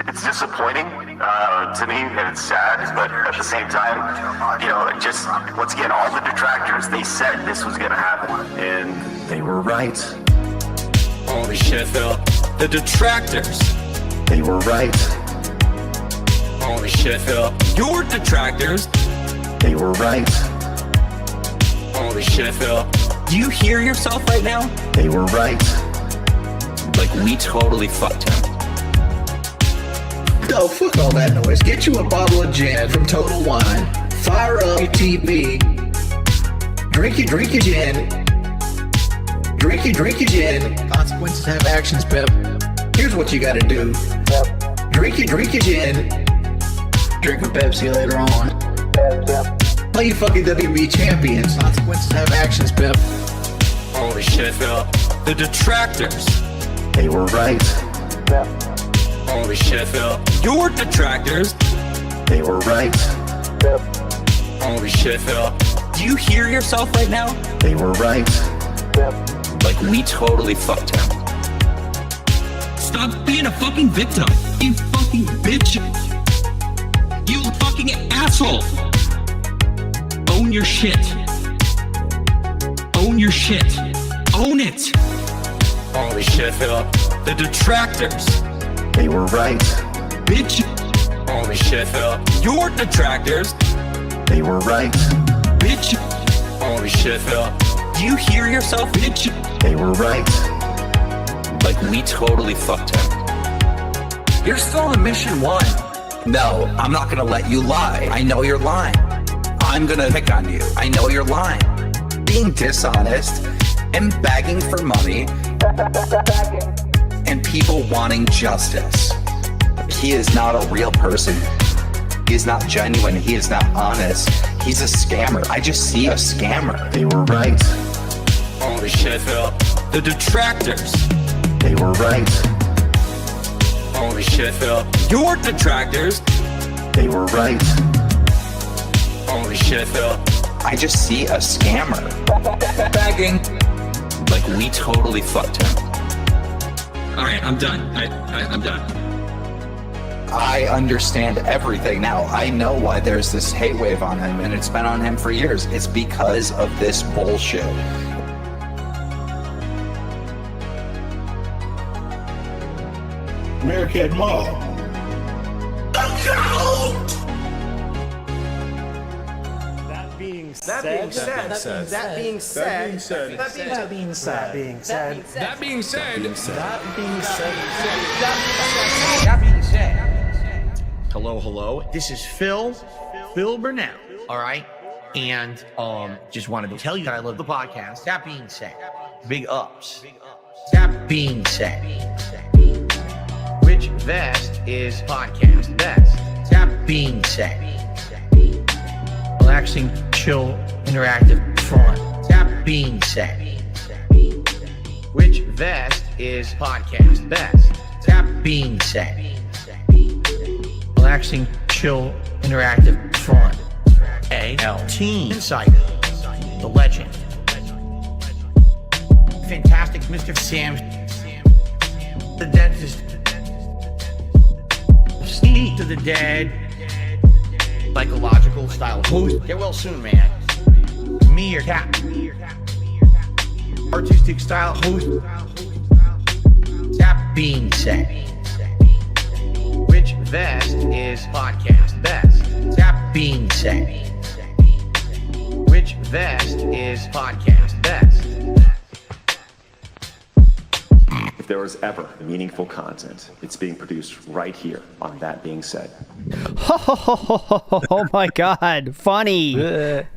it's disappointing to me, and it's sad, but at the same time, just once again, all the detractors, they said this was going to happen, and they were right. Holy shit, Phil. The detractors. They were right. Holy shit, Phil. Your detractors. They were right. Holy shit, Phil. Do you hear yourself right now? They were right. Like, we totally fucked him. No, fuck all that noise. Get you a bottle of gin from Total Wine. Fire up your TV. Drink your gin. Drink your gin. Consequences have actions, Pep. Here's what you gotta do. Drink your gin. Drink a Pepsi later on. Play your fucking WB champions. Consequences have actions, Pep. Holy shit, Phil. The detractors. They were right. Holy shit, Phil. Your detractors. They were right. Holy shit, Phil. Do you hear yourself right now? They were right. Like, we totally fucked him. Stop being a fucking victim. You fucking bitch. You fucking asshole. Own your shit. Own your shit. Own it. Holy shit, Phil. The detractors. They were right. Bitch. Holy shit, Phil. Your detractors. They were right. Bitch. Holy shit, Phil. Do you hear yourself, bitch? They were right. Like, we totally fucked him. You're still on mission 1. No, I'm not gonna let you lie. I know you're lying. I'm gonna pick on you. I know you're lying. Being dishonest and begging for money and people wanting justice. He is not a real person. He is not genuine. He is not honest. He's a scammer. I just see a scammer. They were right. Holy shit, Phil. The detractors. They were right. Holy shit, Phil. Your detractors. They were right. Holy shit, Phil. I just see a scammer. Begging. Like, we totally fucked him. Alright, I'm done. I'm done. I understand everything now. I know why there's this hate wave on him, and it's been on him for years. It's because of this bullshit. American Mall. That being said, hello. This is Phil Burnell. All right. And just wanted to tell you that I love the podcast. That being said, big ups. That being said, which vest is podcast best? That being said, relaxing, chill, interactive, fun. That being said, which vest is podcast best? That being said, relaxing, chill, interactive, fun. ALT Insider, the legend, fantastic Mr. Sam, the dentist, Steve to the dead, psychological style host. Get well soon, man. Me or Cat, artistic style host. That being said, which vest is podcast best? That being said, which vest is podcast best? If there was ever meaningful content, it's being produced right here on That Being Said. Oh my God, funny.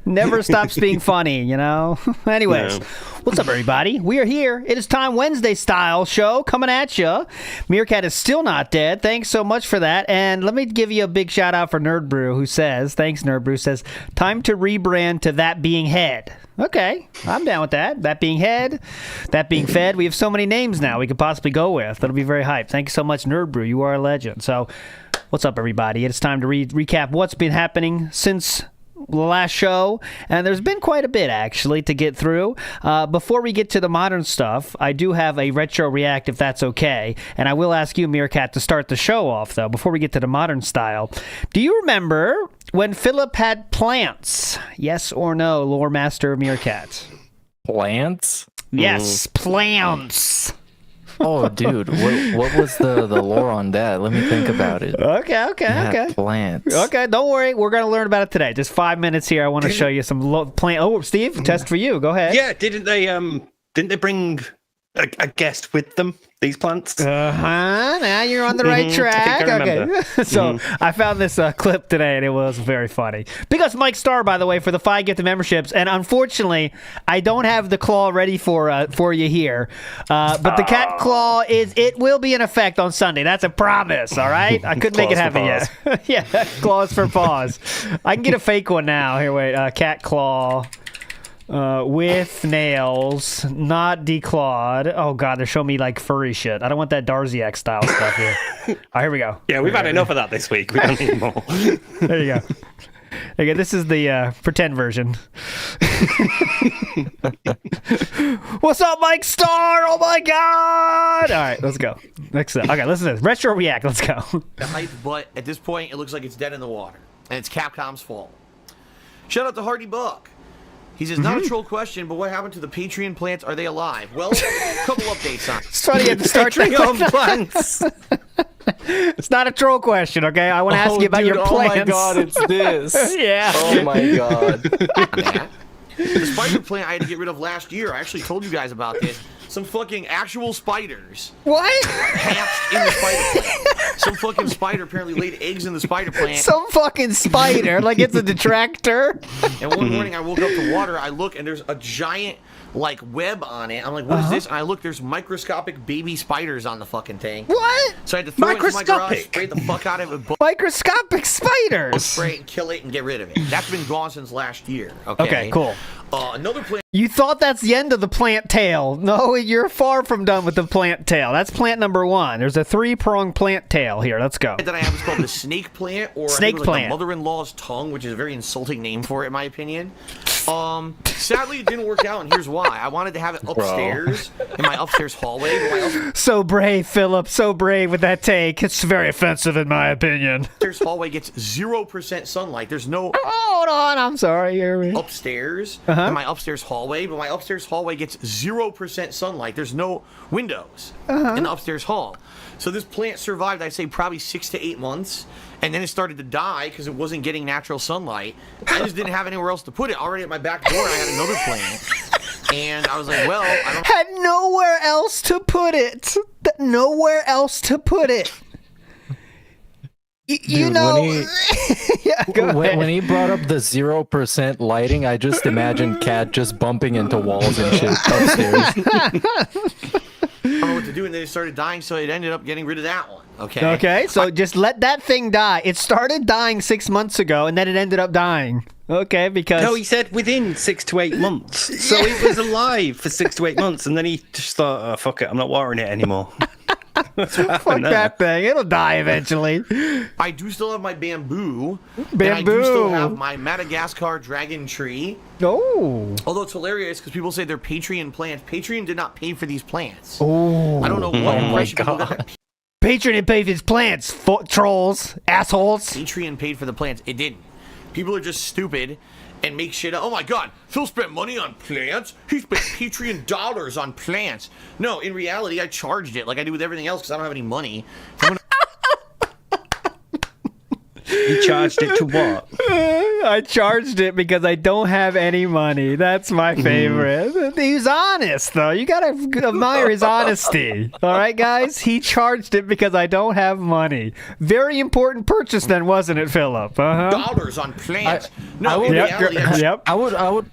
Never stops being funny, you know? Anyways, what's up, everybody? We are here. It is Time Wednesday style show coming at you. Meerkat is still not dead. Thanks so much for that. And let me give you a big shout out for Nerd Brew, who says, thanks, Nerd Brew, says, time to rebrand to That Being Head. Okay, I'm down with that. That being head, that being fed. We have so many names now we could possibly go with. That'll be very hype. Thank you so much, Nerd Brew. You are a legend. So, what's up, everybody? It's time to recap what's been happening since last show, and there's been quite a bit actually to get through. Before we get to the modern stuff, I do have a retro react if that's okay, and I will ask you, Meerkat, to start the show off though. Before we get to the modern style, do you remember when Philip had plants? Yes or no, lore master Meerkat? Plants? Yes, plants. Oh, dude, what was the lore on that? Let me think about it. Okay. Plants. Okay, don't worry. We're going to learn about it today. Just 5 minutes here. I want to show you some plant. Oh, Steve, test for you. Go ahead. Yeah, didn't they bring a guest with them? These plants. Now you're on the right track. I Okay. So I found this clip today, and it was very funny. Big ups Mike Starr, by the way, for the 5 gift memberships. And unfortunately, I don't have the claw ready for you here. But the cat claw it will be in effect on Sunday. That's a promise. All right. I couldn't make it happen yet. Yeah, claws for paws. I can get a fake one now. Here, wait. Cat claw. With nails, not declawed. Oh god, they're showing me like furry shit. I don't want that darziak style stuff here. All right, here we go. Yeah, we've had enough of that this week. We don't need more. There you go. Okay, this is the pretend version. What's up, Mike Starr? Oh my god! All right, let's go. Next up. Okay, listen to this. Retro react. Let's go. The hype, but at this point, it looks like it's dead in the water, and it's Capcom's fault. Shout out to Hardy Buck. He says, not a troll question, but what happened to the Patreon plants? Are they alive? Well, a couple updates on it. It's trying to get to start Patreon plants. It's not a troll question, okay? I want to ask you about your plants. Oh my god, it's this. Yeah. Oh my god. The spider plant I had to get rid of last year. I actually told you guys about this. Some fucking actual spiders What? hatched in the spider plant. Some fucking spider apparently laid eggs in the spider plant. Some fucking spider, like it's a detractor. And one morning I woke up to water. I look and there's a giant like web on it. I'm like, what is this? And I look, there's microscopic baby spiders on the fucking thing. What? So I had to throw it into my garage, Microscopic? spray the fuck out of it with Microscopic spiders. spray it and kill it and get rid of it. That's been gone since last year. Okay, Okay, cool. Another plant You thought that's the end of the plant tail. No, you're far from done with the plant tail. That's plant number 1. There's a 3-pronged plant tail here. Let's go. that I have is called the snake plant, or Snake I think it was plant. like the mother-in-law's tongue, which is a very insulting name for it, in my opinion. Sadly, it didn't work out, and here's why. I wanted to have it upstairs in my upstairs hallway. But my So brave, Philip. So brave with that take. It's very offensive in my opinion. upstairs hallway gets 0% sunlight. There's no Hold on. I'm sorry. Here we upstairs in my upstairs hallway, but my upstairs hallway gets 0% sunlight. There's no windows in the upstairs hall. So this plant survived, I'd say, probably 6 to 8 months, and then it started to die because it wasn't getting natural sunlight. I just didn't have anywhere else to put it. Already at my back door, I had another plant, and I was like, well, I don't. had nowhere else to put it. Nowhere else to put it. You Dude, know. when Yeah, go ahead. when he brought up the 0% lighting, I just imagined Cat just bumping into walls and shit upstairs. I don't know what to do, and then it started dying, so it ended up getting rid of that one. Okay. Okay, so just let that thing die. It started dying 6 months ago, and then it ended up dying. Okay, because No, he said within 6 to 8 months. So it was alive for 6 to 8 months, and then he just thought, oh, fuck it, I'm not watering it anymore. fuck that thing. It'll die eventually. I do still have my bamboo. And I Bamboo. do still have my Madagascar dragon tree. Oh. Although it's hilarious because people say they're Patreon plants. Patreon did not pay for these plants. Oh. I don't know what impression people got that Patreon didn't pay for his plants. Trolls. Assholes. Patreon paid for the plants. It didn't. People are just stupid and make shit up. Oh my god, Phil spent money on plants? He spent Patreon dollars on plants. No, in reality, I charged it like I do with everything else because I don't have any money. He charged it to what? I charged it because I don't have any money. That's my favorite. He's honest, though. You gotta admire his honesty. All right, guys? He charged it because I don't have money. Very important purchase then, wasn't it, Philip? Uh-huh. Dollars on plants. I No, would- in Yep. reality, I Yep.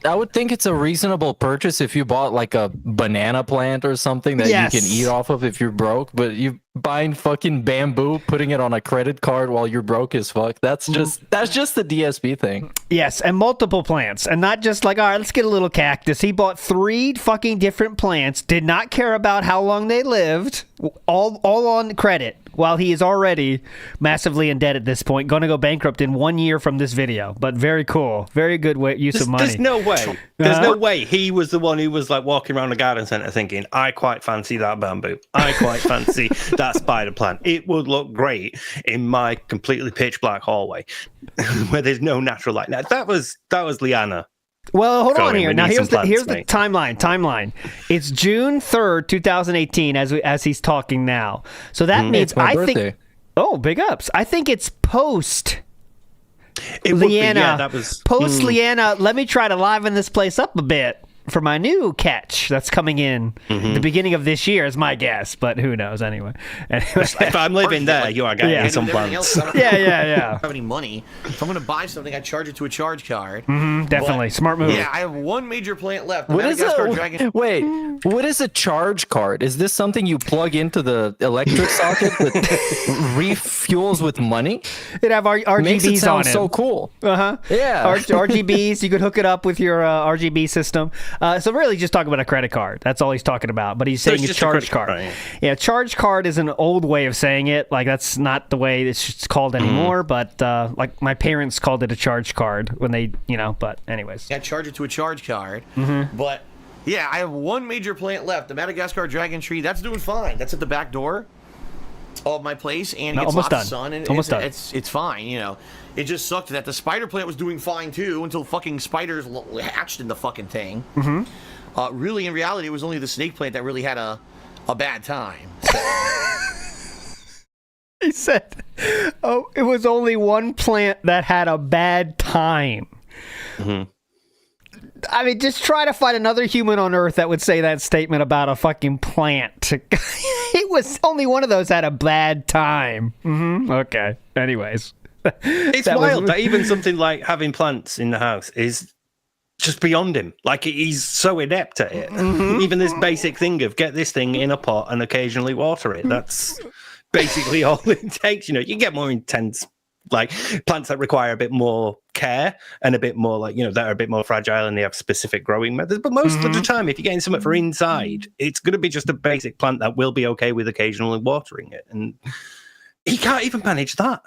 I would think it's a reasonable purchase if you bought like a banana plant or something that Yes. you can eat off of if you're broke, but you buying fucking bamboo, putting it on a credit card while you're broke as fuck. That's just the DSP thing. Yes, and multiple plants. And not just like, all right, let's get a little cactus. He bought 3 fucking different plants, did not care about how long they lived, all on credit. while he is already massively in debt at this point, going to go bankrupt in 1 year from this video. But very cool. Very good use of money. There's no way. There's no way he was the one who was like walking around the garden centre thinking, I quite fancy that bamboo. I quite fancy that spider plant. It would look great in my completely pitch black hallway where there's no natural light. Now, that was Liana. Well, hold on here. Now, here's the mate. timeline. It's June 3rd, 2018, as he's talking now. So that means It's my birthday. Oh, big ups. I think it's post It would be, Leanna. yeah, that was Post Leanna. Let me try to liven this place up a bit for my new catch that's coming in the beginning of this year is my guess, but who knows anyway. If I'm living there, you are getting Yeah. some Everything plants. else, Yeah. I don't have any money. If I'm going to buy something, I charge it to a charge card. Definitely. But, Smart move. Yeah, I have one major plant left. The What is Madagascar a Dragon. wait? What is a charge card? Is this something you plug into the electric socket that refuels with money? It have RGBs Makes it on sound it. so cool. Uh-huh. Yeah. RGBs, you could hook it up with your RGB system. So really just talking about a credit card. That's all he's talking about. But he's saying it's a just a charge credit card. card, right? Yeah, charge card is an old way of saying it. Like, that's not the way it's called anymore. But like my parents called it a charge card when they, but anyways. I charge it to a charge card. But yeah, I have one major plant left. The Madagascar Dragon Tree, that's doing fine. That's at the back door of my place, and it gets almost lots of done. sun, and Almost done. it's fine. It just sucked that the spider plant was doing fine too until fucking spiders hatched in the fucking thing. Really, in reality, it was only the snake plant that really had a bad time. So. He said, "Oh, it was only one plant that had a bad time." I mean, just try to find another human on Earth that would say that statement about a fucking plant. It was only one of those had a bad time. Okay. Anyways, It's wild that even something like having plants in the house is just beyond him. Like, he's so inept at it. Even this basic thing of get this thing in a pot and occasionally water it. That's basically all it takes. You get more intense, like plants that require a bit more care and a bit more that are a bit more fragile and they have specific growing methods. But most of the time, if you're getting something for inside, it's going to be just a basic plant that will be okay with occasionally watering it. And he can't even manage that.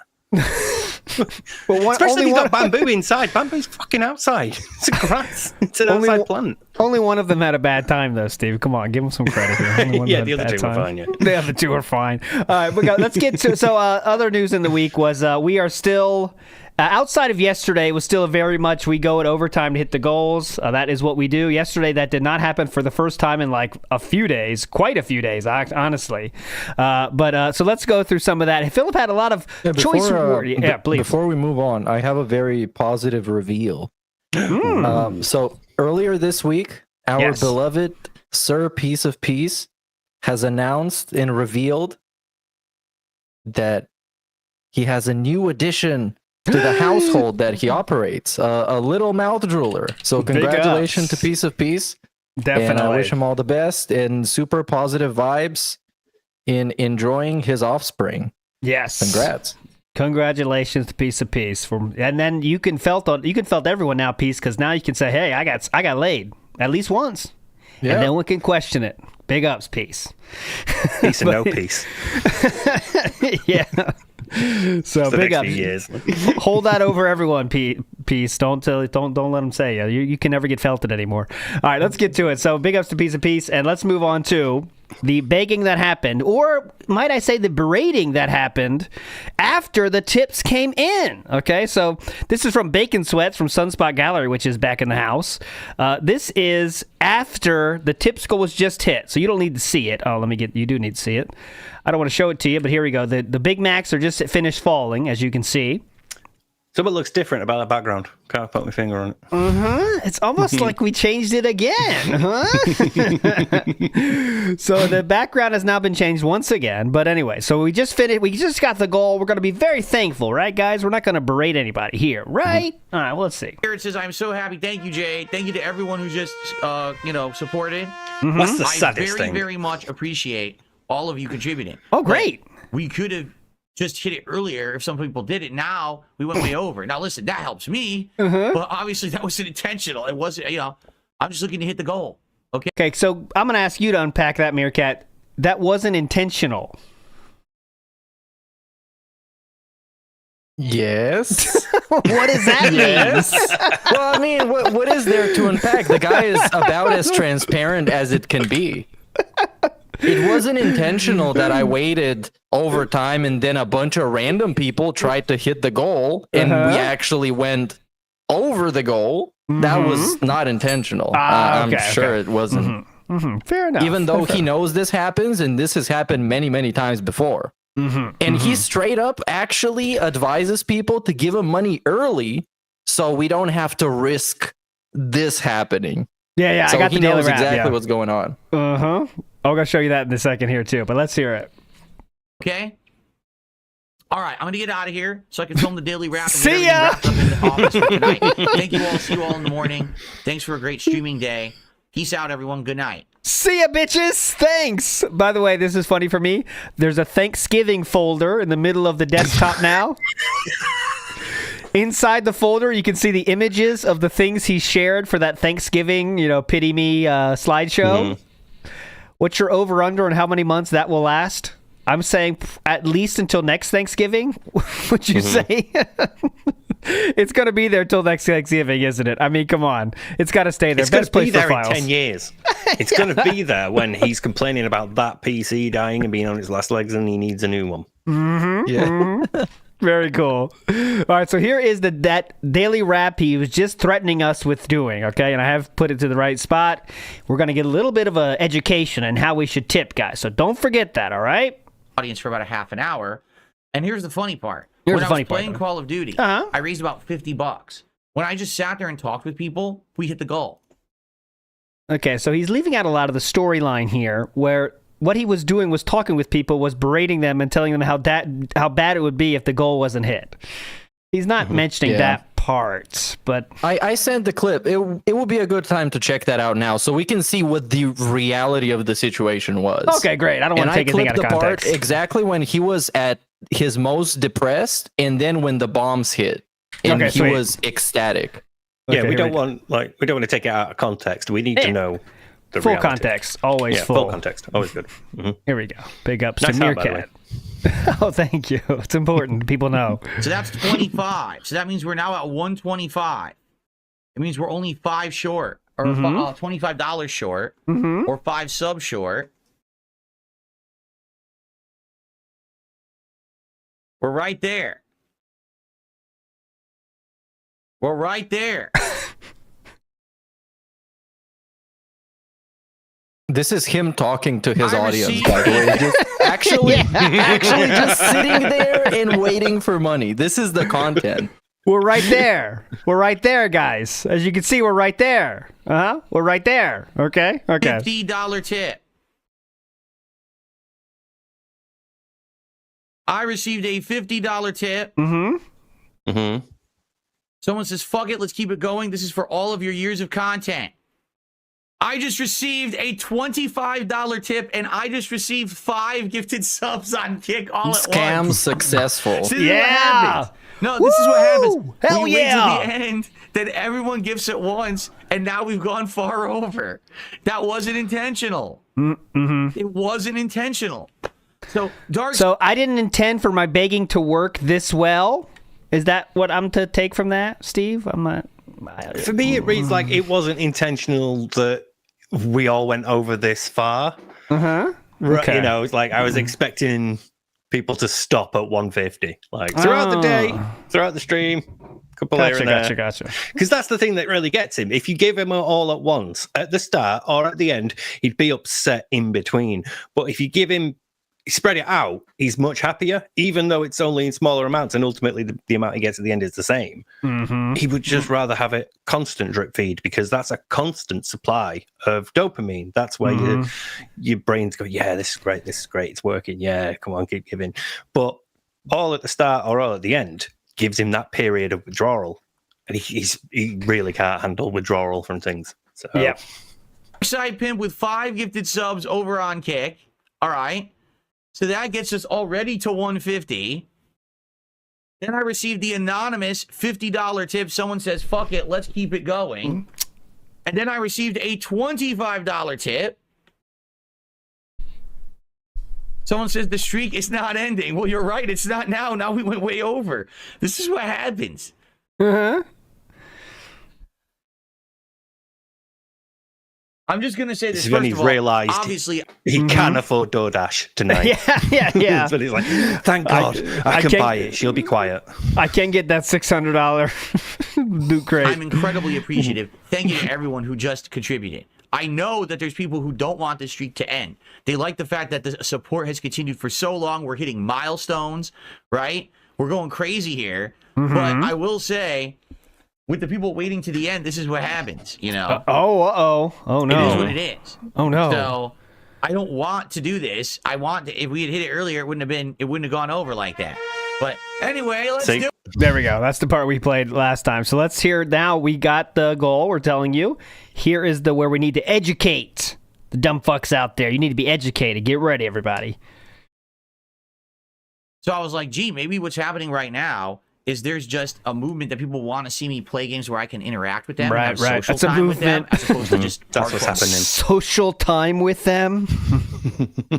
Especially if you've got bamboo inside. Bamboo's fucking outside. It's a grass. It's an outside plant. Only one of them had a bad time, though, Steve. Come on, give him some credit here. Only one Yeah, had the a other bad two were time. fine, yeah. The other two are fine. All right, let's get to other news in the week was we are still. Outside of yesterday, it was still very much we go at overtime to hit the goals. That is what we do. Yesterday, that did not happen for the first time in like a few days, quite a few days, honestly. So let's go through some of that. Philip had a lot of choice reward. Yeah, please. Before we move on, I have a very positive reveal. So earlier this week, our beloved Sir Piece of Peace has announced and revealed that he has a new addition to the household that he operates, a little mouth drooler. So congratulations to Piece of Peace. Definitely. And I wish him all the best and super positive vibes in enjoying his offspring. Yes. Congrats. Congratulations to Piece of Peace. And then you can felt everyone now, Peace, because now you can say, hey, I got laid at least once. Yeah. And no one can question it. Big ups, Peace. Peace and no peace. Yeah. So The big next ups. few years. Hold that over everyone, Peace. Don't let them say you can never get felted anymore. All right, let's get to it. So big ups to Piece of Peace, and let's move on to the begging that happened, or might I say the berating that happened after the tips came in. Okay, so this is from Bacon Sweats from Sunspot Gallery, which is back in the house. This is after the tips goal was just hit, so you don't need to see it. Oh, you do need to see it. I don't want to show it to you, but here we go. The Big Macs are just finished falling, as you can see. So what looks different about the background? Can't put my finger on it. It's almost like we changed it again, huh? So the background has now been changed once again. But anyway, so we just finished. We just got the goal. We're going to be very thankful, right, guys? We're not going to berate anybody here, right? All right, well, let's see. Here it says, I'm so happy. Thank you, Jay. Thank you to everyone who just, supported. That's the I saddest very, thing. very much appreciate all of you contributing. Oh, great. We could have just hit it earlier if some people did it. Now we went way over. Now listen, that helps me, but obviously that wasn't intentional. It wasn't. I'm just looking to hit the goal. Okay. So I'm going to ask you to unpack that, Meerkat. That wasn't intentional. Yes. What does that mean? Well, I mean, what is there to unpack? The guy is about as transparent as it can be. It wasn't intentional that I waited overtime and then a bunch of random people tried to hit the goal and we actually went over the goal. That was not intentional. I'm sure it wasn't. Fair enough. Even though he knows this happens, and this has happened many, many times before. And he straight up actually advises people to give him money early so we don't have to risk this happening. Yeah, so I got he the daily knows wrap, exactly what's going on. I'm gonna show you that in a second here too, but let's hear it. Okay. All right, I'm gonna get out of here so I can film the daily wrap. And See get everything ya! wrapped up in the office for tonight. Thank you all. See you all in the morning. Thanks for a great streaming day. Peace out, everyone. Good night. See ya, bitches. Thanks. By the way, this is funny for me. There's a Thanksgiving folder in the middle of the desktop now. Inside the folder, you can see the images of the things he shared for that Thanksgiving, pity me slideshow. What's your over-under on how many months that will last? I'm saying at least until next Thanksgiving. Would you say? It's going to be there till next Thanksgiving, isn't it? I mean, come on. It's got to stay there. It's going Best to be place for there in files. 10 years. It's going to be there when he's complaining about that PC dying and being on its last legs and he needs a new one. Very cool. All right, so here is that daily wrap he was just threatening us with doing, okay? And I have put it to the right spot. We're going to get a little bit of an education on how we should tip, guys. So don't forget that, all right? Audience for about a half an hour. And here's the funny part. Here's when the I funny was part, playing though. Call of Duty, I raised about $50. When I just sat there and talked with people, we hit the goal. Okay, so he's leaving out a lot of the storyline here where what he was doing was talking with people, was berating them and telling them how bad it would be if the goal wasn't hit. He's not mentioning that part, but... I sent the clip. It would be a good time to check that out now so we can see what the reality of the situation was. Okay, great. I don't want to take anything out of context. Part exactly when he was at his most depressed and then when the bombs hit. And he was ecstatic. Yeah, we don't want to take it out of context. We need to know the full reality. Context. Always full context. Always good. Here we go. Big ups Nice to hat, by the Meerkat. Oh, thank you. It's important. People know. So that's 25. So that means we're now at 125. It means we're only 5 short, or $25 short, or 5 subs short. We're right there. We're right there. This is him talking to his audience, by the way. Just actually just sitting there and waiting for money. This is the content. We're right there. We're right there, guys. As you can see, we're right there. We're right there. Okay. $50 tip. I received a $50 tip. Someone says, fuck it, let's keep it going. This is for all of your years of content. I just received a $25 tip, and I just received 5 gifted subs on Kick all at once. Scam successful. So this is what happens. No, this is what happens. Hell we yeah. wait till the end, then everyone gifts at once, and now we've gone far over. That wasn't intentional. It wasn't intentional. So, So I didn't intend for my begging to work this well. Is that what I'm to take from that, Steve? I'm not. For me, it reads like it wasn't intentional that we all went over this far. Okay. You know, it's like I was expecting people to stop at 150, like throughout the day, throughout the stream, couple here and there. Gotcha. Because that's the thing that really gets him. If you give him all at once, at the start or at the end, he'd be upset in between. But if you give him, spread it out, he's much happier, even though it's only in smaller amounts, and ultimately the amount he gets at the end is the same. He would just rather have it constant drip feed, because that's a constant supply of dopamine. That's where your brains go, yeah, this is great, it's working, yeah, come on, keep giving. But all at the start or all at the end gives him that period of withdrawal, and he really can't handle withdrawal from things. So Side pimp with 5 gifted subs over on Kick. All right. So that gets us already to 150. Then I received the anonymous $50 tip. Someone says, fuck it, let's keep it going. And then I received a $25 tip. Someone says the streak is not ending. Well, you're right. It's not now. Now we went way over. This is what happens. Uh-huh. I'm just gonna say this. This is when First he of all, realised obviously, he can't afford DoorDash tonight. Yeah. That's what he's like. Thank God I can buy it. She'll be quiet. I can get that $600 loot crate. I'm incredibly appreciative. Thank you to everyone who just contributed. I know that there's people who don't want this streak to end. They like the fact that the support has continued for so long. We're hitting milestones, right? We're going crazy here. But I will say, with the people waiting to the end, this is what happens, you know? Oh no. It is what it is. Oh no. So I don't want to do this. I want to, if we had hit it earlier, it wouldn't have gone over like that. But anyway, let's do it. There we go. That's the part we played last time. So let's hear now. We got the goal. We're telling you. Here is where we need to educate the dumb fucks out there. You need to be educated. Get ready, everybody. So I was like, gee, maybe what's happening right now is there's just a movement that people want to see me play games where I can interact with them. Right, and have right. Social That's a time with them, movement. as opposed to just That's what's hardcore happening. Social time with them.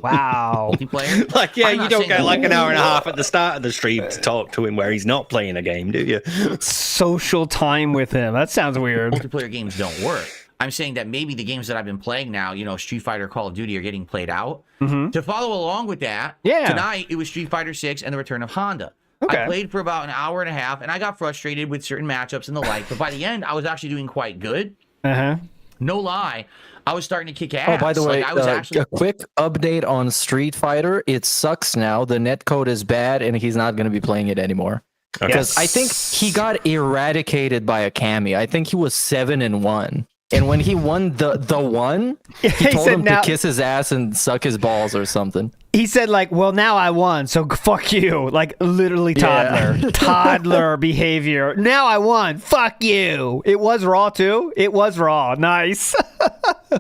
Wow. multiplayer. Like, yeah, I'm you not don't saying get that- like an hour and a half at the start of the stream to talk to him where he's not playing a game, do you? Social time with him. That sounds weird. multiplayer games don't work. I'm saying that maybe the games that I've been playing now, you know, Street Fighter, Call of Duty, are getting played out. To follow along with that, tonight it was Street Fighter 6 and the Return of Honda. Okay. I played for about an hour and a half, and I got frustrated with certain matchups and the like. But by the end, I was actually doing quite good. Uh-huh. No lie, I was starting to kick ass. Oh, by the way, I was actually a quick update on Street Fighter. It sucks now. The netcode is bad, and he's not going to be playing it anymore. Because I think he got eradicated by a Cammy. I think he was 7-1. And when he won the one, he told said him now- to kiss his ass and suck his balls or something. He said, like, well, now I won, so fuck you. Like, literally toddler. Toddler behavior. Now I won. Fuck you. It was Raw, too? It was Raw. Nice.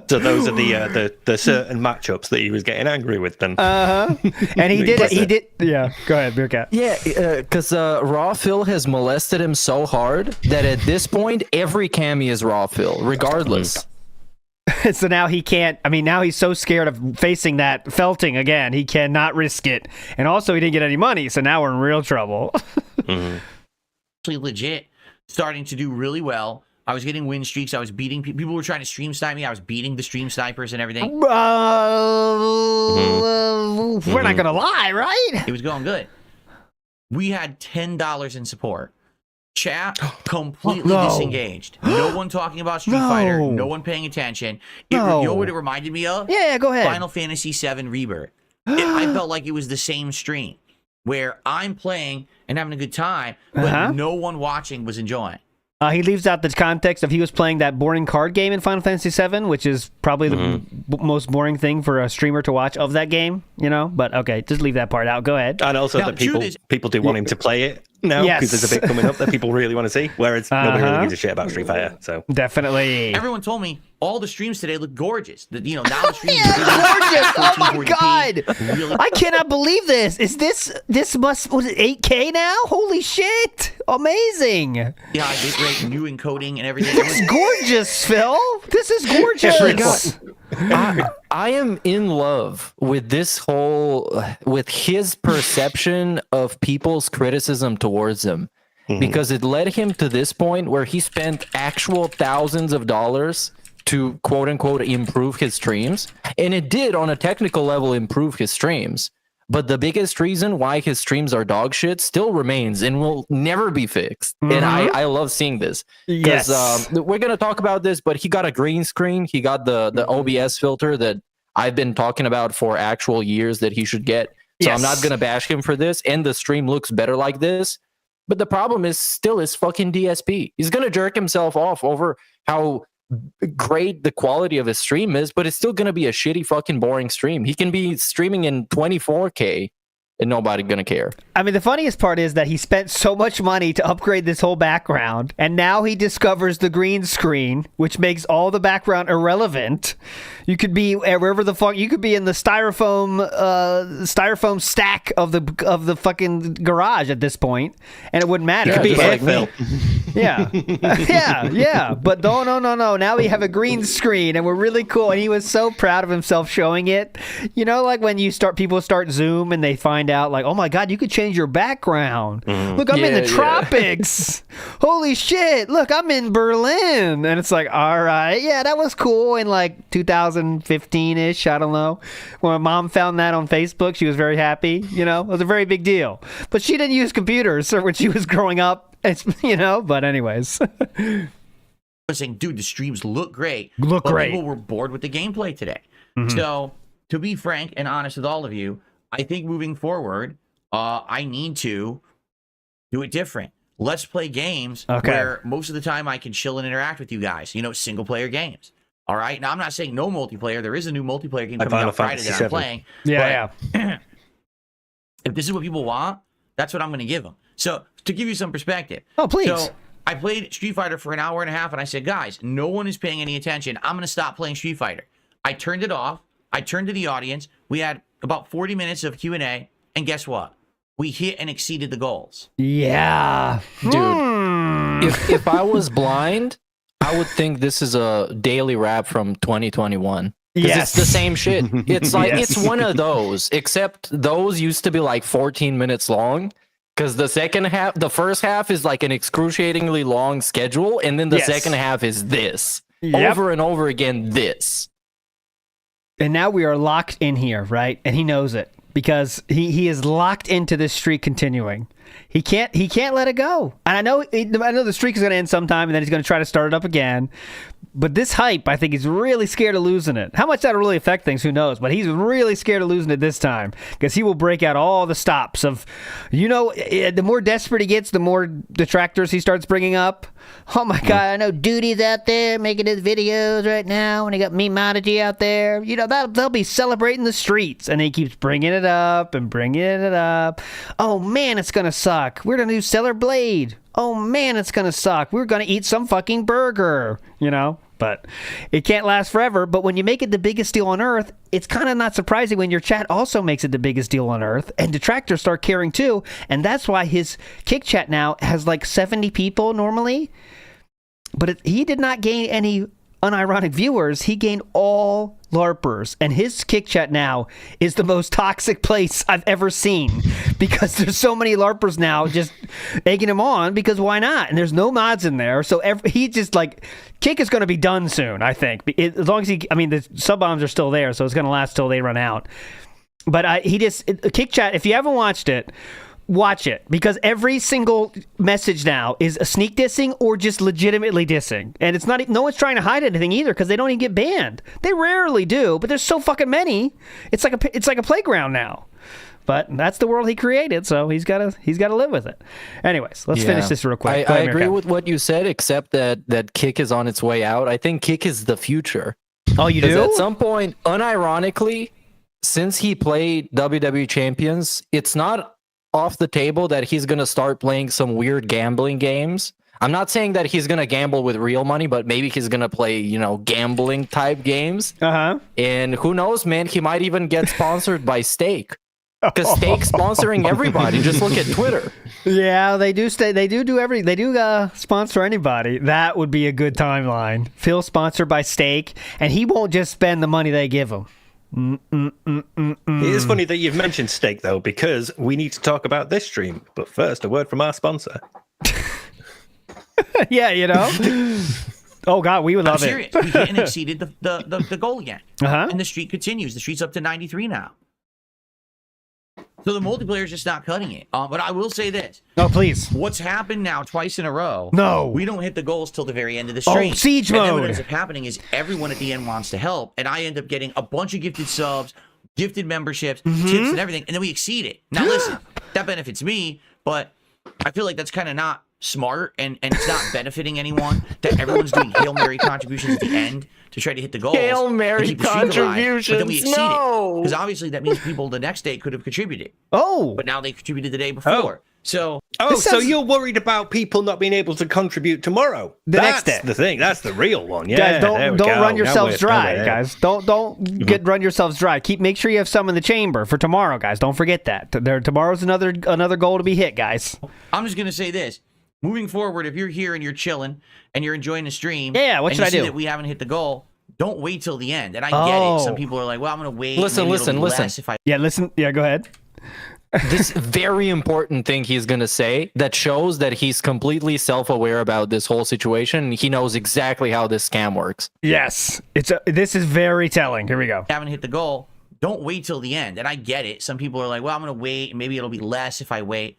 So those are the certain matchups that he was getting angry with then. And he did. Yeah, go ahead, Beercat. Yeah, because Raw Phil has molested him so hard that at this point, every Cammy is Raw Phil, regardless. So now he can't. I mean, now he's so scared of facing that felting again. He cannot risk it. And also, he didn't get any money, so now we're in real trouble. actually legit starting to do really well. I was getting win streaks. I was beating people were trying to stream snipe me. I was beating the stream snipers and everything. We're not gonna lie, right? It was going good. We had $10 in support. Chat completely disengaged. No one talking about Street Fighter. No one paying attention. You know what it reminded me of? Yeah, go ahead. Final Fantasy VII Rebirth. I felt like it was the same stream where I'm playing and having a good time, but no one watching was enjoying. He leaves out the context of he was playing that boring card game in Final Fantasy VII, which is probably the most boring thing for a streamer to watch of that game, you know? But okay, just leave that part out. Go ahead. And also Now, that people do want him to play it now because there's a bit coming up that people really want to see, whereas nobody really gives a shit about Street Fighter. So Definitely. Everyone told me all the streams today look gorgeous. That now the streams gorgeous. Oh my God. Really, I cannot believe this. Is this was it 8K now? Holy shit. Amazing. yeah, bit rate, new encoding and everything. This is gorgeous, Phil. This is gorgeous. I am in love with with his perception of people's criticism towards him, because it led him to this point where he spent actual thousands of dollars to quote unquote improve his streams. And it did on a technical level improve his streams. But the biggest reason why his streams are dog shit still remains and will never be fixed. And I love seeing this. Because we're going to talk about this, but he got a green screen. He got the OBS filter that I've been talking about for actual years that he should get. So I'm not going to bash him for this. And the stream looks better like this. But the problem is still his fucking DSP. He's going to jerk himself off over how great the quality of his stream is, but it's still going to be a shitty fucking boring stream. He can be streaming in 24K and nobody going to care. I mean, the funniest part is that he spent so much money to upgrade this whole background, and now he discovers the green screen, which makes all the background irrelevant. You could be wherever the fuck you could be in the styrofoam stack of the fucking garage at this point, and it wouldn't matter. It could be like me. Yeah, yeah. But no. Now we have a green screen, and we're really cool. And he was so proud of himself showing it. You know, like when people start Zoom and they find out, like, oh my God, you could change your background. Look, I'm in the tropics. Holy shit! Look, I'm in Berlin, and it's like, all right, yeah, that was cool in like 2015-ish. I don't know. When my mom found that on Facebook, she was very happy. You know, it was a very big deal. But she didn't use computers when she was growing up. You know, but anyways. Saying, dude, the streams look great. But people were bored with the gameplay today. So, to be frank and honest with all of you, I think moving forward, I need to do it different. Let's play games where most of the time I can chill and interact with you guys. You know, single player games. All right. Now, I'm not saying no multiplayer. There is a new multiplayer game coming out Friday that I'm playing. Yeah. If this is what people want, that's what I'm going to give them. So, to give you some perspective. Oh, please. So, I played Street Fighter for an hour and a half, and I said, guys, no one is paying any attention. I'm going to stop playing Street Fighter. I turned it off. I turned to the audience. We had about 40 minutes of Q&A, and guess what? We hit and exceeded the goals. Yeah. Dude, if I was blind, I would think this is a daily rap from 2021. Yes. It's the same shit. It's like, it's one of those, except those used to be like 14 minutes long. Because the first half is like an excruciatingly long schedule, and then the second half is this. Over and over again, this. And now we are locked in here, right? And he knows it because he is locked into this streak continuing. He can't let it go. And I know the streak is going to end sometime, and then he's going to try to start it up again. But this hype, I think he's really scared of losing it. How much that'll really affect things, who knows? But he's really scared of losing it this time because he will break out all the stops of, you know, the more desperate he gets, the more detractors he starts bringing up. Oh my God, I know Duty's out there making his videos right now, and he got Memeology out there. You know, they'll be celebrating the streets, and he keeps bringing it up and bringing it up. Oh man, it's going to suck. We're going to do Stellar Blade. Oh man, it's going to suck. We're going to eat some fucking burger, you know? But it can't last forever. But when you make it the biggest deal on earth, it's kind of not surprising when your chat also makes it the biggest deal on earth. And detractors start caring too. And that's why his kick chat now has like 70 people normally. But he did not gain any unironic viewers. He gained all LARPers, and his kick chat now is the most toxic place I've ever seen because there's so many LARPers now just egging him on because why not? And there's no mods in there, so he just like kick is going to be done soon. I think as long as the sub bombs are still there, so it's going to last till they run out. But kick chat. If you haven't watched it, watch it because every single message now is a sneak dissing or just legitimately dissing, and it's not. No one's trying to hide anything either because they don't even get banned. They rarely do, but there's so fucking many. It's like a playground now. But that's the world he created, so he's got to live with it. Anyways, let's finish this real quick. I agree with what you said, except that Kick is on its way out. I think Kick is the future. Oh, you do? At some point, unironically, since he played WWE Champions, it's not off the table that he's going to start playing some weird gambling games. I'm not saying that he's going to gamble with real money, but maybe he's going to play, gambling type games. Uh-huh. And who knows, man, he might even get sponsored by Steak. Because Steak's sponsoring everybody. Just look at Twitter. Yeah, they do sponsor anybody. That would be a good timeline. Phil sponsored by Steak, and he won't just spend the money they give him. It is funny that you've mentioned Steak, though, because we need to talk about this stream. But first, a word from our sponsor. Yeah, Oh, God, we would love it. We hit and exceeded the goal again. Uh-huh. And the streak continues. The streak's up to 93 now. So the multiplayer is just not cutting it. But I will say this. Oh, please. What's happened now twice in a row? No. We don't hit the goals till the very end of the stream. Oh, siege and mode. Then what ends up happening is everyone at the end wants to help, and I end up getting a bunch of gifted subs, gifted memberships, tips, and everything, and then we exceed it. Now listen, that benefits me, but I feel like that's kind of not smart and it's not benefiting anyone that everyone's doing Hail Mary contributions at the end to try to hit the goals. Hail Mary contributions. But then we exceed No. it. Because obviously that means people the next day could have contributed. Oh. But now they contributed the day before. So so you're worried about people not being able to contribute tomorrow? Next day. That's the thing. That's the real one. Yeah, guys, don't run yourselves dry, guys. Don't run yourselves dry. Make sure you have some in the chamber for tomorrow, guys. Don't forget that. Tomorrow's another goal to be hit, guys. I'm just gonna say this. Moving forward, if you're here and you're chilling and you're enjoying the stream, what should I do? That we haven't hit the goal. Don't wait till the end. And I get it. Some people are like, "Well, I'm gonna wait." Listen. Go ahead. This very important thing he's going to say that shows that he's completely self-aware about this whole situation. He knows exactly how this scam works. Yes. This is very telling. Here we go. Haven't hit the goal. Don't wait till the end. And I get it. Some people are like, well, I'm going to wait. Maybe it'll be less if I wait.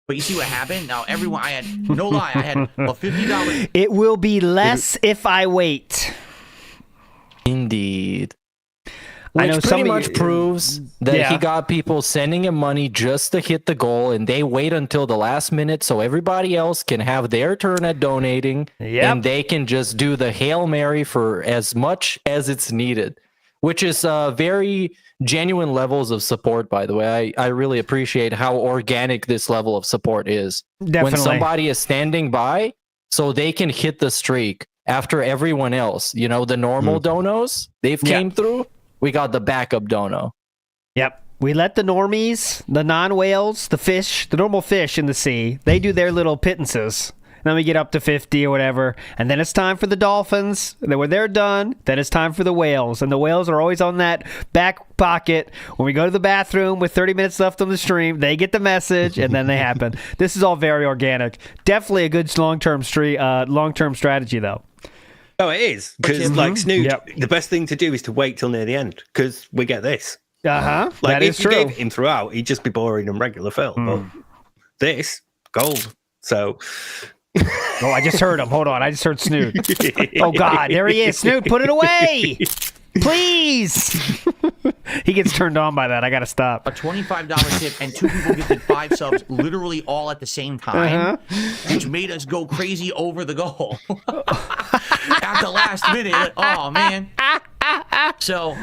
But you see what happened? Now, everyone, I had, no lie, I had a $50. It will be less if I wait. Indeed. Which pretty much proves that he got people sending him money just to hit the goal, and they wait until the last minute so everybody else can have their turn at donating, and they can just do the Hail Mary for as much as it's needed, which is very genuine levels of support, by the way. I really appreciate how organic this level of support is. Definitely. When somebody is standing by so they can hit the streak after everyone else, the normal donos, they've came through. We got the backup dono. Yep. We let the normies, the non-whales, the normal fish in the sea, they do their little pittances. And then we get up to 50 or whatever. And then it's time for the dolphins. And then when they're done, then it's time for the whales. And the whales are always on that back pocket. When we go to the bathroom with 30 minutes left on the stream, they get the message and then they happen. This is all very organic. Definitely a good long-term strategy, though. Oh, it is. Because, like, Snood, the best thing to do is to wait till near the end, because we get this. Uh-huh. Like, that if is you true. gave it him throughout, he'd just be boring and regular Phil. But this, gold. So... Oh, I just heard him. Hold on. I just heard Snood. Oh, God. There he is. Snood, put it away. Please. He gets turned on by that. I got to stop. A $25 tip and 2 people gifted 5 subs literally all at the same time, which made us go crazy over the goal. At the last minute, like, oh, man. So,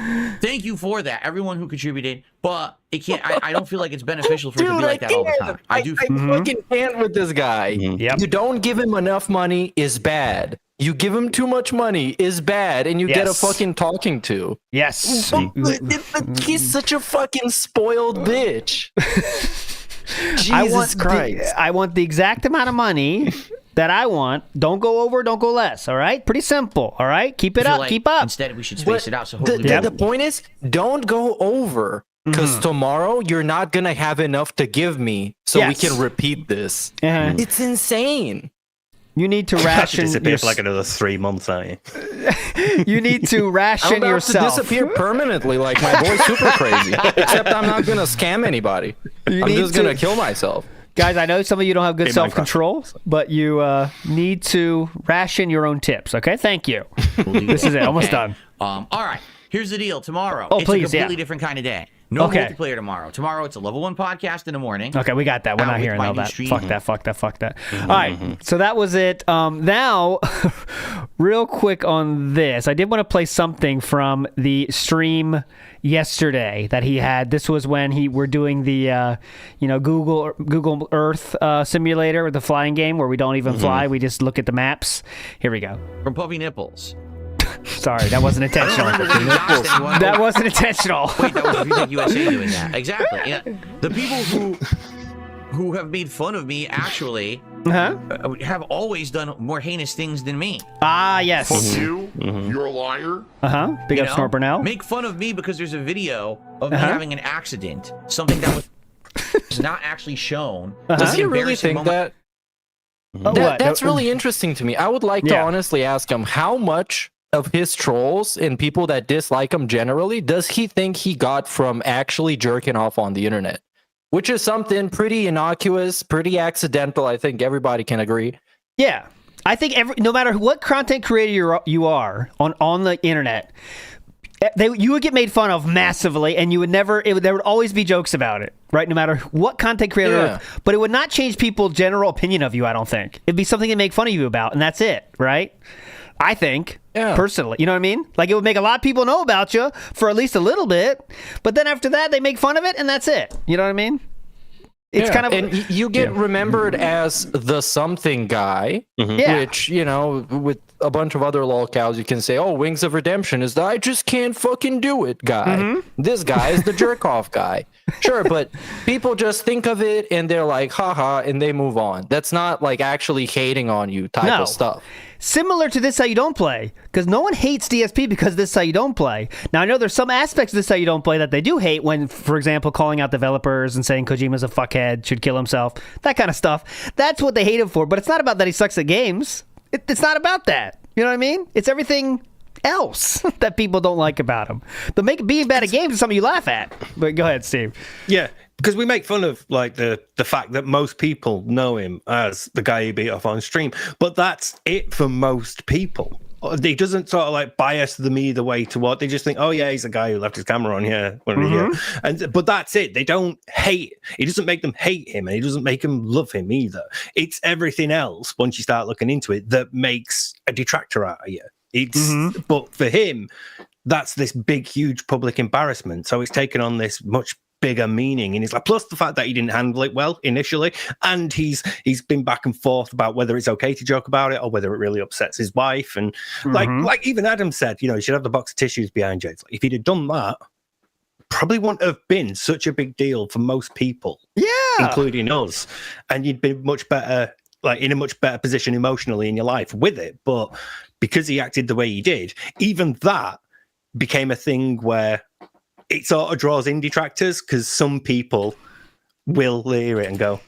thank you for that, everyone who contributed. But it can't. I don't feel like it's beneficial for it to be like that all the time. I fucking can't with this guy. Yep. You don't give him enough money is bad. You give him too much money is bad, and you get a fucking talking to. Yes. He's such a fucking spoiled bitch. Jesus Christ. I want the exact amount of money that I want. Don't go over, don't go less. All right? Pretty simple. All right? Keep it up. Like keep up. Instead, we should space it out. So hopefully the point is, don't go over. Because tomorrow you're not going to have enough to give me so we can repeat this. It's insane. You need to ration disappear for like another 3 months, aren't you? You need to ration yourself. I'm about to disappear permanently like my boy Super Crazy. Except I'm not going to scam anybody. I'm just going to kill myself. Guys, I know some of you don't have good self-control, but you need to ration your own tips, okay? Thank you. This is it. Almost done. All right. Here's the deal. Tomorrow, it's a completely different kind of day. No multiplayer tomorrow. Tomorrow, it's a level 1 podcast in the morning. Okay, we got that. We're not hearing all that. Fuck that. All right, so that was it. Now, real quick on this. I did want to play something from the stream yesterday that he had. This was when we're doing the Google Earth simulator with the flying game where we don't even fly. We just look at the maps. Here we go. From Puppy Nipples. Sorry, that wasn't intentional. That wasn't intentional. Wait, that was Music USA doing that. Exactly. Yeah. The people who have made fun of me actually have always done more heinous things than me. Ah, yes. Fuck you. You're a liar. Big up Snort Burnell. Make fun of me because there's a video of me having an accident. Something that was not actually shown. Does he really think that? That's really interesting to me. I would like to honestly ask him how much of his trolls and people that dislike him generally does he think he got from actually jerking off on the internet, which is something pretty innocuous, pretty accidental. I think everybody can agree. Yeah, I think no matter what content creator you are on the internet, you would get made fun of massively, and you would never. There would always be jokes about it, right? No matter what content creator, Yeah. but it would not change people's general opinion of you, I don't think. It'd be something to make fun of you about, and that's it, right? I think, personally. You know what I mean? Like, it would make a lot of people know about you for at least a little bit, but then after that, they make fun of it, and that's it. You know what I mean? It's kind of... And you get remembered as the something guy, which, you know, with a bunch of other lolcows, you can say, oh, Wings of Redemption is the I just can't fucking do it guy. This guy is the jerk-off guy. Sure, but people just think of it, and they're like, haha, and they move on. That's not, like, actually hating on you type of stuff. Similar to This How You Don't Play, because no one hates DSP because This How You Don't Play. Now, I know there's some aspects of This How You Don't Play that they do hate when, for example, calling out developers and saying Kojima's a fuckhead, should kill himself, that kind of stuff. That's what they hate him for, but it's not about that he sucks at games. It's not about that. You know what I mean? It's everything else that people don't like about him. Being bad at games is something you laugh at. But go ahead, Steve. Yeah, because we make fun of like the fact that most people know him as the guy who beat off on stream, but that's it for most people. He doesn't sort of like bias them either way to what they just think. Oh yeah, he's a guy who left his camera on here, but that's it. They don't hate. It doesn't make them hate him, and it doesn't make them love him either. It's everything else once you start looking into it that makes a detractor out of you. It's but for him, that's this big, huge public embarrassment. So it's taken on this much bigger meaning, and it's like, plus the fact that he didn't handle it well initially, and he's been back and forth about whether it's okay to joke about it or whether it really upsets his wife, and like even Adam said, you know, you should have the box of tissues behind you. It's like, if he'd have done that, probably wouldn't have been such a big deal for most people, including us, and you'd be much better, like in a much better position emotionally in your life with it. But because he acted the way he did, even that became a thing where it sort of draws in detractors, because some people will hear it and go,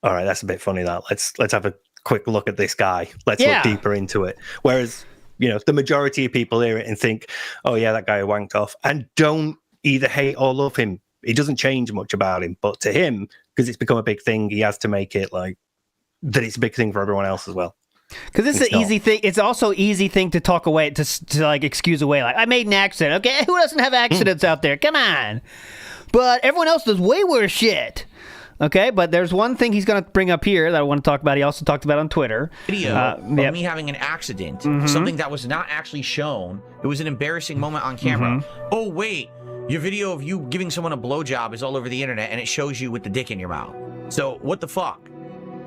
all right, that's a bit funny, that. Let's have a quick look at this guy. Let's look deeper into it. Whereas, you know, the majority of people hear it and think, oh yeah, that guy wanked off, and don't either hate or love him. It doesn't change much about him. But to him, because it's become a big thing, he has to make it like that it's a big thing for everyone else as well. Because it's an easy thing. It's also easy thing to talk away, to like excuse away. Like, I made an accident. Okay, who doesn't have accidents out there? Come on. But everyone else does way worse shit. Okay, but there's one thing he's going to bring up here that I want to talk about. He also talked about on Twitter. Video of me having an accident, something that was not actually shown. It was an embarrassing moment on camera. Oh, wait. Your video of you giving someone a blowjob is all over the internet, and it shows you with the dick in your mouth. So, what the fuck?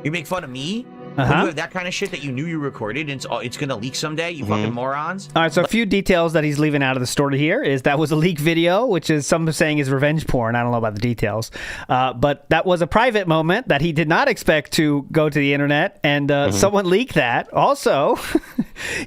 You make fun of me? You have that kind of shit that you knew you recorded, and it's going to leak someday, you fucking morons? All right, so a few details that he's leaving out of the story here is that was a leak video, which is some saying is revenge porn. I don't know about the details. But that was a private moment that he did not expect to go to the internet, and someone leaked that. Also,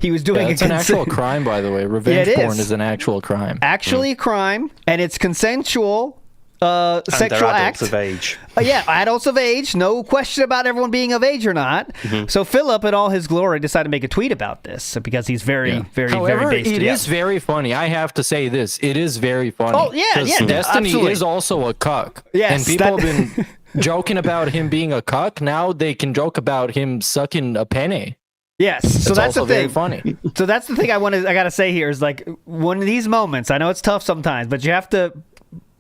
he was doing it's an actual crime, by the way. Revenge porn is an actual crime. Actually a crime, and it's consensual. Sexual acts of age. Adults of age. No question about everyone being of age or not. So Philip, in all his glory, decided to make a tweet about this because he's very However, based. It is very funny. I have to say this. It is very funny. Oh yeah, Destiny absolutely. is also a cuck. Yes, and people have been joking about him being a cuck. Now they can joke about him sucking a penne. Yes, so that's the thing. Very funny. So that's the thing I gotta say here is, like, one of these moments. I know it's tough sometimes, but you have to.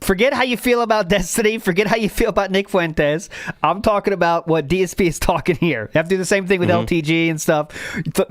Forget how you feel about Destiny. Forget how you feel about Nick Fuentes. I'm talking about what DSP is talking here. You have to do the same thing with LTG and stuff.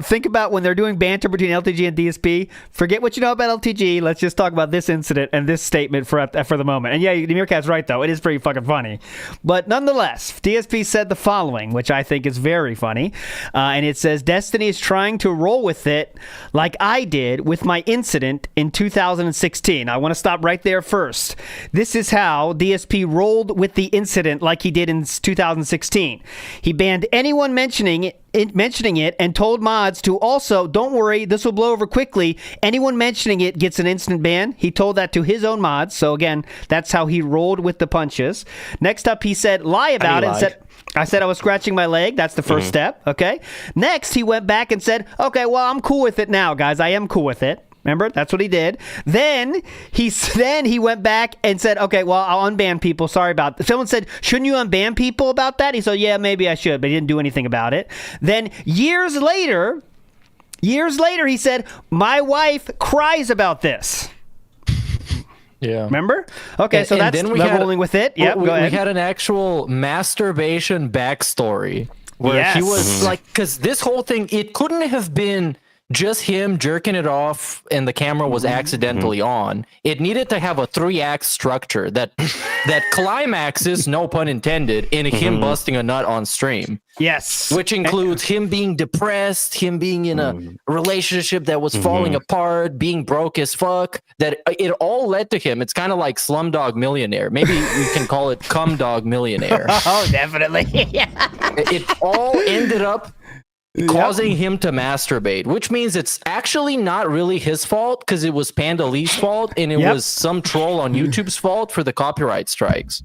Think about when they're doing banter between LTG and DSP. Forget what you know about LTG. Let's just talk about this incident and this statement for the moment. And yeah, Meerkat's right, though. It is pretty fucking funny. But nonetheless, DSP said the following, which I think is very funny. And it says, Destiny is trying to roll with it like I did with my incident in 2016. I want to stop right there first. This is how DSP rolled with the incident like he did in 2016. He banned anyone mentioning it and told mods to also, don't worry, this will blow over quickly. Anyone mentioning it gets an instant ban. He told that to his own mods. So again, that's how he rolled with the punches. Next up, he said, lie about it. And said, I said I was scratching my leg. That's the first step. Okay. Next, he went back and said, okay, well, I'm cool with it now, guys. I am cool with it. Remember? That's what he did. Then he went back and said, okay, well, I'll unban people. Sorry about that. Someone said, shouldn't you unban people about that? He said, yeah, maybe I should, but he didn't do anything about it. Then years later, he said, my wife cries about this. Yeah. Remember? Okay, so And that's then we rolling with it. Yep, we go ahead. We had an actual masturbation backstory where he was like, because this whole thing, it couldn't have been just him jerking it off and the camera was accidentally on. It needed to have a 3-act structure that climaxes, no pun intended, in him busting a nut on stream. Yes. Which includes him being depressed, him being in a relationship that was falling apart, being broke as fuck, that it all led to him. It's kind of like Slumdog Millionaire. Maybe we can call it Cum Dog Millionaire. Oh, definitely. It all ended up causing him to masturbate, which means it's actually not really his fault because it was Panda Lee's fault and it was some troll on YouTube's fault for the copyright strikes.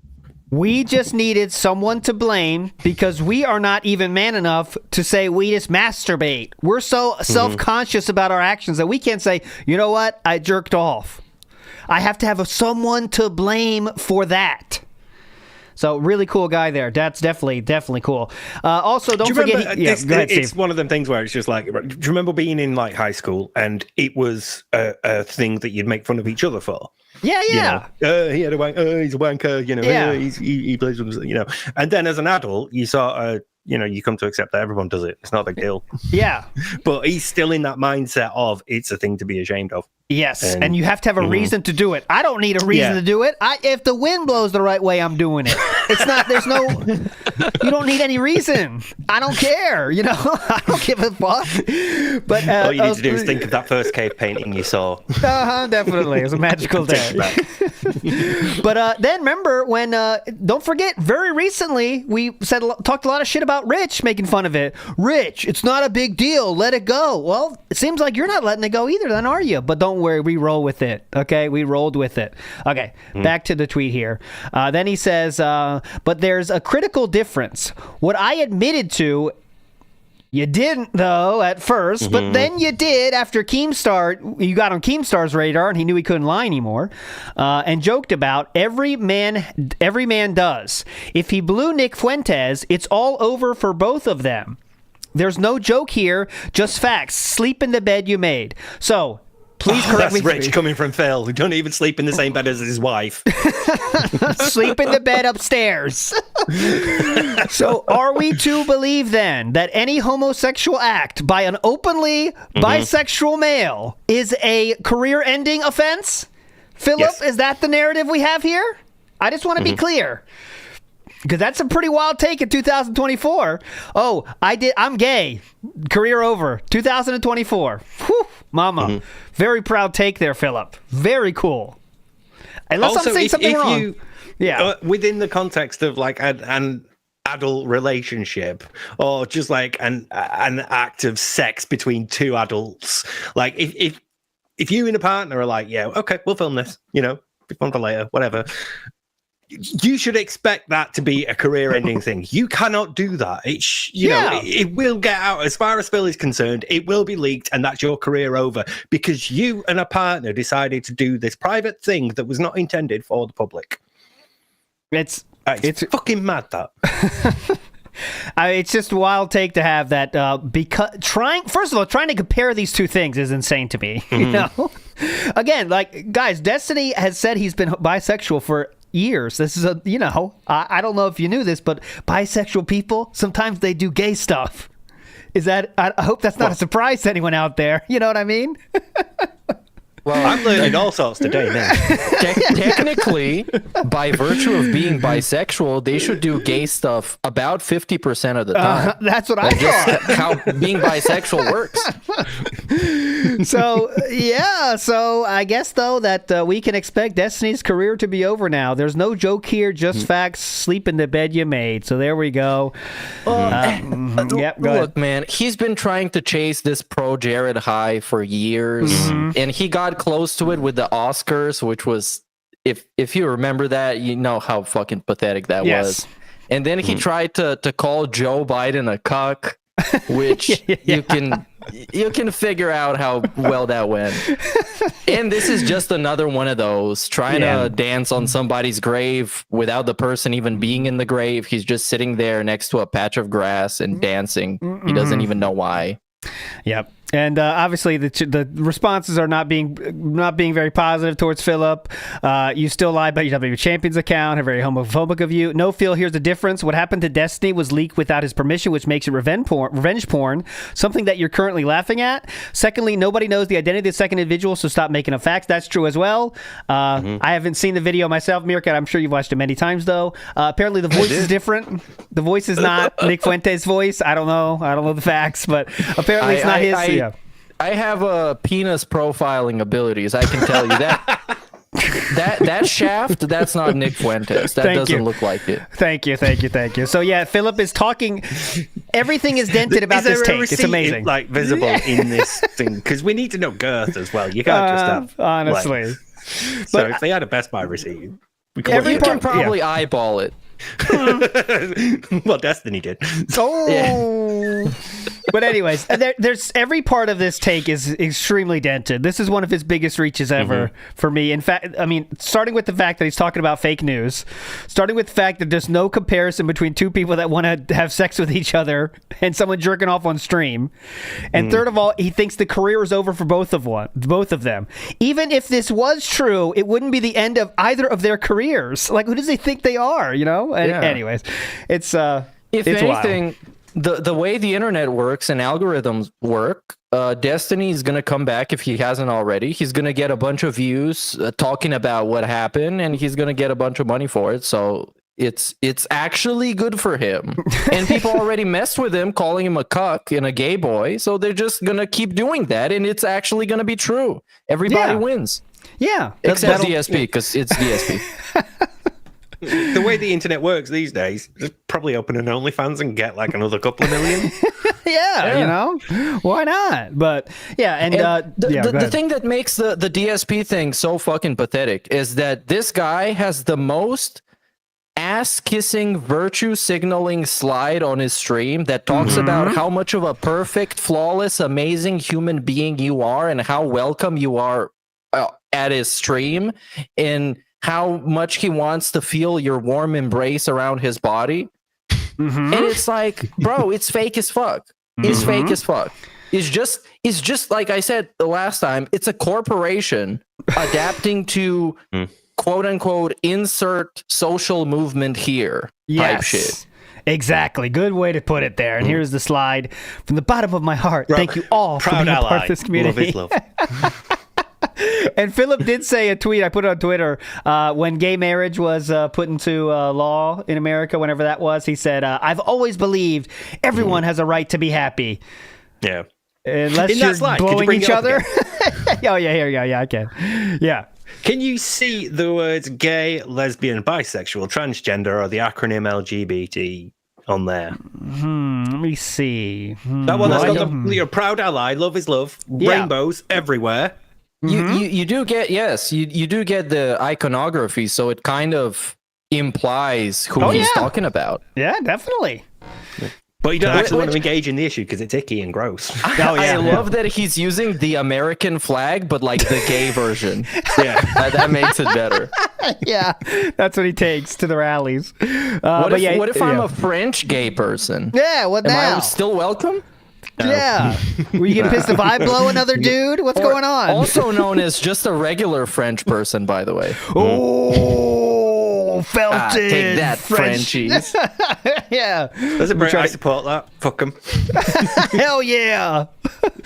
We just needed someone to blame because we are not even man enough to say we just masturbate. We're so self-conscious about our actions that we can't say, you know what, I jerked off. I have to have someone to blame for that. So really cool guy there. That's definitely cool. Also, don't forget. Go ahead, it's Steve. one of them things where it's just like, do you remember being in like high school and it was a thing that you'd make fun of each other for? Yeah. He had a wank. He's a wanker. He plays with, And then as an adult, you sort of, you come to accept that everyone does it. It's not a big deal. Yeah. But he's still in that mindset of it's a thing to be ashamed of. Yes, and you have to have a reason to do it. I don't need a reason to do it. If the wind blows the right way, I'm doing it. It's not, you don't need any reason. I don't care, I don't give a fuck. But all you need to do is think of that first cave painting you saw. Definitely. It was a magical day. But then remember when, don't forget, very recently, we talked a lot of shit about Rich, making fun of it. Rich, it's not a big deal. Let it go. Well, it seems like you're not letting it go either, then, are you? But don't worry, we roll with it. Okay, we rolled with it. Okay, back to the tweet here. Then he says, but there's a critical difference. What I admitted to, you didn't though at first, but then you did after Keemstar. You got on Keemstar's radar, and he knew he couldn't lie anymore, and joked about every man does. If he blew Nick Fuentes, it's all over for both of them. There's no joke here, just facts. Sleep in the bed you made. So. Please correct me. That's Rich coming from Phil, who don't even sleep in the same bed as his wife. Sleep in the bed upstairs. So are we to believe then that any homosexual act by an openly bisexual male is a career-ending offense? Philip, Yes. is that the narrative we have here? I just want to be clear. Because that's a pretty wild take in 2024. Oh, I'm gay. Career over. 2024. Whew, mama. Very proud take there, Philip. Very cool. Unless Also, I'm saying something wrong. Within the context of like an adult relationship or just like an act of sex between two adults, like if you and a partner are like, yeah, okay, we'll film this, be fun for later, whatever. You should expect that to be a career-ending thing. You cannot do that. It will get out. As far as Phil is concerned, it will be leaked, and that's your career over because you and a partner decided to do this private thing that was not intended for the public. It's fucking mad, that. It's just a wild take to have that. Because trying to compare these two things is insane to me. Again, like guys, Destiny has said he's been bisexual for years. This is I don't know if you knew this, but bisexual people sometimes they do gay stuff. I hope that's not a surprise to anyone out there. You know what I mean? Well, I'm learning all sorts today, man. Technically, by virtue of being bisexual, they should do gay stuff about 50% of the time. That's what I thought. How being bisexual works. So I guess though that we can expect Destiny's career to be over now. There's no joke here, just facts. Sleep in the bed you made. So there we go. Go Look, man, he's been trying to chase this pro Jared high for years, and he got close to it with the Oscars, which was, if you remember that, you know how fucking pathetic that was. And then he tried to call Joe Biden a cuck, which you can figure out how well that went. And this is just another one of those, trying to dance on somebody's grave without the person even being in the grave. He's just sitting there next to a patch of grass and dancing. He doesn't even know why. Yep. And obviously, the responses are not being very positive towards Philip. You still lie about your WWE Champions account. Are very homophobic of you. No, Phil. Here's the difference. What happened to Destiny was leaked without his permission, which makes it revenge porn. Something that you're currently laughing at. Secondly, nobody knows the identity of the second individual, so stop making up facts. That's true as well. I haven't seen the video myself, Meerkat. I'm sure you've watched it many times, though. Apparently, the voice is different. The voice is not Nick Fuentes' voice. I don't know the facts, but apparently it's not his. I have penis profiling abilities. I can tell you that. that shaft, that's not Nick Fuentes. That doesn't look like it. Thank you. So yeah, Philip is talking. Everything is dented about this take. It's amazing. Like visible in this thing because we need to know girth as well. You can't just have honestly. So if they had a Best Buy receipt, you can probably eyeball it. Well, Destiny did. But anyways, there's every part of this take is extremely dented. This is one of his biggest reaches ever for me. In fact, I mean, starting with the fact that he's talking about fake news, starting with the fact that there's no comparison between two people that want to have sex with each other and someone jerking off on stream, and third of all, he thinks the career is over for both of them. Even if this was true, it wouldn't be the end of either of their careers. Like, who does he think they are? You know. Anyways, it's if anything. Wild. The way the internet works and algorithms work, Destiny is going to come back if he hasn't already. He's going to get a bunch of views talking about what happened, and he's going to get a bunch of money for it. So it's actually good for him. And people already messed with him, calling him a cuck and a gay boy. So they're just going to keep doing that, and it's actually going to be true. Everybody wins. Yeah. Except DSP, because it's DSP. The way the internet works these days, just probably open an OnlyFans and get like another couple of million. Yeah, you know, why not? But yeah, and the thing that makes the DSP thing so fucking pathetic is that this guy has the most ass-kissing, virtue signaling slide on his stream that talks about how much of a perfect, flawless, amazing human being you are and how welcome you are at his stream, and how much he wants to feel your warm embrace around his body. And it's like, bro, it's fake as fuck. It's fake as fuck. It's just like I said the last time, it's a corporation adapting to quote unquote insert social movement here type shit. Exactly. Good way to put it there. And here's the slide. From the bottom of my heart, thank you all for being a part of this community. Love is love. And Philip did say a tweet, I put it on Twitter, when gay marriage was put into law in America, whenever that was, he said, I've always believed everyone has a right to be happy. Yeah. Unless you're blowing each other. Oh, yeah, here you go. Yeah, I can. Yeah. Can you see the words gay, lesbian, bisexual, transgender, or the acronym LGBT on there? Let me see. That one that's got your proud ally, love is love, rainbows everywhere. You do get you do get the iconography, so it kind of implies who he's talking about. Yeah, definitely. But you don't actually want to engage in the issue because it's icky and gross. I love that he's using the American flag, but like the gay version. That makes it better. Yeah, that's what he takes to the rallies. What if I'm a French gay person? Yeah, what now? Am I still welcome? Yeah. Were you getting pissed if I blow another dude? What's going on? Also known as just a regular French person, by the way. Oh, felt it. Take that, Frenchies. Yeah. I support that. Fuck them. Hell yeah.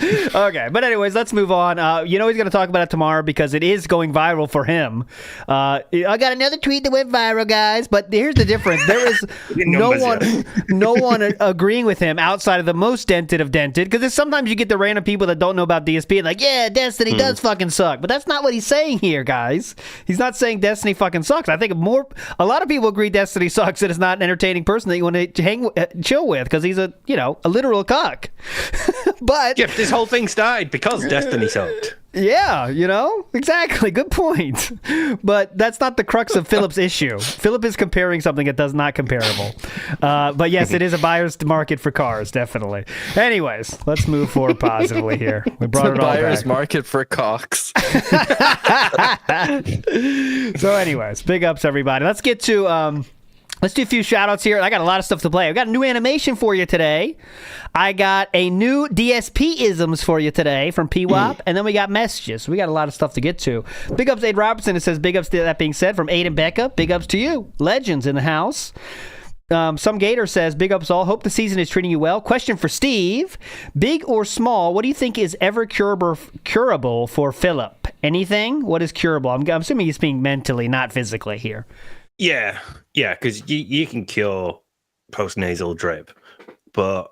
Okay, but anyways, let's move on. He's going to talk about it tomorrow because it is going viral for him. I got another tweet that went viral, guys. But here's the difference: there is no one agreeing with him outside of the most dented of dented. Because sometimes you get the random people that don't know about DSP and like, yeah, Destiny does fucking suck. But that's not what he's saying here, guys. He's not saying Destiny fucking sucks. I think a lot of people agree Destiny sucks and is not an entertaining person that you want to chill with because he's a literal cock. But this whole thing started because Destiny sucked. Yeah, exactly. Good point. But that's not the crux of Philip's issue. Philip is comparing something that does not comparable. But yes, it is a buyer's market for cars, definitely. Anyways, let's move forward positively here. We brought it all back. Buyer's market for cocks. So anyways, big ups, everybody. Let's get to Let's do a few shout outs here. I got a lot of stuff to play. I got a new animation for you today. I got a new DSP-isms for you today from PWAP. And then we got messages. We got a lot of stuff to get to. Big ups, Aid Robertson. It says, big ups to that being said from Aid and Becca. Big ups to you. Legends in the house. Some Gator says, big ups all. Hope the season is treating you well. Question for Steve. Big or small, what do you think is ever curable for Philip? Anything? What is curable? I'm assuming he's being mentally, not physically here. Yeah, because you can cure postnasal drip, but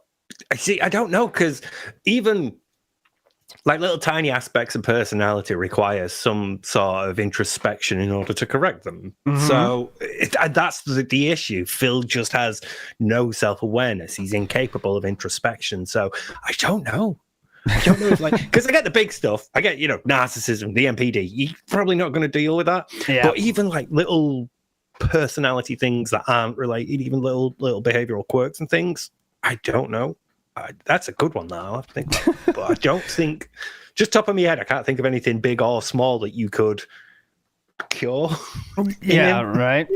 I don't know, because even like little tiny aspects of personality require some sort of introspection in order to correct them. So that's the issue. Phil just has no self-awareness. He's incapable of introspection. So I don't know. If because I get the big stuff. I get, narcissism, the MPD. You're probably not going to deal with that. Yeah. But even like little personality things that aren't related, even little behavioral quirks and things, I don't know. That's a good one now, I think. But I don't think, just top of my head, I can't think of anything big or small that you could cure. Yeah, right.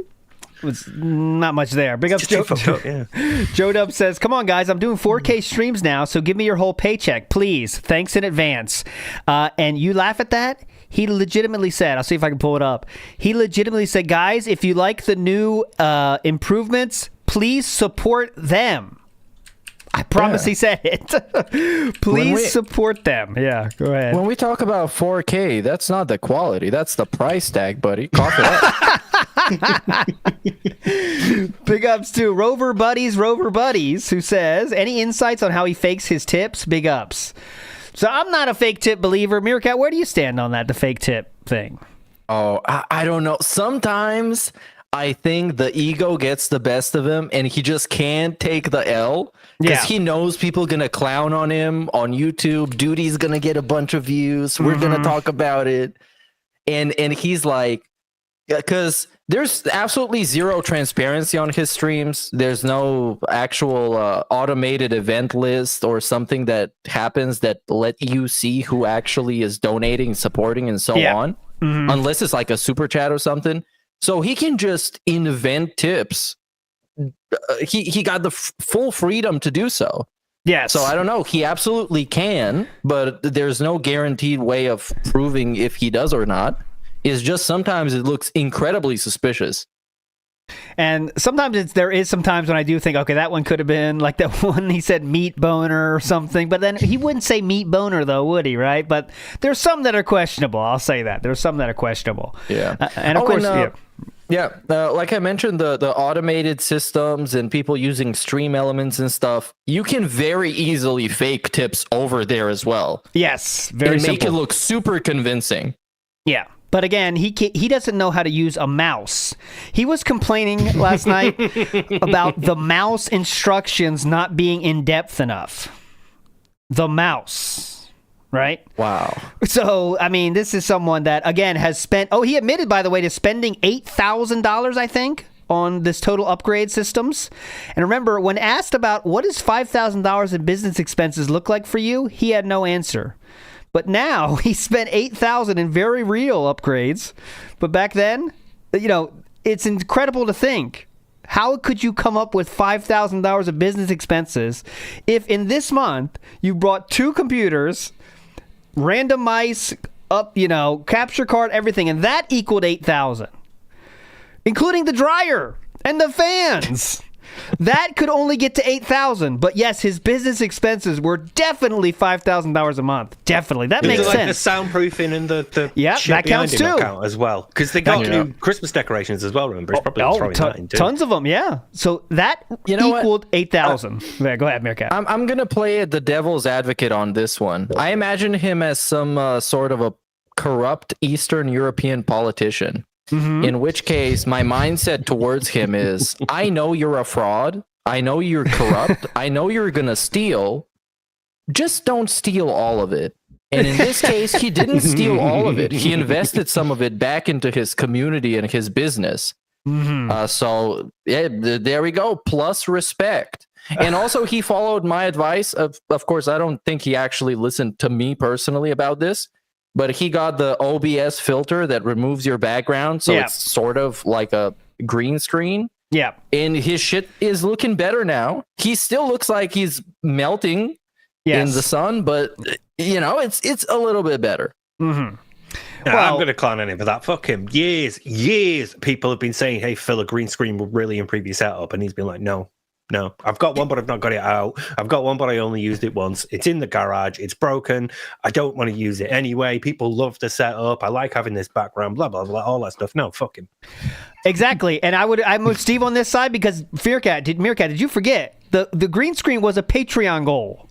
It's not much there. Big up, Joe Dub says, come on, guys. I'm doing 4K streams now, so give me your whole paycheck, please. Thanks in advance. And you laugh at that? He legitimately said, I'll see if I can pull it up. He legitimately said, guys, if you like the new improvements, please support them. I promise he said it. Please support them. Yeah, go ahead. When we talk about 4K, that's not the quality. That's the price tag, buddy. Cough it up. Big ups to Rover Buddies, who says, any insights on how he fakes his tips? Big ups. So I'm not a fake tip believer. Meerkat, where do you stand on that, the fake tip thing? Oh, I don't know. Sometimes I think the ego gets the best of him and he just can't take the L because he knows people going to clown on him on YouTube. Duty's going to get a bunch of views. We're going to talk about it. And he's like, because there's absolutely zero transparency on his streams. There's no actual automated event list or something that happens that let you see who actually is donating, supporting, and so on, unless it's like a super chat or something. So he can just invent tips. He got the full freedom to do so. Yes. So I don't know. He absolutely can, but there's no guaranteed way of proving if he does or not. Is just sometimes it looks incredibly suspicious. And sometimes there is sometimes when I do think, okay, that one could have been like that one he said meat boner or something, but then he wouldn't say meat boner though, would he? Right? But there's some that are questionable. I'll say that there's some that are questionable. Yeah. And of course, like I mentioned, the automated systems and people using stream elements and stuff, you can very easily fake tips over there as well. Yes, very simple. Make it look super convincing. Yeah. But again, he doesn't know how to use a mouse. He was complaining last night about the mouse instructions not being in-depth enough. The mouse, right? Wow. So, I mean, this is someone that, again, has spent... Oh, he admitted, by the way, to spending $8,000, I think, on this total upgrade systems. And remember, when asked about what does $5,000 in business expenses look like for you, he had no answer. But now he spent $8,000 in very real upgrades. But back then, it's incredible to think. How could you come up with $5,000 of business expenses if in this month you brought 2 computers, random mice, capture card, everything, and that equaled $8,000, including the dryer and the fans? That could only get to $8,000, but yes, his business expenses were definitely $5,000 a month. Definitely, that makes sense. The soundproofing and the shit that counts too. Count as well, because they got new Christmas decorations as well. Remember, he's probably throwing that in too. Tons of them, yeah. So that equaled $8,000. Go ahead, Meerkat. I'm gonna play the devil's advocate on this one. I imagine him as some sort of a corrupt Eastern European politician. In which case, my mindset towards him is, I know you're a fraud. I know you're corrupt. I know you're going to steal. Just don't steal all of it. And in this case, he didn't steal all of it. He invested some of it back into his community and his business. So, yeah, there we go. Plus respect. And also, he followed my advice. Of course, I don't think he actually listened to me personally about this. But he got the OBS filter that removes your background, so it's sort of like a green screen. Yeah. And his shit is looking better now. He still looks like he's melting in the sun, but it's a little bit better. Mm-hmm. I'm going to clown on him for that. Fuck him. Years, people have been saying, hey, Phil, a green screen will really improve your setup. And he's been like, no. I've got one, but I've not got it out. I've got one, but I only used it once. It's in the garage. It's broken. I don't want to use it anyway. People love the setup. I like having this background, blah, blah, blah, all that stuff. No, fuck him. Exactly. And I'm with Steve on this side because Meerkat, did you forget? The green screen was a Patreon goal.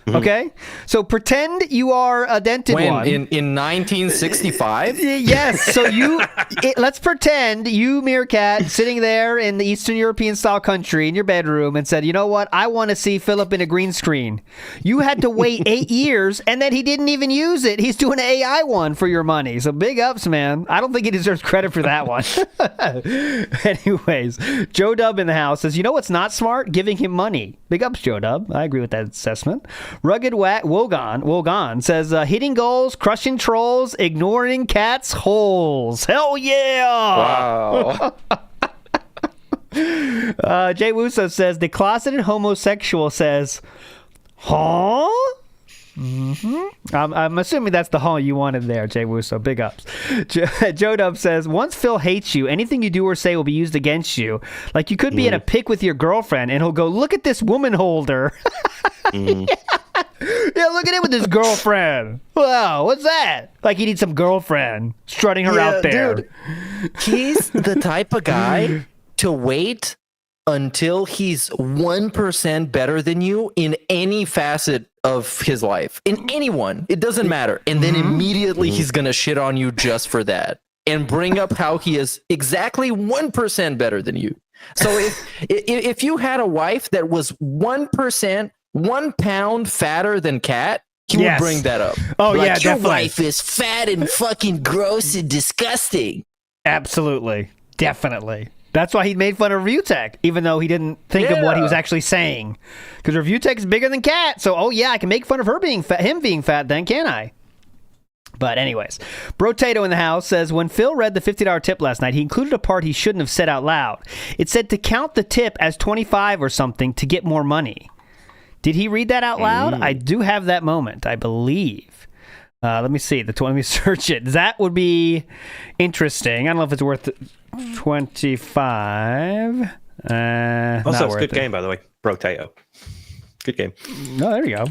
Okay, so pretend you are a dented one. In 1965? Yes. So let's pretend you, Meerkat, sitting there in the Eastern European style country in your bedroom and said, you know what? I want to see Philip in a green screen. You had to wait 8 years, and then he didn't even use it. He's doing an AI one for your money. So big ups, man. I don't think he deserves credit for that one. Anyways, Joe Dub in the house says, you know what's not smart? Giving him money. Big ups, Joe Dub. I agree with that assessment. Rugged Wogan says, hitting goals, crushing trolls, ignoring cats' holes. Hell yeah! Wow. Jay Wusso says, the closeted homosexual says, huh? Mm-hmm. I'm assuming that's the huh you wanted there, Jay Wusso. Big ups. Joe Dub says, once Phil hates you, anything you do or say will be used against you. Like you could be at a pic with your girlfriend and he'll go, look at this woman holder. Yeah, look at him with his girlfriend. Wow, what's that? Like he needs some girlfriend strutting her out there. Dude, he's the type of guy to wait until he's 1% better than you in any facet of his life. In anyone. It doesn't matter. And then immediately he's going to shit on you just for that. And bring up how he is exactly 1% better than you. So if you had a wife that was 1%, 1 pound fatter than Kat, he would bring that up. Oh, like, yeah, your definitely. wife is fat and fucking gross and disgusting. Absolutely. Definitely. That's why he made fun of ReviewTech, even though he didn't think of what he was actually saying. Because ReviewTech is bigger than Kat, so I can make fun of her being fat, him being fat then, can I? But anyways, Brotato in the house says, when Phil read the $50 tip last night, he included a part he shouldn't have said out loud. It said to count the tip as 25 or something to get more money. Did he read that out loud? I do have that moment, I believe. Let me see. Let me search it. That would be interesting. I don't know if it's worth 25. Also, it's a good game, by the way. Brotato. Good game. No, there you go.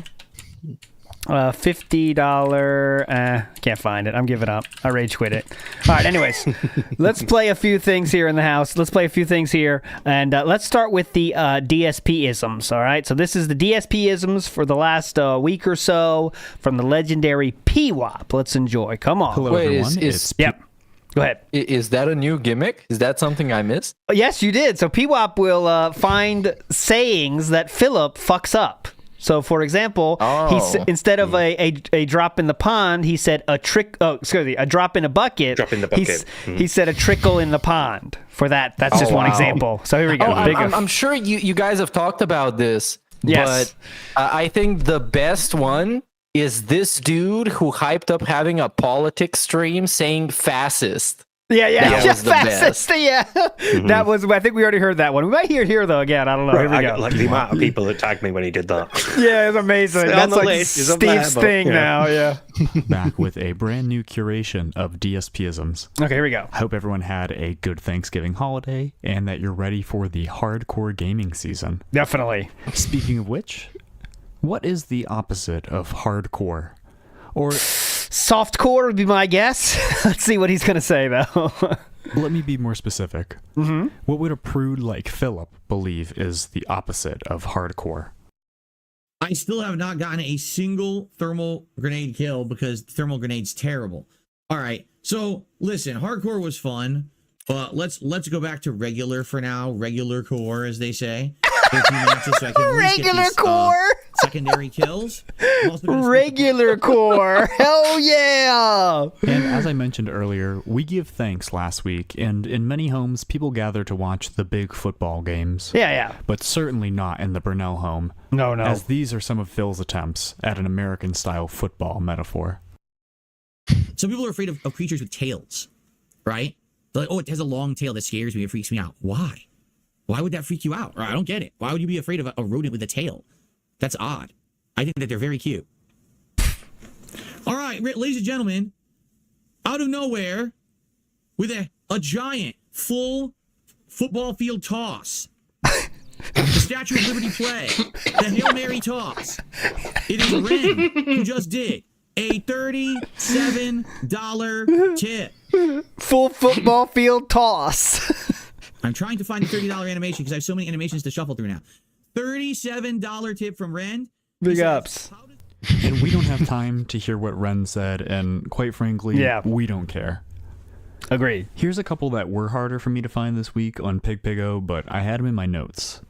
$50. Can't find it. I'm giving up. I rage quit it. All right. Anyways, let's play a few things here in the house. Let's play a few things here, and let's start with the DSP-isms. All right. So this is the DSP-isms for the last week or so from the legendary PWAP. Let's enjoy. Come on. Hello, everyone. Yep. Go ahead. Is that a new gimmick? Is that something I missed? Yes, you did. So PWAP will find sayings that Philip fucks up. So, for example, instead of a drop in the pond, he said a drop in a bucket. Drop in the bucket. He said a trickle in the pond. For that, that's just one example. So here we go. I'm sure you guys have talked about this. Yes. But I think the best one is this dude who hyped up having a politics stream saying fascist. Yeah. That was the fastest. best. Yeah. That was. I think we already heard that one. We might hear it here though again. I don't know. Here we go. Like the amount of people that tagged me when he did that. Yeah, it's amazing. It's That's on the like list. It's up Steve's there, but, thing now. Yeah. Back with a brand new curation of DSP-isms. Okay, here we go. I hope everyone had a good Thanksgiving holiday and that you're ready for the hardcore gaming season. Definitely. Speaking of which, what is the opposite of hardcore? Or softcore would be my guess. Let's see what he's going to say, though. Let me be more specific. Mm-hmm. What would a prude like Philip believe is the opposite of hardcore? I still have not gotten a single thermal grenade kill because thermal grenade's terrible. All right, so listen, hardcore was fun, but let's go back to regular for now. Regular core, as they say. So I can regular these, core. Secondary kills. Regular core. Hell yeah. And as I mentioned earlier, we give thanks last week, and in many homes, people gather to watch the big football games. Yeah. But certainly not in the Burnell home. No. As these are some of Phil's attempts at an American-style football metaphor. Some people are afraid of creatures with tails, right? They're like, oh, it has a long tail that scares me. It freaks me out. Why? Why would that freak you out? Or I don't get it. Why would you be afraid of a rodent with a tail? That's odd. I think that they're very cute. All right, ladies and gentlemen, out of nowhere, with a giant, full football field toss, the Statue of Liberty play, the Hail Mary toss, it is Ren who just did a $37 tip. Full football field toss. I'm trying to find the $30 animation because I have so many animations to shuffle through now. $37 tip from Ren. Big ups. And we don't have time to hear what Ren said, and quite frankly, we don't care. Agreed. Here's a couple that were harder for me to find this week on PigPigo, but I had them in my notes.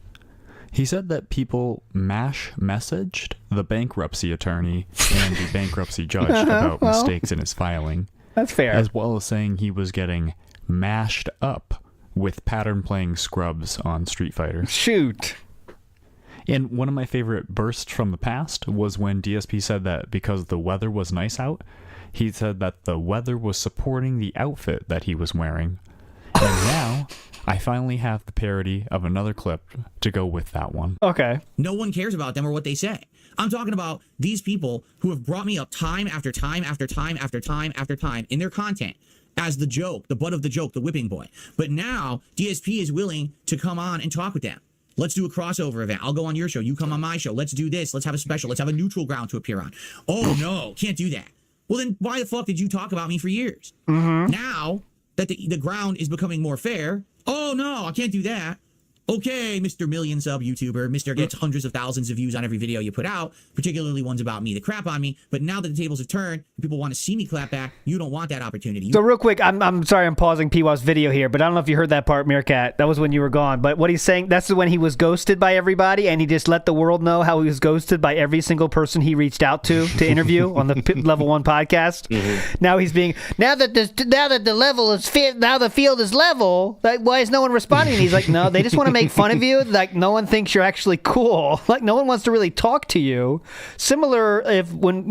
He said that people messaged the bankruptcy attorney and the bankruptcy judge about mistakes in his filing. That's fair. As well as saying he was getting mashed up with pattern playing scrubs on Street Fighter. Shoot. And one of my favorite bursts from the past was when DSP said that because the weather was nice out, he said that the weather was supporting the outfit that he was wearing. And now, I finally have the parody of another clip to go with that one. Okay. No one cares about them or what they say. I'm talking about these people who have brought me up time after time after time after time after time in their content as the joke, the butt of the joke, the whipping boy. But now, DSP is willing to come on and talk with them. Let's do a crossover event. I'll go on your show. You come on my show. Let's do this. Let's have a special. Let's have a neutral ground to appear on. Oh, no. Can't do that. Well, then why the fuck did you talk about me for years? Now that the ground is becoming more fair, oh, no, I can't do that. Okay, Mr. Million Sub YouTuber, Mr. Gets hundreds of thousands of views on every video you put out, particularly ones about me that crap on me. But now that the tables have turned, and people want to see me clap back, you don't want that opportunity. So real quick, I'm sorry I'm pausing P-Wow's video here, but I don't know if you heard that part, Meerkat. That was when you were gone. But what he's saying, that's when he was ghosted by everybody, and he just let the world know how he was ghosted by every single person he reached out to interview on the Level 1 podcast. Now he's being, now that the level is now the field is level, like, why is no one responding? And he's like, no, they just want to make fun of you. Like, no one thinks you're actually cool. Like, no one wants to really talk to you. Similar if when,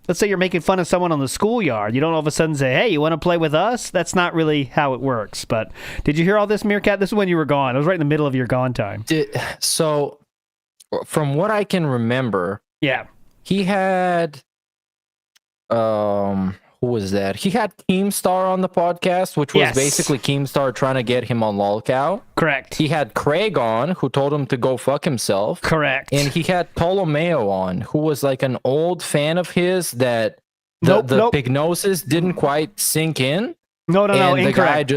let's say you're making fun of someone on the schoolyard, you don't all of a sudden say, hey, you want to play with us? That's not really how it works. But did you hear all this, Meerkat? This is when you were gone. It was right in the middle of your gone time. So from what I can remember, he had who was that? He had Keemstar on the podcast, which was basically Keemstar trying to get him on lolcow. Correct. He had Craig on, who told him to go fuck himself. Correct. And he had Ptolomeo on, who was like an old fan of his that the pignosis didn't quite sink in. No, and the guy incorrect.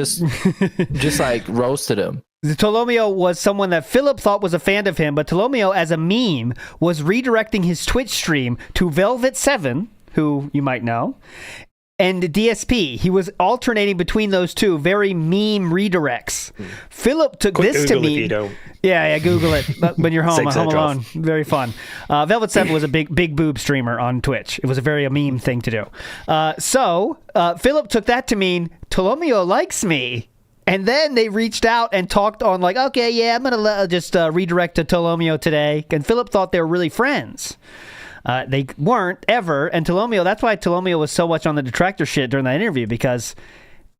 just like roasted him. Ptolomeo was someone that Philip thought was a fan of him, but Ptolomeo, as a meme, was redirecting his Twitch stream to Velvet7, who you might know, and DSP. He was alternating between those two very meme redirects. Philip took this Google to me. if you don't. Yeah, Google it when you're home. Home alone. Very fun. Velvet7 was a big boob streamer on Twitch. It was a very meme thing to do. So Philip took that to mean Ptolomeo likes me. And then they reached out and talked on like, okay, yeah, I'm going to just redirect to Ptolomeo today. And Philip thought they were really friends. They weren't ever. And Ptolomeo, that's why Ptolomeo was so much on the detractor shit during that interview, because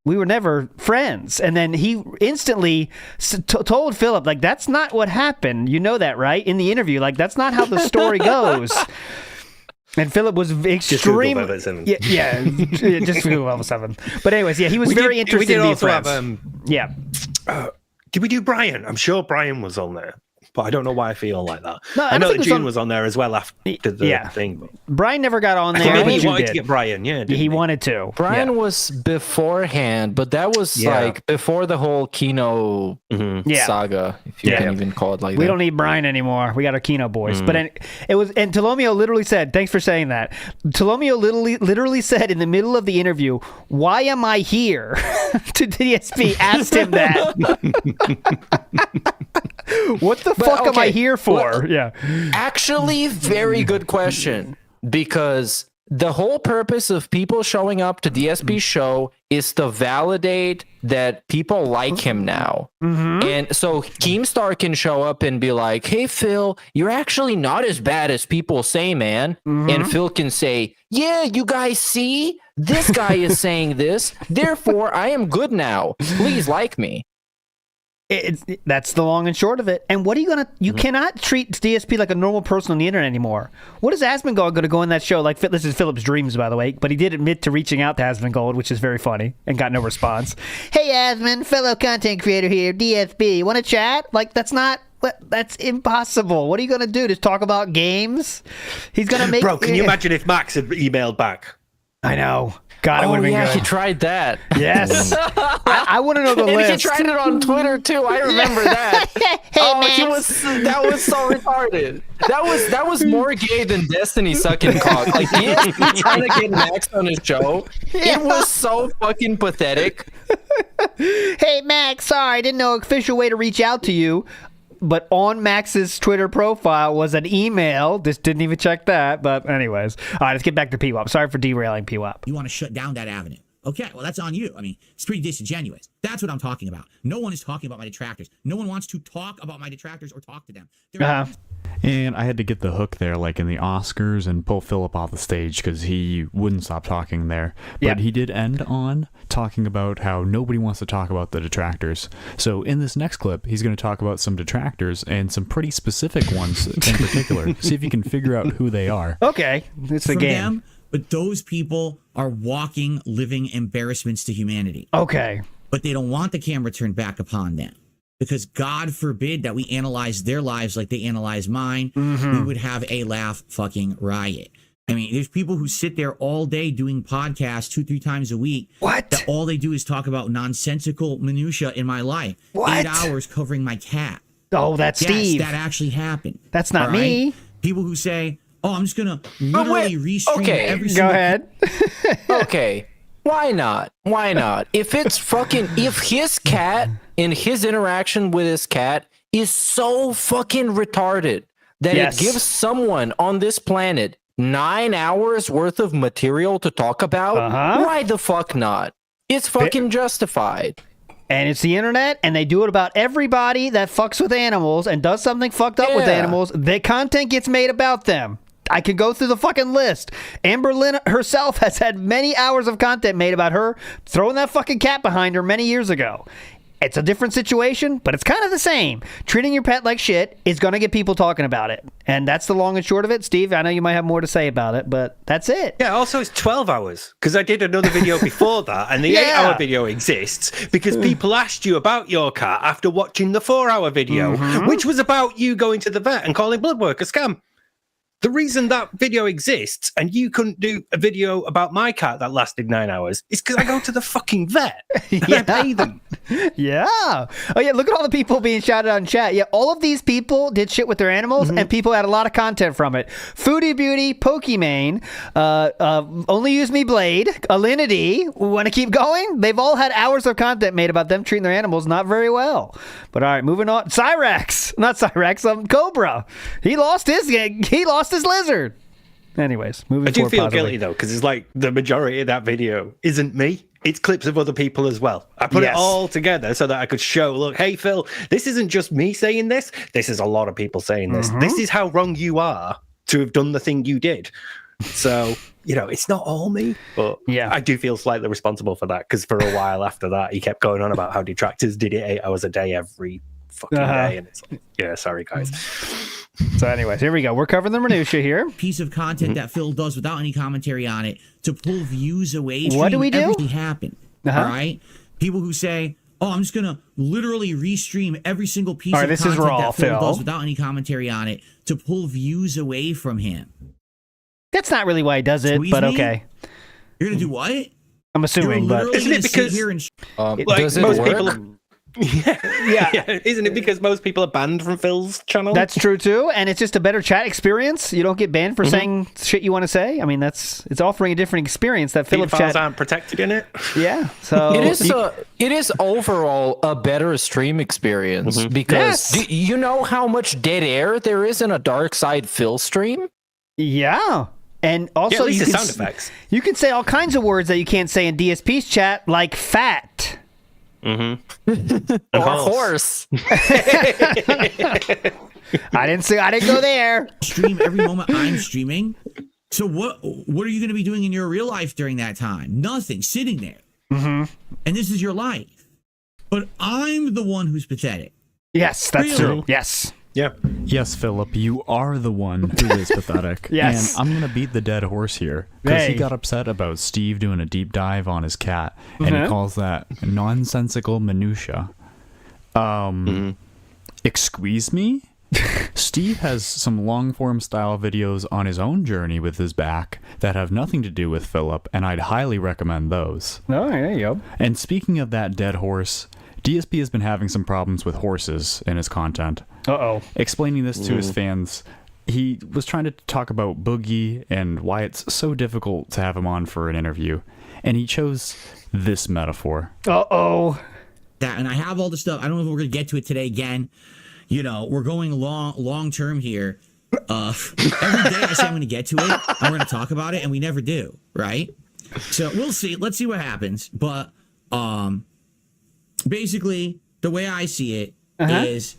we were never friends. And then he instantly told Philip, like, that's not what happened. You know that, right? In the interview, like, that's not how the story goes. And Philip was extreme. Just Google Velvet7. But anyways, he was very interested in being friends. Did we do Brian? I'm sure Brian was on there, but I don't know why I feel like that. No, I know that June was on there as well after the thing. But Brian never got on there. Maybe he wanted to get Brian. Yeah, he wanted to. Brian was beforehand, but that was like before the whole Kino saga, if you can even call it like that. We don't need Brian anymore. We got our Kino boys. But it was, and Ptolomeo literally said, thanks for saying that. Ptolomeo literally said in the middle of the interview, "Why am I here?" to DSP. Asked him that. What the fuck am I here for? Actually, very good question, because the whole purpose of people showing up to DSP's show is to validate that people like him now. And so Keemstar can show up and be like, hey, Phil, you're actually not as bad as people say, man. And Phil can say, yeah, you guys see? This guy is saying this. Therefore, I am good now. Please like me. That's the long and short of it. And what are you gonna? You cannot treat DSP like a normal person on the internet anymore. What is Asmongold going to go in that show? Like, this is Philip's dreams, by the way. But he did admit to reaching out to Asmongold, which is very funny, and got no response. Hey, Asmon, fellow content creator here, DSP. Want to chat? Like, that's impossible. What are you going to do? Just talk about games? He's going to make. Bro, can you imagine if Max had emailed back? I know. God, it would have been good. He tried that. Yes. I want to know the and list. he tried it on Twitter too. I remember that. That was so retarded. That was more gay than Destiny sucking cock. Like DSP trying to get Max on his show. It was so fucking pathetic. Hey Max, sorry, I didn't know an official way to reach out to you. But on Max's Twitter profile was an email. Just didn't even check that. But anyways. All right, let's get back to PWAP. Sorry for derailing PWAP. You want to shut down that avenue. Okay, well, that's on you. I mean, it's pretty disingenuous. That's what I'm talking about. No one is talking about my detractors. No one wants to talk about my detractors or talk to them. And I had to get the hook there, like in the Oscars, and pull Philip off the stage because he wouldn't stop talking there. But he did end on talking about how nobody wants to talk about the detractors. So in this next clip, he's going to talk about some detractors and some pretty specific ones in particular. See if you can figure out who they are. Okay, it's the game. Them, but those people are walking, living embarrassments to humanity. Okay. But they don't want the camera turned back upon them. Because God forbid that we analyze their lives like they analyze mine, we would have a laugh fucking riot. I mean, there's people who sit there all day doing podcasts 2-3 times a week. What? That all they do is talk about nonsensical minutia in my life. What? 8 hours covering my cat. Oh, that's Steve. Yes, that actually happened. That's not me. People who say, "Oh, I'm just gonna literally restream every single." Go ahead. Okay. Why not? Why not? If his cat and his interaction with his cat is so fucking retarded that it gives someone on this planet 9 hours worth of material to talk about, why the fuck not? It's fucking justified. And it's the internet, and they do it about everybody that fucks with animals and does something fucked up with animals. The content gets made about them. I could go through the fucking list. Amber Lynn herself has had many hours of content made about her throwing that fucking cat behind her many years ago. It's a different situation, but it's kind of the same. Treating your pet like shit is going to get people talking about it. And that's the long and short of it. Steve, I know you might have more to say about it, but that's it. Yeah, also it's 12 hours, because I did another video before that, and the 8-hour video exists because people asked you about your cat after watching the 4-hour video, which was about you going to the vet and calling blood work a scam. The reason that video exists and you couldn't do a video about my cat that lasted 9 hours is because I go to the fucking vet and I pay them. Yeah. Oh, yeah. Look at all the people being shouted out in chat. Yeah. All of these people did shit with their animals and people had a lot of content from it. Foodie Beauty, Pokimane, Only Use Me Blade, Alinity. Want to keep going? They've all had hours of content made about them treating their animals not very well. But all right, moving on. Cyrax. Not Cyrax. Cobra. He lost his lizard. Anyways, moving forward. I do feel positively. guilty though, because it's like the majority of that video isn't me. It's clips of other people as well. I put it all together so that I could show, look, hey Phil, this isn't just me saying this. This is a lot of people saying this. This is how wrong you are to have done the thing you did. So, it's not all me, but I do feel slightly responsible for that, because for a while after that, he kept going on about how detractors did it 8 hours a day every fucking day. And it's like, sorry guys. So anyways, here we go. We're covering the minutia here. Piece of content that Phil does without any commentary on it to pull views away. What do we do? Everything happened. All right. People who say, "Oh, I'm just gonna literally restream every single piece of content that Phil does without any commentary on it to pull views away from him." That's not really why he does it, but okay. You're gonna do what? I'm assuming, but isn't it because does it most work? people? Yeah. Isn't it because most people are banned from Phil's channel? That's true too, and it's just a better chat experience. You don't get banned for saying shit you want to say. I mean, it's offering a different experience that Philip chat aren't protected in it. Yeah, so it is overall a better stream experience because do you know how much dead air there is in a Dark Side Phil stream? Yeah. And also, you can sound effects. You can say all kinds of words that you can't say in DSP's chat, like fat. Or horse. I didn't go there. Stream every moment I'm streaming. So what are you going to be doing in your real life during that time? Nothing. Sitting there. And this is your life. But I'm the one who's pathetic. Yes, that's Really? true. Yes. Yeah. Yes, Philip, you are the one who is pathetic. Yes. And I'm going to beat the dead horse here. Because Hey. he got upset about Steve doing a deep dive on his cat. And he calls that nonsensical minutia. Excuse me? Steve has some long-form style videos on his own journey with his back that have nothing to do with Philip, and I'd highly recommend those. Oh, there you go. And speaking of that dead horse, DSP has been having some problems with horses in his content. Uh-oh. Explaining this to his fans, he was trying to talk about Boogie and why it's so difficult to have him on for an interview, and he chose this metaphor. Uh-oh. And I have all the stuff. I don't know if we're going to get to it today again. You know, we're going long term here. Every day I say I'm going to get to it. I'm going to talk about it, and we never do, right? So we'll see. Let's see what happens. But basically, the way I see it is,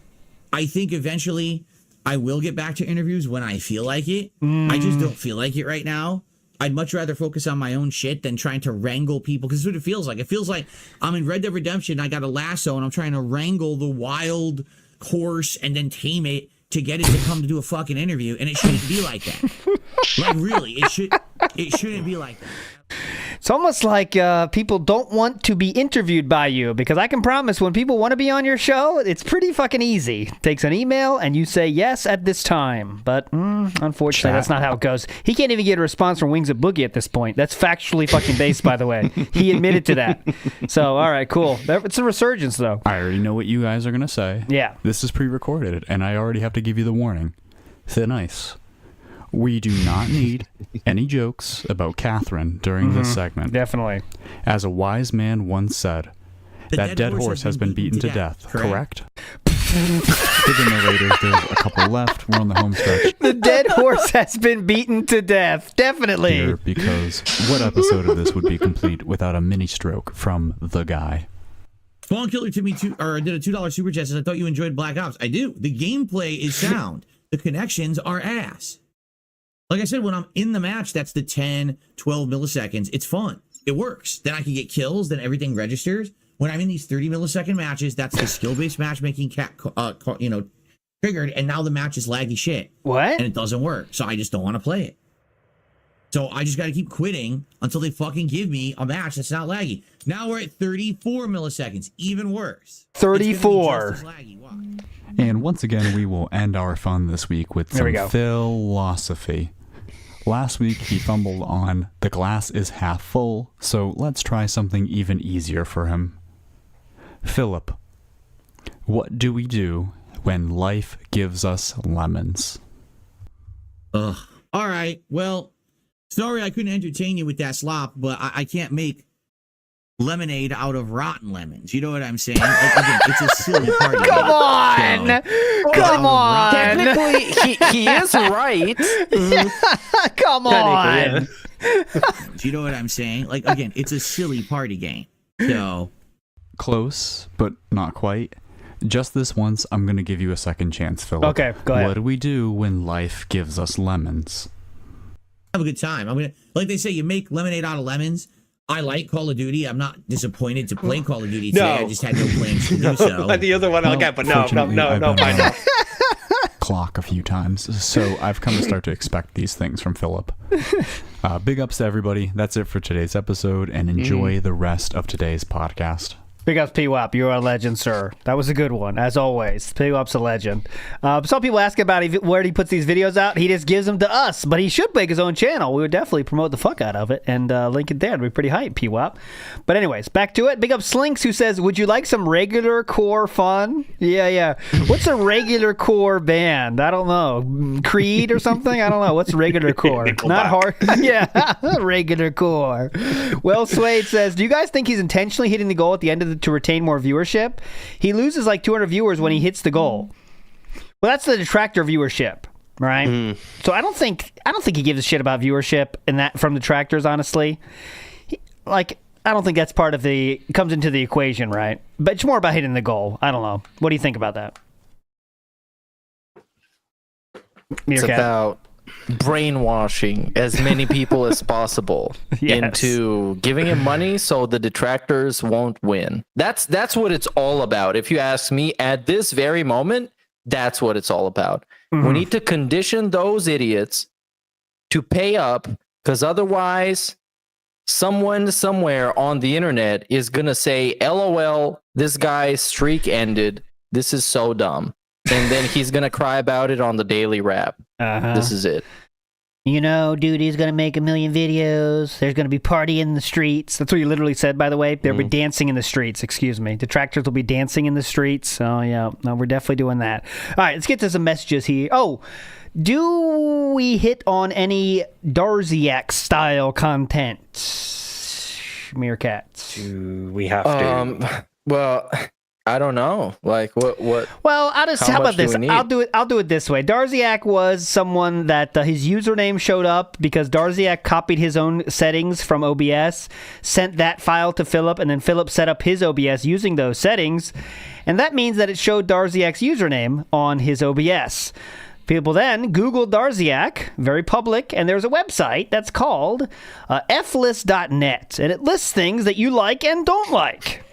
I think eventually I will get back to interviews when I feel like it. I just don't feel like it right now. I'd much rather focus on my own shit than trying to wrangle people, because that's what it feels like. It feels like I'm in Red Dead Redemption, I got a lasso, and I'm trying to wrangle the wild horse and then tame it to get it to come to do a fucking interview, and it shouldn't be like that. Like, really, it shouldn't be like that. It's almost like people don't want to be interviewed by you, because I can promise when people want to be on your show, it's pretty fucking easy. Takes an email and you say yes at this time. But unfortunately, that's not how it goes. He can't even get a response from Wings of Boogie at this point. That's factually fucking based, by the way. He admitted to that. So, all right, cool. It's a resurgence, though. I already know what you guys are going to say. Yeah. This is pre-recorded, and I already have to give you the warning. Thin ice. We do not need any jokes about Catherine during this segment. Definitely. As a wise man once said, that dead horse has been beaten to death, correct? For the narrators, there's a couple left. We're on the home stretch. The dead horse has been beaten to death. Definitely. Here, because what episode of this would be complete without a mini stroke from the guy? Spawn Killer to me did a $2 super chat. Says, I thought you enjoyed Black Ops. I do. The gameplay is sound. The connections are ass. Like I said, when I'm in the match, that's the 10, 12 milliseconds. It's fun. It works. Then I can get kills. Then everything registers. When I'm in these 30 millisecond matches, that's the skill-based matchmaking triggered, and now the match is laggy shit. What? And it doesn't work. So I just don't want to play it. So I just got to keep quitting until they fucking give me a match that's not laggy. Now we're at 34 milliseconds. Even worse. 34. It's gonna be just as laggy. Watch. And once again, we will end our fun this week with some philosophy. Last week, he fumbled on the glass is half full, so let's try something even easier for him. Philip, what do we do when life gives us lemons? Ugh. All right. Well, sorry I couldn't entertain you with that slop, but I can't make lemonade out of rotten lemons. You know what I'm saying? Like, again, it's a silly party. Come on! So, Come on! Technically, he is right. Come on! Do you know what I'm saying? Like, again, it's a silly party game. So Close, but not quite. Just this once, I'm going to give you a second chance, Philip. Okay, go ahead. What do we do when life gives us lemons? have a good time. I'm gonna, like they say, you make lemonade out of lemons. I like Call of Duty. I'm not disappointed to play Call of Duty today. I just had no plans to do so. Like the other one I'll get, but no. Clock a few times, so I've come to start to expect these things from Philip. Big ups to everybody. That's it for today's episode, and enjoy the rest of today's podcast. Big ups, P-Wop. You're a legend, sir. That was a good one, as always. P-Wop's a legend. Some people ask about where he puts these videos out. He just gives them to us, but he should make his own channel. We would definitely promote the fuck out of it and link it there. It'd be pretty hype, P-Wop. But anyways, back to it. Big up Slinks, who says, would you like some regular core fun? Yeah. What's a regular core band? I don't know. Creed or something? I don't know. What's regular core? Not hard. Yeah, regular core. Well, Swade says, do you guys think he's intentionally hitting the goal at the end of to retain more viewership? He loses like 200 viewers when he hits the goal. Well, that's the detractor viewership, right? So I don't think he gives a shit about viewership and that from detractors, honestly. I don't think that's part of comes into the equation, right? But it's more about hitting the goal. I don't know. What do you think about that? It's about brainwashing as many people as possible into giving him money so the detractors won't win. That's what it's all about. If you ask me at this very moment, that's what it's all about. We need to condition those idiots to pay up, because otherwise someone somewhere on the internet is going to say, LOL, this guy's streak ended. This is so dumb. And then he's going to cry about it on the Daily Rap. This is it. You know, dude, he's going to make 1 million videos. There's going to be party in the streets. That's what he literally said, by the way. They'll be dancing in the streets. Excuse me. Detractors will be dancing in the streets. Oh, yeah. No, we're definitely doing that. All right, let's get to some messages here. Oh, do we hit on any darziak style content? Meerkat. Do we have to? Well, I don't know. Like what? Well, how about this? I'll do it this way. Darziak was someone that his username showed up because Darziak copied his own settings from OBS, sent that file to Philip, and then Philip set up his OBS using those settings, and that means that it showed Darziak's username on his OBS. People then Googled Darziak, very public, and there's a website that's called flist.net, and it lists things that you like and don't like.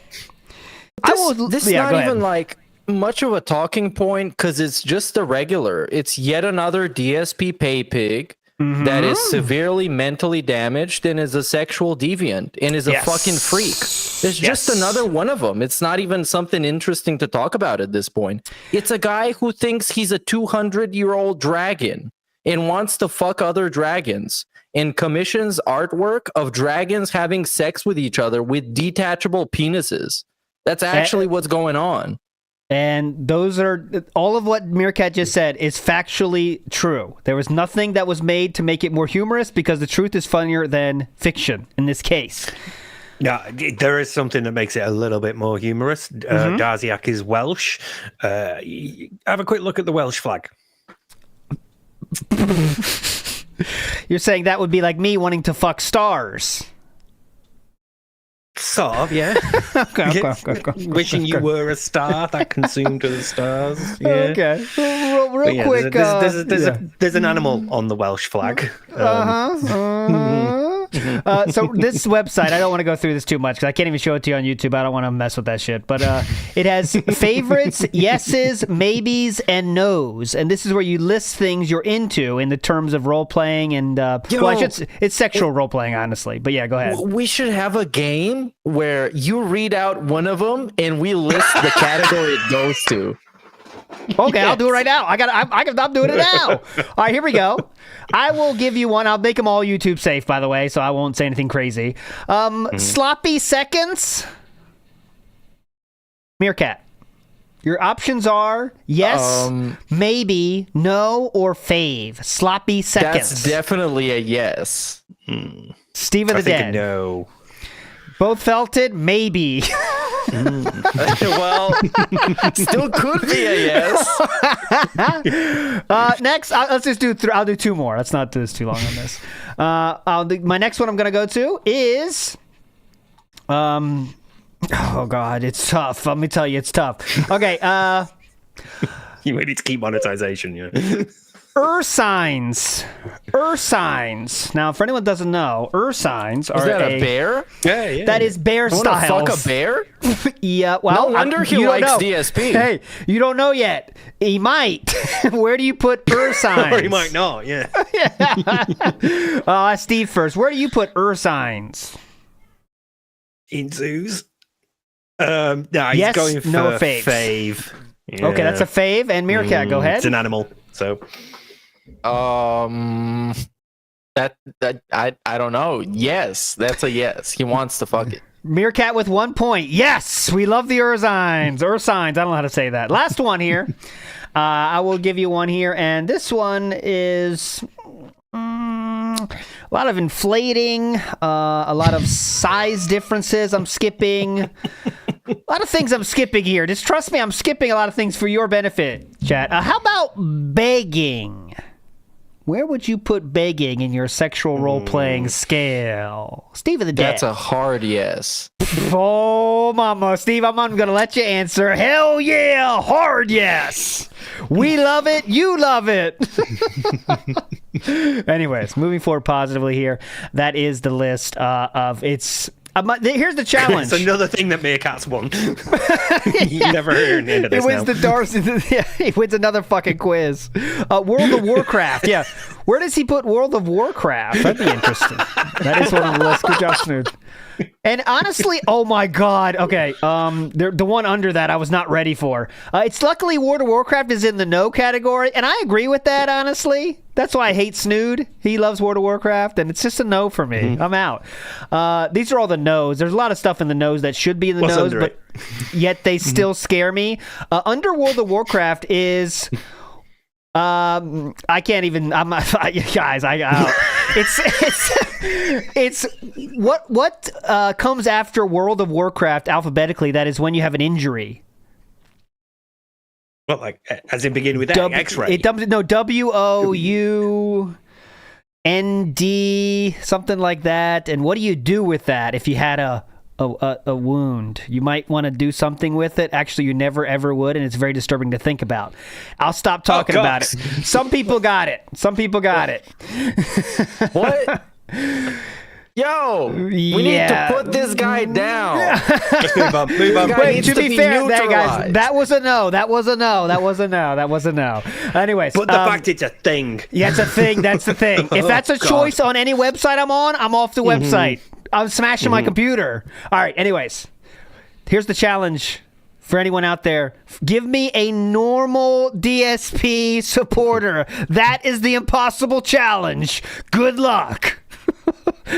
This is not even like much of a talking point because it's just a regular. It's yet another DSP pay pig that is severely mentally damaged and is a sexual deviant and is a fucking freak. There's just another one of them. It's not even something interesting to talk about at this point. It's a guy who thinks he's a 200-year-old dragon and wants to fuck other dragons and commissions artwork of dragons having sex with each other with detachable penises. That's actually what's going on. And those are all of what Meerkat just said is factually true. There was nothing that was made to make it more humorous because the truth is funnier than fiction in this case. Yeah, there is something that makes it a little bit more humorous. Darziak is Welsh. Have a quick look at the Welsh flag. You're saying that would be like me wanting to fuck stars. Sort of, yeah. Okay. Wishing you were a star that consumed other stars. Yeah. Okay. Real quick. There's an animal on the Welsh flag. So this website, I don't want to go through this too much because I can't even show it to you on YouTube. I don't want to mess with that shit. But it has favorites, yeses, maybes, and nos. And this is where you list things you're into in the terms of role playing and it's sexual role playing, honestly. But yeah, go ahead. We should have a game where you read out one of them and we list the category it goes to. Okay, I'll do it right now. I'm doing it now. All right, here we go. I will give you one. I'll make them all YouTube safe, by the way, so I won't say anything crazy. Sloppy seconds. Meerkat. Your options are yes, maybe, no, or fave. Sloppy seconds. That's definitely a yes. Steve of the Dead. No. Both felt it? Maybe. Well, still could be a yes. Next, let's just do. I'll do two more. Let's not do this too long on this. My next one I'm gonna go to is. Oh God, it's tough. Let me tell you, it's tough. Okay. You may need to keep monetization. Yeah. Ursines. Now, for anyone who doesn't know, ursines are Is that a bear? Yeah. That is bear style. Fuck a bear? Yeah. Well, no wonder he likes DSP. Hey, you don't know yet. He might. Where do you put ursines? Or he might not. Yeah. Ask Steve first. Where do you put ursines? In zoos. He's yes, going for no faves. fave. Yeah. Okay, that's a fave. And Meerkat, go ahead. It's an animal, so. I don't know. Yes, that's a yes. He wants to fuck it. Meerkat with 1 point. Yes, we love the ursines. I don't know how to say that. Last one here. I will give you one here, and this one is a lot of inflating, a lot of size differences I'm skipping. A lot of things I'm skipping here. Just trust me, I'm skipping a lot of things for your benefit, chat. How about begging? Where would you put begging in your sexual role-playing scale? Steve of the Dead. That's a hard yes. Oh, mama. Steve, I'm going to let you answer. Hell yeah, hard yes. We love it. You love it. Anyways, moving forward positively here. That is the list of its... here's the challenge. It's another thing that Meerkats won. You never heard the end of this. He wins he wins another fucking quiz. World of Warcraft. Yeah. Where does he put World of Warcraft? That'd be interesting. That is one on the list. Good job, Snood. And honestly, oh my God. Okay. The one under that I was not ready for. It's luckily World of Warcraft is in the no category, and I agree with that, honestly. That's why I hate Snood. He loves World of Warcraft, and it's just a no for me. Mm-hmm. I'm out. These are all the no's. There's a lot of stuff in the no's that should be in the no's, but yet they still scare me. Under World of Warcraft is... I can't even. Guys. It's what comes after World of Warcraft alphabetically. That is when you have an injury. Well, like as in beginning with that X-ray. WOUND, something like that. And what do you do with that if you had a wound? You might want to do something with it. Actually, you never ever would, and it's very disturbing to think about. I'll stop talking about it. Some people got it. What? Yo, we need to put this guy down. Let's move on. Wait, to be fair, guys, that was a no. Anyways. But the fact it's a thing. Yeah, it's a thing. That's the thing. If that's a choice on any website I'm on, I'm off the website. I'm smashing my computer. All right, anyways. Here's the challenge for anyone out there. Give me a normal DSP supporter. That is the impossible challenge. Good luck.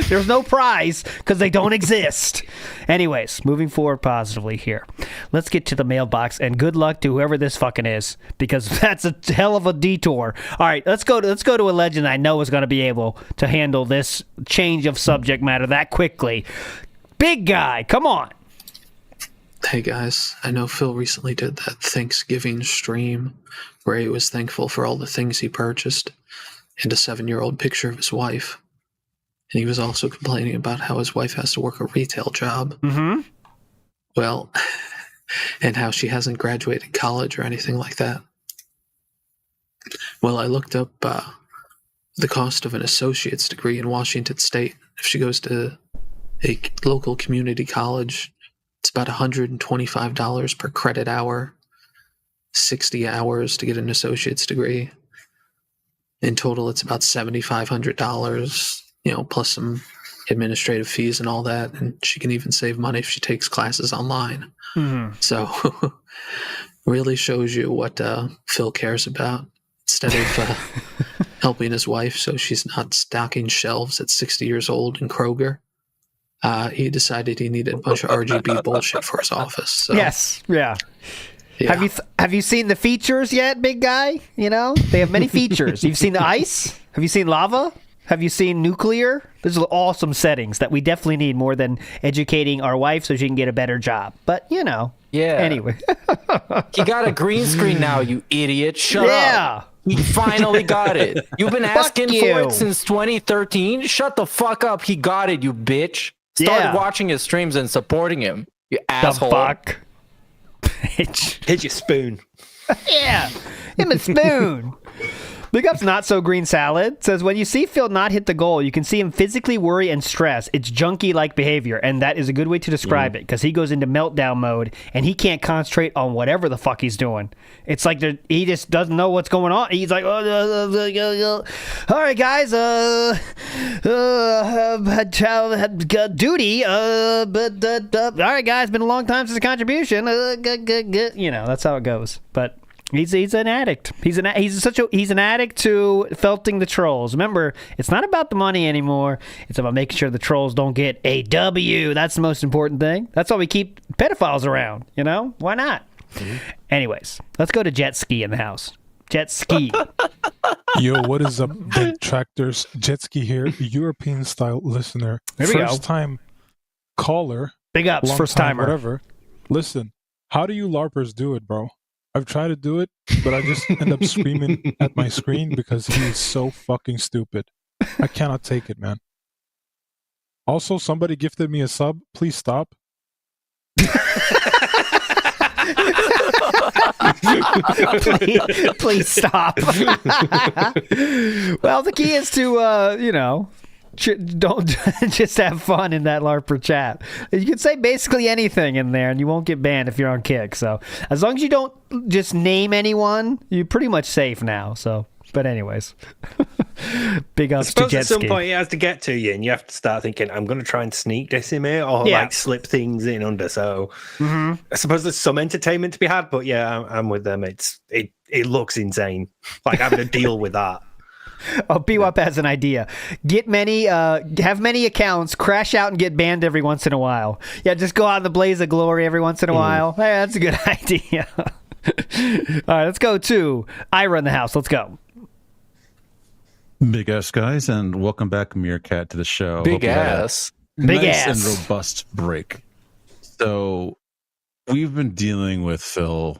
There's no prize because they don't exist. Anyways, moving forward positively here. Let's get to the mailbox, and good luck to whoever this fucking is, because that's a hell of a detour. All right, let's go to a legend I know is going to be able to handle this change of subject matter that quickly. Big guy, come on. Hey guys, I know Phil recently did that Thanksgiving stream where he was thankful for all the things he purchased and a 7-year-old picture of his wife. And he was also complaining about how his wife has to work a retail job. Mm-hmm. Well, and how she hasn't graduated college or anything like that. Well, I looked up the cost of an associate's degree in Washington State. If she goes to a local community college, it's about $125 per credit hour, 60 hours to get an associate's degree. In total, it's about $7,500. Plus some administrative fees and all that. And she can even save money if she takes classes online. Mm-hmm. So really shows you what Phil cares about. Instead of helping his wife so she's not stocking shelves at 60 years old in Kroger, he decided he needed a bunch of RGB bullshit for his office. So, yes. Yeah. Have you seen the features yet, big guy? They have many features. You've seen the ice? Have you seen lava? Have you seen nuclear? Those are awesome settings that we definitely need more than educating our wife so she can get a better job. But, Yeah. Anyway. He got a green screen now, you idiot. Shut up. He finally got it. You've been asking for it since 2013? Shut the fuck up. He got it, you bitch. Start watching his streams and supporting him, you asshole. The fuck? Bitch. Here's your spoon. Yeah. Him a spoon. Big Up's Not So Green Salad says, when you see Phil not hit the goal, you can see him physically worry and stress. It's junkie-like behavior, and that is a good way to describe it, because he goes into meltdown mode, and he can't concentrate on whatever the fuck he's doing. It's like he just doesn't know what's going on. He's like, all right, guys, duty, all right, guys, been a long time since a contribution. That's how it goes, but... He's an addict. He's an addict to felting the trolls. Remember, it's not about the money anymore. It's about making sure the trolls don't get a W. That's the most important thing. That's why we keep pedophiles around. Why not? Mm-hmm. Anyways, let's go to Jet Ski in the house. Jet Ski. Yo, what is up, Detractors? Jet Ski here, European style listener. There we go. First time caller. Big ups, first timer. Whatever. Listen, how do you LARPers do it, bro? I've tried to do it, but I just end up screaming at my screen because he is so fucking stupid. I cannot take it, man. Also, somebody gifted me a sub. Please stop. please stop. Well, the key is to, don't just have fun in that LARPer chat. You can say basically anything in there and you won't get banned if you're on Kick. So as long as you don't just name anyone, you're pretty much safe now. So, but anyways, big ups to Jetski. At some point it has to get to you and you have to start thinking, I'm going to try and sneak this in here or like slip things in under. So I suppose there's some entertainment to be had, but yeah, I'm with them. It looks insane. Like having to deal with that. Oh, BWAP has an idea. Have many accounts, crash out and get banned every once in a while. Yeah, just go out in the blaze of glory every once in a while. Hey, that's a good idea. All right, let's go to Ira in the house. Let's go. Big ass guys, and welcome back, Meerkat, to the show. Big ass. Big nice ass. and robust break. So we've been dealing with Phil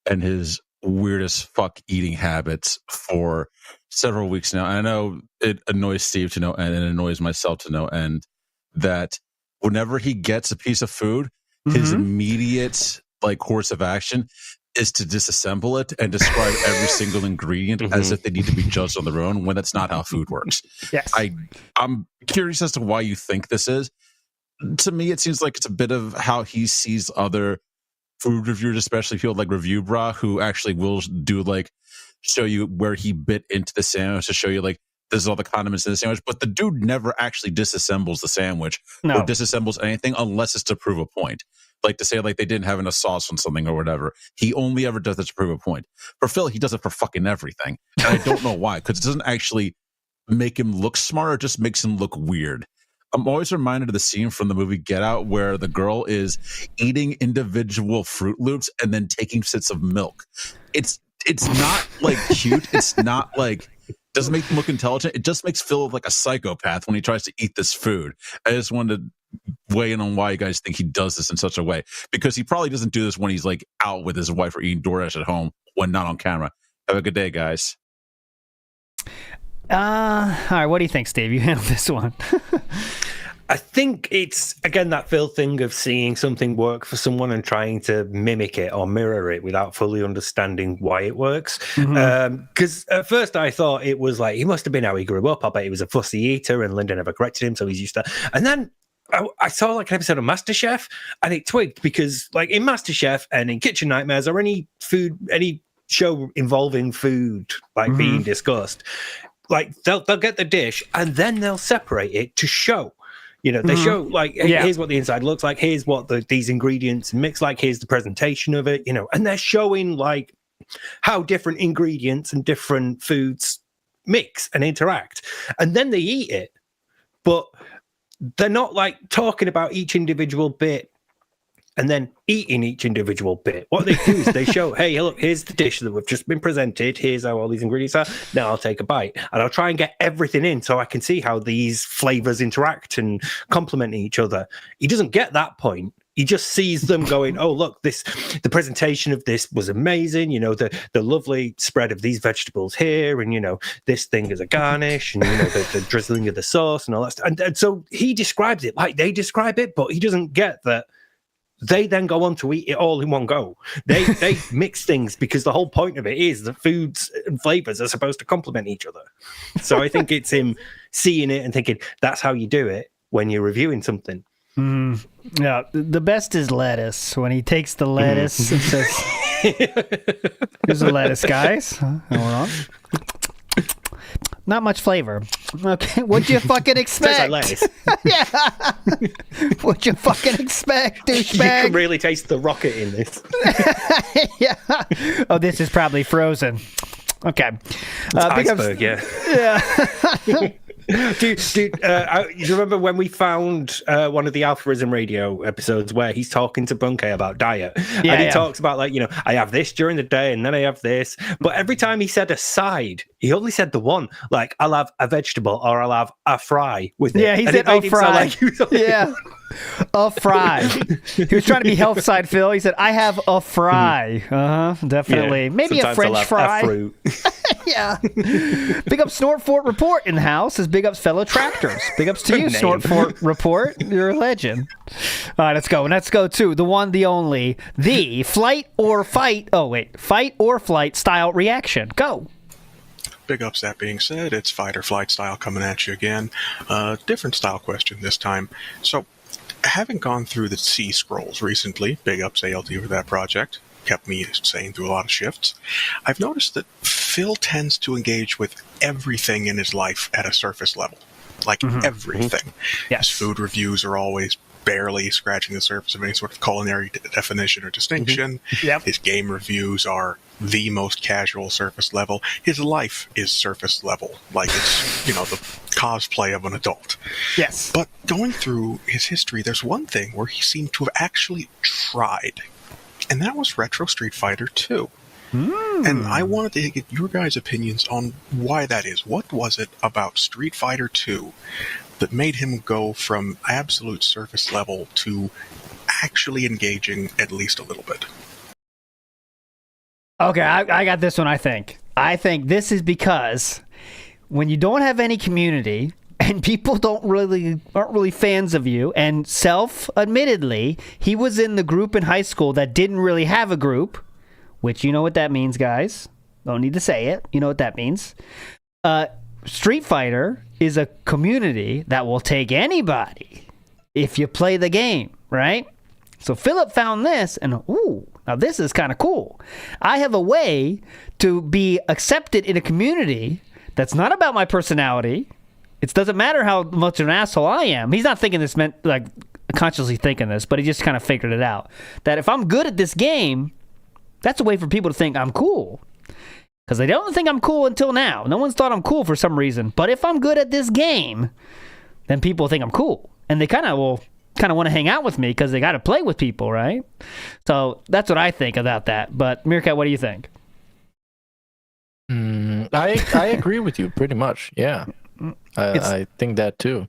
and his weirdest fuck eating habits for several weeks now. And I know it annoys Steve to no end and it annoys myself to no end that whenever he gets a piece of food, his immediate course of action is to disassemble it and describe every single ingredient as if they need to be judged on their own, when that's not how food works. Yes. I'm curious as to why you think this is. To me, it seems like it's a bit of how he sees other food reviewers, especially people like Review Bra, who actually will do show you where he bit into the sandwich to show you this is all the condiments in the sandwich. But the dude never actually disassembles the sandwich or disassembles anything unless it's to prove a point. Like to say they didn't have enough sauce on something or whatever. He only ever does that to prove a point. For Phil, he does it for fucking everything. And I don't know why, because it doesn't actually make him look smart, it just makes him look weird. I'm always reminded of the scene from the movie Get Out where the girl is eating individual Fruit Loops and then taking sips of milk. It's not cute. It's not doesn't make him look intelligent. It just makes Phil look like a psychopath when he tries to eat this food. I just wanted to weigh in on why you guys think he does this in such a way, because he probably doesn't do this when he's out with his wife or eating DoorDash at home when not on camera. Have a good day, guys. All right, what do you think, Steve? You handle this one. I think it's, again, that Phil thing of seeing something work for someone and trying to mimic it or mirror it without fully understanding why it works. Because at first I thought it was he must have been how he grew up. I bet he was a fussy eater and Linda never corrected him, so he's used to. And then I saw an episode of MasterChef and it twigged, because in MasterChef and in Kitchen Nightmares or any show involving food being discussed, they'll get the dish and then they'll separate it to show. They show here's what the inside looks like, here's what these ingredients mix like, here's the presentation of it, and they're showing how different ingredients and different foods mix and interact, and then they eat it, but they're not talking about each individual bit and then eating each individual bit. What they do is they show, hey, look, here's the dish that we've just been presented. Here's how all these ingredients are. Now I'll take a bite and I'll try and get everything in so I can see how these flavors interact and complement each other. He doesn't get that point. He just sees them going, oh, look, the presentation of this was amazing. The lovely spread of these vegetables here. And, this thing is a garnish and, the drizzling of the sauce and all that stuff. And so he describes it like they describe it, but he doesn't get that. They then go on to eat it all in one go. They mix things because the whole point of it is that foods and flavors are supposed to complement each other. So I think it's him seeing it and thinking that's how you do it when you're reviewing something. Yeah, the best is lettuce. When he takes the lettuce and says, "Here's the lettuce, guys." Hold on. Not much flavor. Okay, what'd you fucking expect? Yeah. What'd you fucking expect, douchebag? You can really taste the rocket in this. Yeah. Oh, this is probably frozen. Okay. Iceberg, yeah. Yeah. Dude, you remember when we found one of the Alpharism Radio episodes where he's talking to Bunke about diet? Yeah, and he talks about I have this during the day and then I have this. But every time he said a side, He only said the one, like, I'll have a vegetable or I'll have a fry with it. Yeah, he And said it made a him sound fry. like he was only- Yeah. A fry. He was trying to be health side Phil. He said, I have a fry. Definitely. Yeah. Maybe Sometimes a French I'll have fry. a fruit. Yeah. Big up Snortfort Report in the house. Says big ups fellow tractors. Big ups to you, Name. Snortfort Report. You're a legend. All right, let's go. Let's go to the one, the only, the fight or flight style reaction. Go. Big ups, that being said, it's fight or flight style coming at you again. Different style question this time. So, having gone through the C scrolls recently, big ups ALT for that project, kept me sane through a lot of shifts. I've noticed that Phil tends to engage with everything in his life at a surface level. Like everything. Yes. His food reviews are always barely scratching the surface of any sort of culinary definition or distinction. Yep. His game reviews are the most casual surface level. His life is surface level, like it's, the cosplay of an adult. Yes. But going through his history, there's one thing where he seemed to have actually tried, and that was Retro Street Fighter 2. And I wanted to get your guys' opinions on why that is. What was it about Street Fighter 2 that made him go from absolute surface level to actually engaging at least a little bit? Okay, I got this one, I think. I think this is because when you don't have any community and people aren't really fans of you, and admittedly, he was in the group in high school that didn't really have a group, which you know what that means, guys. Don't need to say it. You know what that means. Street Fighter is a community that will take anybody if you play the game, right? So Philip found this, and now this is kind of cool. I have a way to be accepted in a community that's not about my personality. It doesn't matter how much of an asshole I am. He's not thinking this consciously thinking this, but he just kind of figured it out. That if I'm good at this game, that's a way for people to think I'm cool. Because they don't think I'm cool until now. No one's thought I'm cool for some reason. But if I'm good at this game, then people think I'm cool. And they kind of want to hang out with me because they got to play with people, right? So that's what I think about that. But Meerkat, what do you think? I agree with you pretty much. Yeah. I think that too.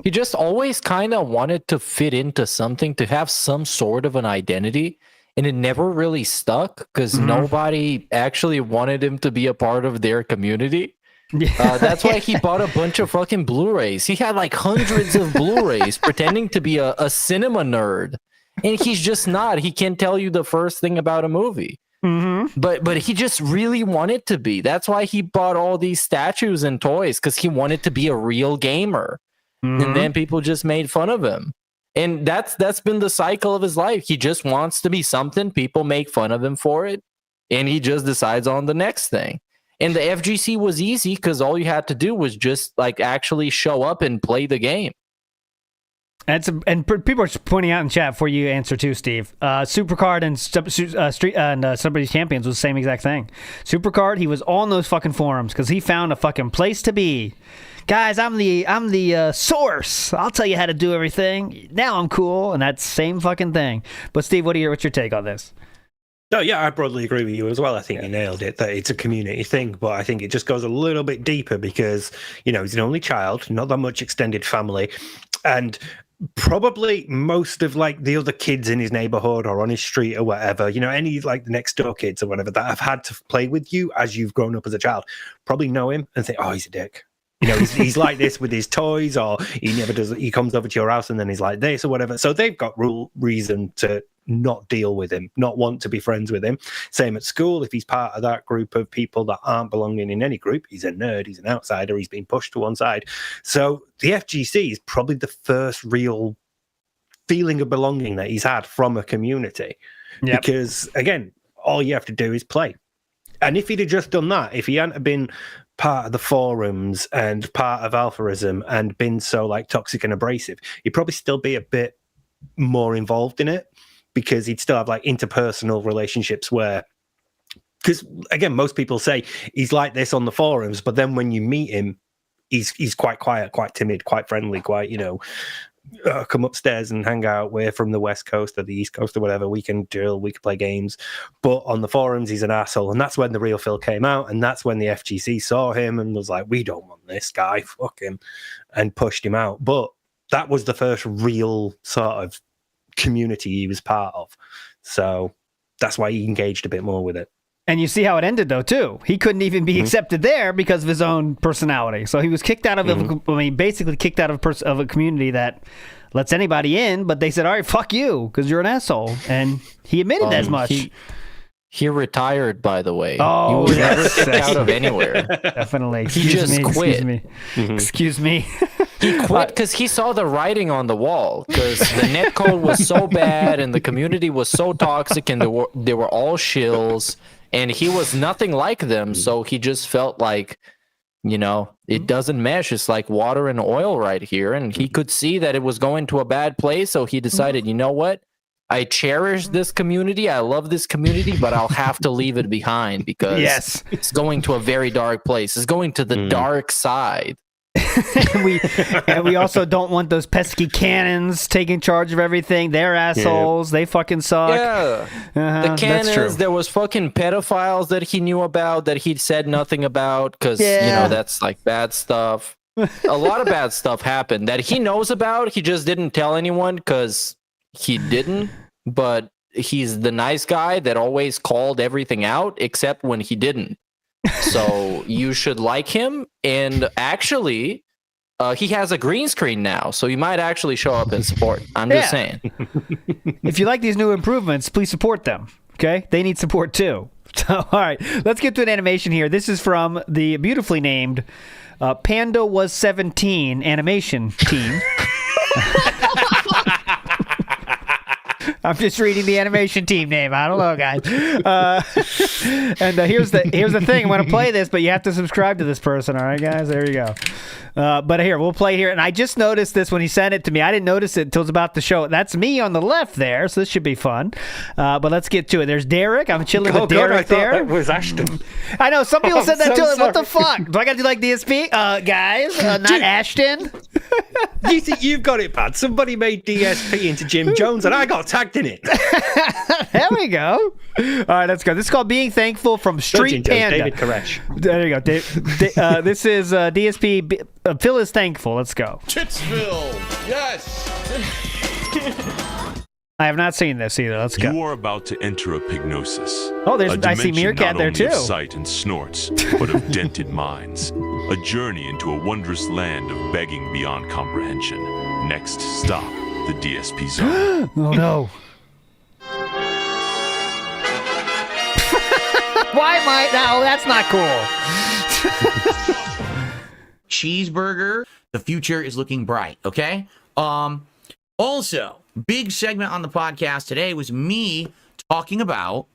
He just always kind of wanted to fit into something, to have some sort of an identity. And it never really stuck because nobody actually wanted him to be a part of their community. That's why he bought a bunch of fucking Blu-rays. He had like hundreds of Blu-rays pretending to be a cinema nerd. And he's just not. He can't tell you the first thing about a movie. But he just really wanted to be. That's why he bought all these statues and toys, because he wanted to be a real gamer. And then people just made fun of him. And that's been the cycle of his life. He just wants to be something. People make fun of him for it. And he just decides on the next thing. And the FGC was easy because all you had to do was just actually show up and play the game. And people are pointing out in chat before you answer too, Steve. Supercard and Celebrity Champions was the same exact thing. Supercard, he was on those fucking forums because he found a fucking place to be. Guys, I'm the source. I'll tell you how to do everything. Now I'm cool, and that's the same fucking thing. But Steve, what's your take on this? No, yeah, I broadly agree with you as well. I think you nailed it, that it's a community thing, but I think it just goes a little bit deeper because, he's an only child, not that much extended family, and probably most of the other kids in his neighborhood or on his street or whatever, any the next door kids or whatever that have had to play with you as you've grown up as a child, probably know him and think, oh, he's a dick. He's like this with his toys, or he never does. He comes over to your house and then he's like this or whatever. So they've got reason to not deal with him, not want to be friends with him. Same at school. If he's part of that group of people that aren't belonging in any group, he's a nerd, he's an outsider, he's been pushed to one side. So the FGC is probably the first real feeling of belonging that he's had from a community. Yep. Because, again, all you have to do is play. And if he'd have just done that, if he hadn't been part of the forums and part of alphaism and been so toxic and abrasive, he'd probably still be a bit more involved in it, because he'd still have interpersonal relationships where, because again, most people say he's like this on the forums, but then when you meet him, he's quite quiet, quite timid, quite friendly, quite, come upstairs and hang out. We're from the West Coast or the East Coast or whatever. We can drill, we can play games. But on the forums, he's an asshole. And that's when the real Phil came out. And that's when the FGC saw him and was like, we don't want this guy, fuck him, and pushed him out. But that was the first real sort of community he was part of. So that's why he engaged a bit more with it. And you see how it ended, though, too. He couldn't even be accepted there because of his own personality. So he was kicked out of, basically kicked out of a community that lets anybody in, but they said, all right, fuck you, because you're an asshole. And he admitted as much. He retired, by the way. Oh, he was never kicked out of anywhere. Definitely. He just quit. Excuse me. He quit because he saw the writing on the wall, because the netcode was so bad and the community was so toxic and they were all shills. And he was nothing like them, so he just felt like, it doesn't mesh. It's like water and oil right here. And he could see that it was going to a bad place, so he decided, you know what? I cherish this community. I love this community, but I'll have to leave it behind because it's going to a very dark place. It's going to the dark side. and we also don't want those pesky cannons taking charge of everything. They're assholes. They fucking suck. Yeah. The cannons, there was fucking pedophiles that he knew about that he'd said nothing about because, that's like bad stuff. A lot of bad stuff happened that he knows about. He just didn't tell anyone because he didn't. But he's the nice guy that always called everything out except when he didn't. So you should like him. And actually, he has a green screen now, so you might actually show up and support. I'm just saying. If you like these new improvements, please support them. Okay? They need support too. So, all right, let's get to an animation here. This is from the beautifully named Panda Was 17 animation team. I'm just reading the animation team name. I don't know, guys. And here's the thing. I'm going to play this, but you have to subscribe to this person. All right, guys? There you go. But here, we'll play here. And I just noticed this when he sent it to me. I didn't notice it until it's about to show. That's me on the left there, so this should be fun. But let's get to it. There's Derek. I'm chilling with Derek there. That was Ashton. I know. Some people said that too. What the fuck? Do I got to do like DSP? Guys, not Ashton? You think you've got it bad? Somebody made DSP into Jim Jones, and I got tagged in it. There we go. All right, let's go. This is called Being Thankful from Street Panda. David Koresh. There you go. This is DSP. Phil is thankful. Let's go. Titsville. Yes. I have not seen this either. Let's go. You are about to enter a pignosis. Oh, I see Meerkat there too. Not only of sight and snorts, but of dented minds. A journey into a wondrous land of begging beyond comprehension. Next stop, the DSP zone. Oh no. Why am I? No, that's not cool. Cheeseburger. The future is looking bright. Okay. Also, big segment on the podcast today was me talking about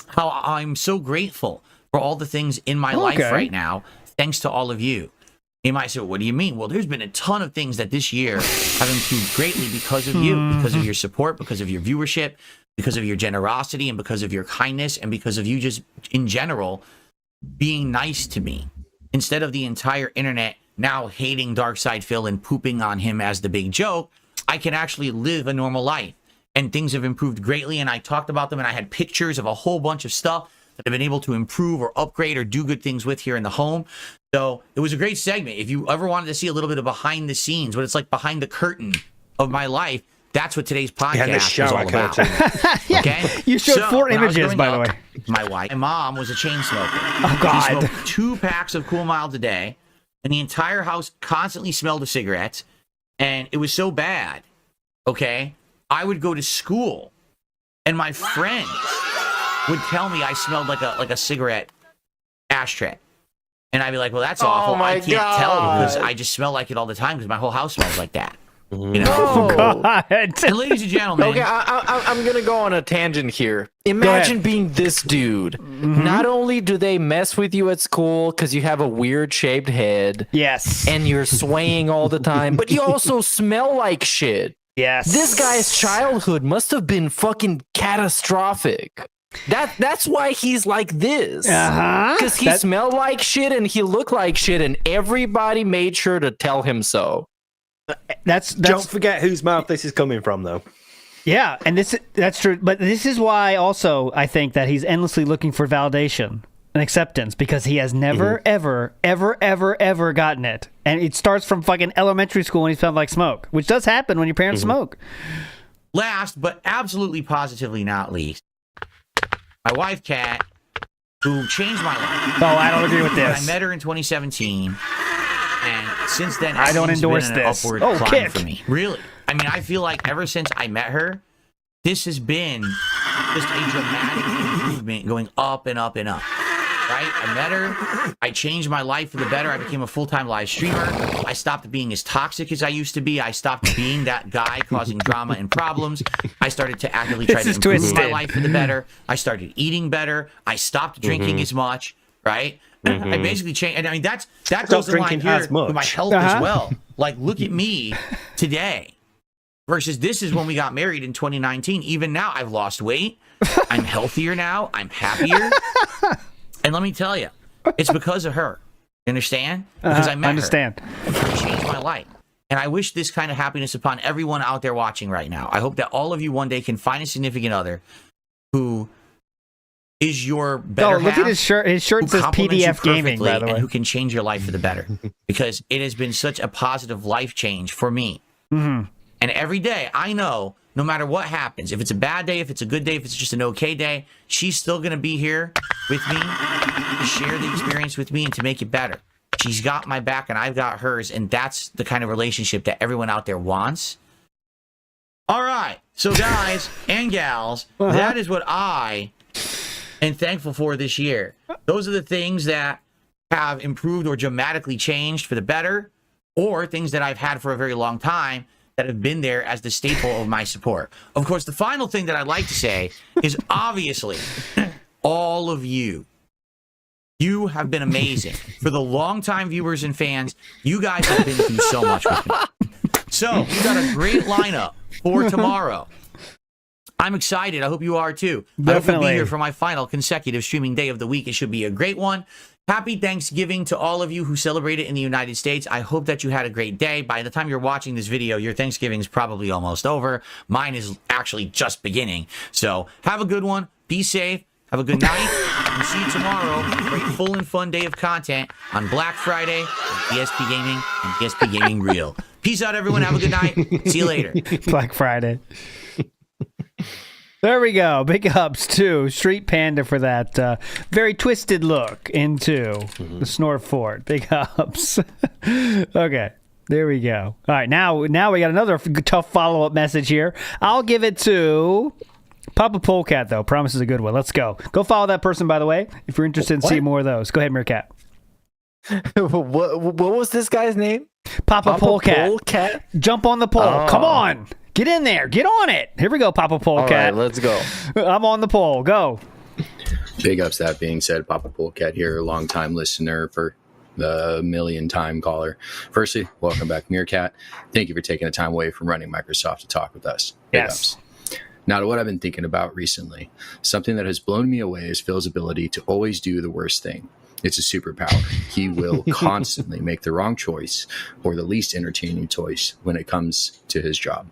how I'm so grateful for all the things in my life right now, thanks to all of you. You might say, what do you mean? Well, there's been a ton of things that this year have improved greatly because of you, because of your support, because of your viewership, because of your generosity, and because of your kindness, and because of you just, in general, being nice to me. Instead of the entire internet now hating Darkside Phil and pooping on him as the big joke, I can actually live a normal life. And things have improved greatly, and I talked about them, and I had pictures of a whole bunch of stuff that I've been able to improve or upgrade or do good things with here in the home. So it was a great segment. If you ever wanted to see a little bit of behind the scenes, what it's like behind the curtain of my life, that's what today's podcast is all about. Okay? You showed 4 images, by the way. My mom was a chain smoker. Oh, God. She smoked 2 packs of Cool Miles a day, and the entire house constantly smelled of cigarettes, and it was so bad, okay? I would go to school, and my friends would tell me I smelled like a cigarette ashtray. And I'd be like, well, that's awful. I can't tell because I just smell like it all the time because my whole house smells like that. You know? Oh, God. And ladies and gentlemen. Okay, I'm going to go on a tangent here. Imagine being this dude. Mm-hmm. Not only do they mess with you at school because you have a weird shaped head. Yes. And you're swaying all the time, but you also smell like shit. Yes. This guy's childhood must have been fucking catastrophic. That's why he's like this. Because he smelled like shit and he looked like shit and everybody made sure to tell him so. That's Don't forget whose mouth this is coming from, though. Yeah, and that's true. But this is why also I think that he's endlessly looking for validation and acceptance because he has never, ever, ever, ever, ever gotten it. And it starts from fucking elementary school when he smelled like smoke, which does happen when your parents smoke. Last, but absolutely positively not least, my wife, Kat, who changed my life. Oh, I don't agree with this. I met her in 2017, and since then, I don't endorse been an this. upward Oh, climb kick. for me. Really, I mean, I feel like ever since I met her, this has been just a dramatic improvement, going up and up and up. Right? I met her. I changed my life for the better. I became a full-time live streamer. I stopped being as toxic as I used to be. I stopped being that guy causing drama and problems. I started to actively try to improve my life for the better. I started eating better. I stopped drinking as much. Right? I basically changed. And I mean, that goes in line here with my health as well. Like, look at me today versus this is when we got married in 2019. Even now, I've lost weight. I'm healthier now. I'm happier. And let me tell you, it's because of her. You understand? Because I met her. It changed my life. And I wish this kind of happiness upon everyone out there watching right now. I hope that all of you one day can find a significant other who is your better half. Look at his shirt. His shirt says PDF Gaming, by the way. And who can change your life for the better. Because it has been such a positive life change for me. And every day, I know, no matter what happens, if it's a bad day, if it's a good day, if it's just an okay day, she's still going to be here with me to share the experience with me and to make it better. She's got my back and I've got hers, and that's the kind of relationship that everyone out there wants. All right. So, guys and gals, that is what I am thankful for this year. Those are the things that have improved or dramatically changed for the better, or things that I've had for a very long time that have been there as the staple of my support. Of course, the final thing that I'd like to say is obviously all of you. You have been amazing. For the longtime viewers and fans, you guys have been through so much with me. So, we've got a great lineup for tomorrow. I'm excited. I hope you are too. I hope you'll be here for my final consecutive streaming day of the week. It should be a great one. Happy Thanksgiving to all of you who celebrate it in the United States. I hope that you had a great day. By the time you're watching this video, your Thanksgiving is probably almost over. Mine is actually just beginning. So have a good one. Be safe. Have a good night. And see you tomorrow. A great full and fun day of content on Black Friday, DSP Gaming, and DSP Gaming Real. Peace out, everyone. Have a good night. See you later. Black Friday. There we go. Big ups to Street Panda for that very twisted look into the Snort Fort. Big ups. Okay, there we go. All right, now we got another tough follow-up message here. I'll give it to Papa Polecat, though. Promise is a good one. Let's go. Go follow that person, by the way, if you're interested in seeing more of those. Go ahead, Meerkat. What was this guy's name? Papa Polecat. Jump on the pole. Oh. Come on. Get in there. Get on it. Here we go, Papa Polecat. All right, let's go. I'm on the pole. Go. Big ups, that being said, Papa Polecat here, long-time listener for the million-time caller. Firstly, welcome back, Meerkat. Thank you for taking the time away from running Microsoft to talk with us. Big ups. Now, to what I've been thinking about recently, something that has blown me away is Phil's ability to always do the worst thing. It's a superpower. He will constantly make the wrong choice or the least entertaining choice when it comes to his job.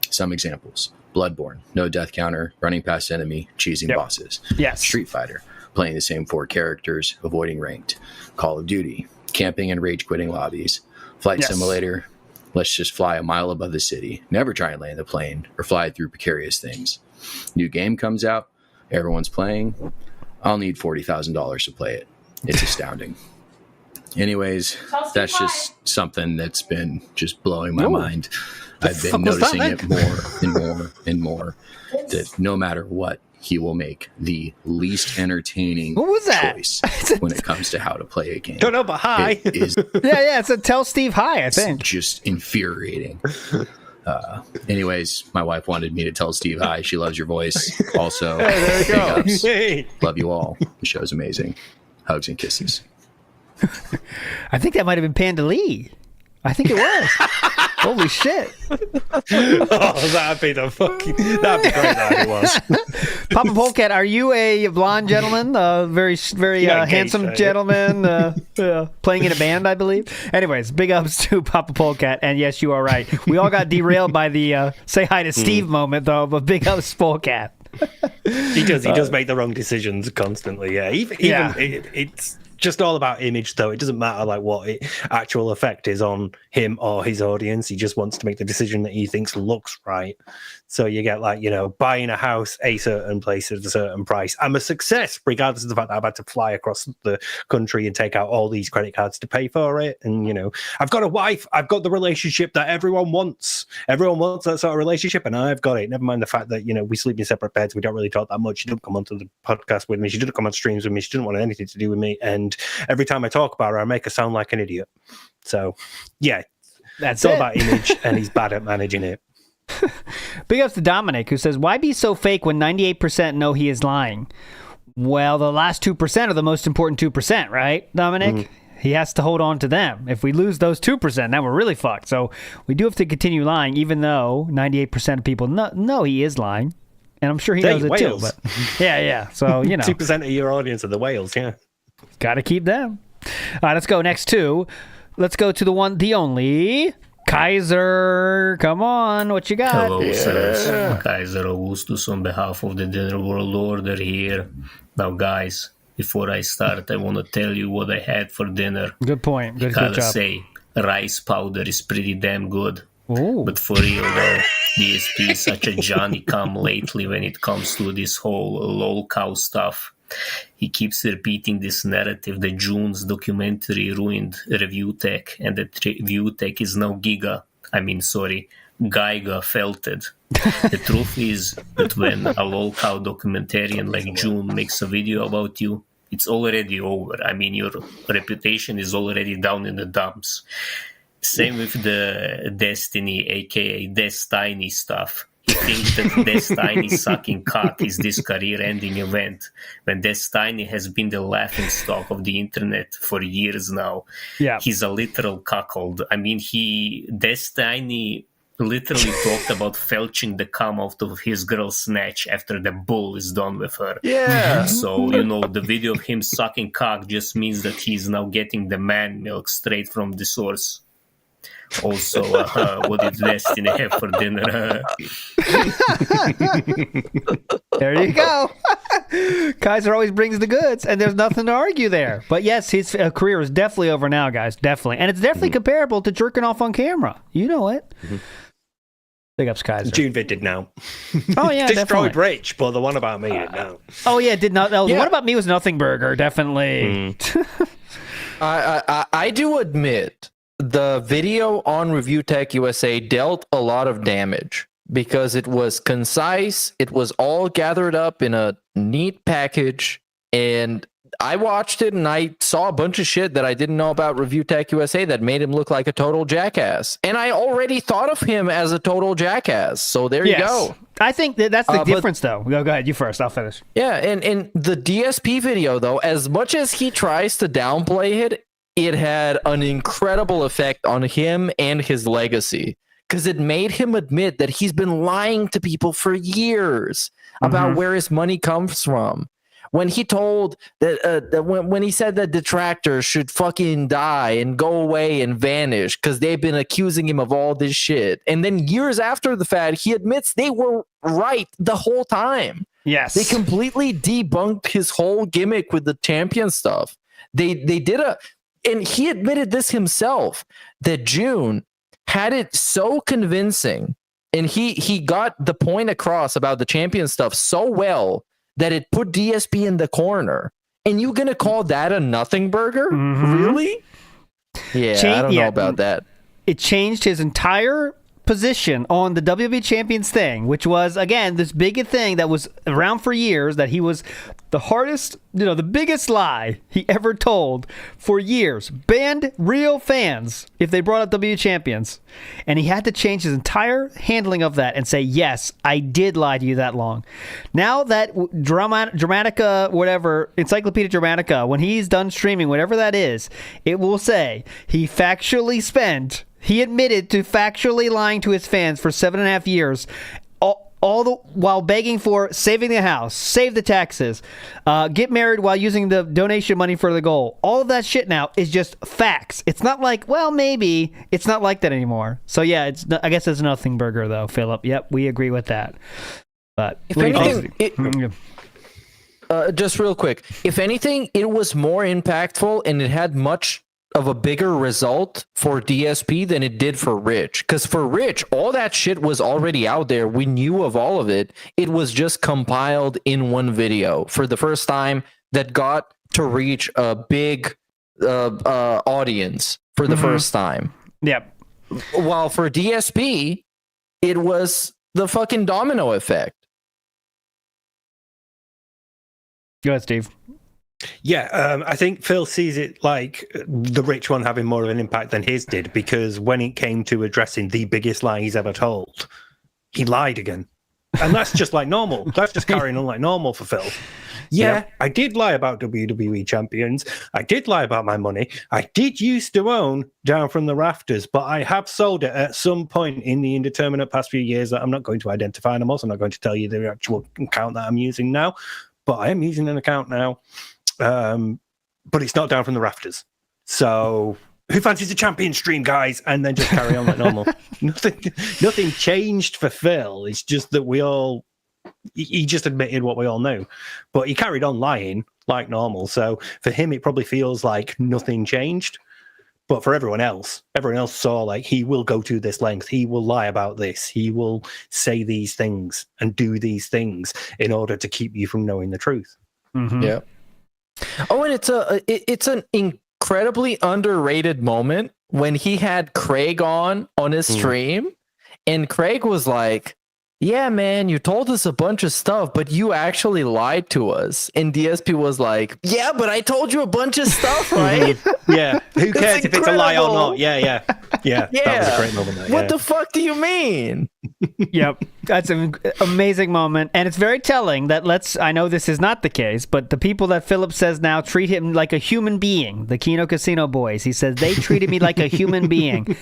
Some examples: Bloodborne, no death counter, running past enemy, cheesing bosses. Yes. Street Fighter, playing the same 4 characters, avoiding ranked. Call of Duty, camping and rage quitting lobbies. Flight Simulator, let's just fly a mile above the city. Never try and land the plane or fly through precarious things. New game comes out, everyone's playing. I'll need $40,000 to play it. It's astounding. Anyways, that's just something that's been just blowing my mind. I've been noticing it more and more and more, that no matter what, he will make the least entertaining choice when it comes to how to play a game. Don't know, but hi. It is yeah, it's a Tell Steve hi, I think. Just infuriating. Anyways, my wife wanted me to tell Steve hi. She loves your voice. Also, there you go. Hey. Love you all. The show's amazing. Hugs and kisses. I think that might have been Panda Lee. I think it was. Holy shit. That'd be great that it was. Papa Polecat, are you a blonde gentleman? Very handsome gentleman, playing in a band, I believe. Anyways, big ups to Papa Polecat, and yes, you are right. We all got derailed by the say hi to Steve moment, though, but big ups Polecat. He does make the wrong decisions constantly. Yeah, even it's just all about image, though. It doesn't matter like what actual effect is on him or his audience. He just wants to make the decision that he thinks looks right. So you get like, buying a house a certain place at a certain price. I'm a success, regardless of the fact that I've had to fly across the country and take out all these credit cards to pay for it. And, I've got a wife. I've got the relationship that everyone wants. Everyone wants that sort of relationship, and I've got it. Never mind the fact that, we sleep in separate beds. We don't really talk that much. She didn't come onto the podcast with me. She didn't come on streams with me. She didn't want anything to do with me. And every time I talk about her, I make her sound like an idiot. So, yeah, it's all about image, and he's bad at managing it. Big ups to Dominic, who says, why be so fake when 98% know he is lying? Well, the last 2% are the most important 2%, right, Dominic? Mm-hmm. He has to hold on to them. If we lose those 2%, then we're really fucked. So we do have to continue lying, even though 98% of people know he is lying. And I'm sure he knows it too. But yeah. So, 2% of your audience are the whales, yeah. Got to keep them. All right, let's go next to the one, the only... Kaiser, come on, what you got? Hello, sirs. Kaiser Augustus on behalf of the Dinner World Order here. Now, guys, before I start, I want to tell you what I had for dinner. Good point. Good gotta job. say, rice powder is pretty damn good. Ooh. But for real, though, DSP is such a Johnny-come lately when it comes to this whole lol cow stuff. He keeps repeating this narrative that June's documentary ruined review tech and that review tech is now Geiger felted. The truth is that when a lol cow documentarian like June makes a video about you, it's already over. Your reputation is already down in the dumps. Same with the Destiny, aka Destiny stuff. He thinks that Destiny sucking cock is this career-ending event, when Destiny has been the laughingstock of the internet for years now. Yeah. He's a literal cuckold. Destiny literally talked about felching the cum out of his girl's snatch after the bull is done with her. Yeah. So, the video of him sucking cock just means that he's now getting the man milk straight from the source. Also, what did Destiny have for dinner? There you go. Kaiser always brings the goods, and there's nothing to argue there. But yes, his career is definitely over now, guys. Definitely. And it's definitely comparable to jerking off on camera. You know it. Mm-hmm. Big ups, Kaiser. June Vid did now. Oh, yeah, Destroyed definitely. Rich, but the one about me did now. Oh, yeah, did not. The one about me was Nothing Burger, definitely. I do admit the video on Review Tech USA dealt a lot of damage because it was concise, it was all gathered up in a neat package, and I watched it and I saw a bunch of shit that I didn't know about Review Tech USA that made him look like a total jackass. And I already thought of him as a total jackass. So there you go. I think that's the difference, though. Go ahead. You first. I'll finish. Yeah. And the DSP video, though, as much as he tries to downplay it, it had an incredible effect on him and his legacy. Because it made him admit that he's been lying to people for years about where his money comes from. When he told that when he said that detractors should fucking die and go away and vanish because they've been accusing him of all this shit. And then years after the fact, he admits they were right the whole time. Yes. They completely debunked his whole gimmick with the champion stuff. They did and he admitted this himself, that June had it so convincing and he got the point across about the champion stuff so well that it put DSP in the corner. And you gonna call that a nothing burger? Really? Yeah, I don't know about that. It changed his entire position on the WWE Champions thing, which was, again, this big thing that was around for years, that he was the hardest, the biggest lie he ever told for years. Banned real fans if they brought up WWE Champions. And he had to change his entire handling of that and say, yes, I did lie to you that long. Now that Dramatica, whatever, Encyclopedia Dramatica, when he's done streaming, whatever that is, it will say he factually spent He admitted to factually lying to his fans for 7.5 years, while begging for saving the house, save the taxes, get married while using the donation money for the goal. All of that shit now is just facts. It's not like, well, maybe. It's not like that anymore. So yeah, I guess it's nothing burger though, Philip. Yep, we agree with that. But if anything, just real quick, if anything, it was more impactful and it had much of a bigger result for DSP than it did for Rich. Because for Rich, all that shit was already out there. We knew of all of it. It was just compiled in one video for the first time that got to reach a big audience for the first time. Yep. While for DSP, it was the fucking domino effect. Go ahead, Steve. Yeah, I think Phil sees it like the Rich one having more of an impact than his did, because when it came to addressing the biggest lie he's ever told, he lied again. And that's just like normal. That's just carrying on like normal for Phil. Yeah, I did lie about WWE champions. I did lie about my money. I did used to own Down from the Rafters, but I have sold it at some point in the indeterminate past few years that I'm not going to identify. And I'm also not going to tell you the actual account that I'm using now. But I am using an account now. But it's not Down from the Rafters. So who fancies a champion stream, guys? And then just carry on like normal. Nothing changed for Phil. It's just that he just admitted what we all knew. But he carried on lying like normal. So for him, it probably feels like nothing changed. But for everyone else saw like he will go to this length. He will lie about this. He will say these things and do these things in order to keep you from knowing the truth. Mm-hmm. Yeah. Oh, and it's an incredibly underrated moment when he had Craig on his stream, and Craig was like, "Yeah, man, you told us a bunch of stuff, but you actually lied to us." And DSP was like, "Yeah, but I told you a bunch of stuff, right?" Yeah. Who cares if it's a lie or not? Yeah. That was a great moment. What the fuck do you mean? Yep. That's an amazing moment. And it's very telling that I know this is not the case, but the people that Philip says now treat him like a human being, the Kino Casino boys. He says they treated me like a human being.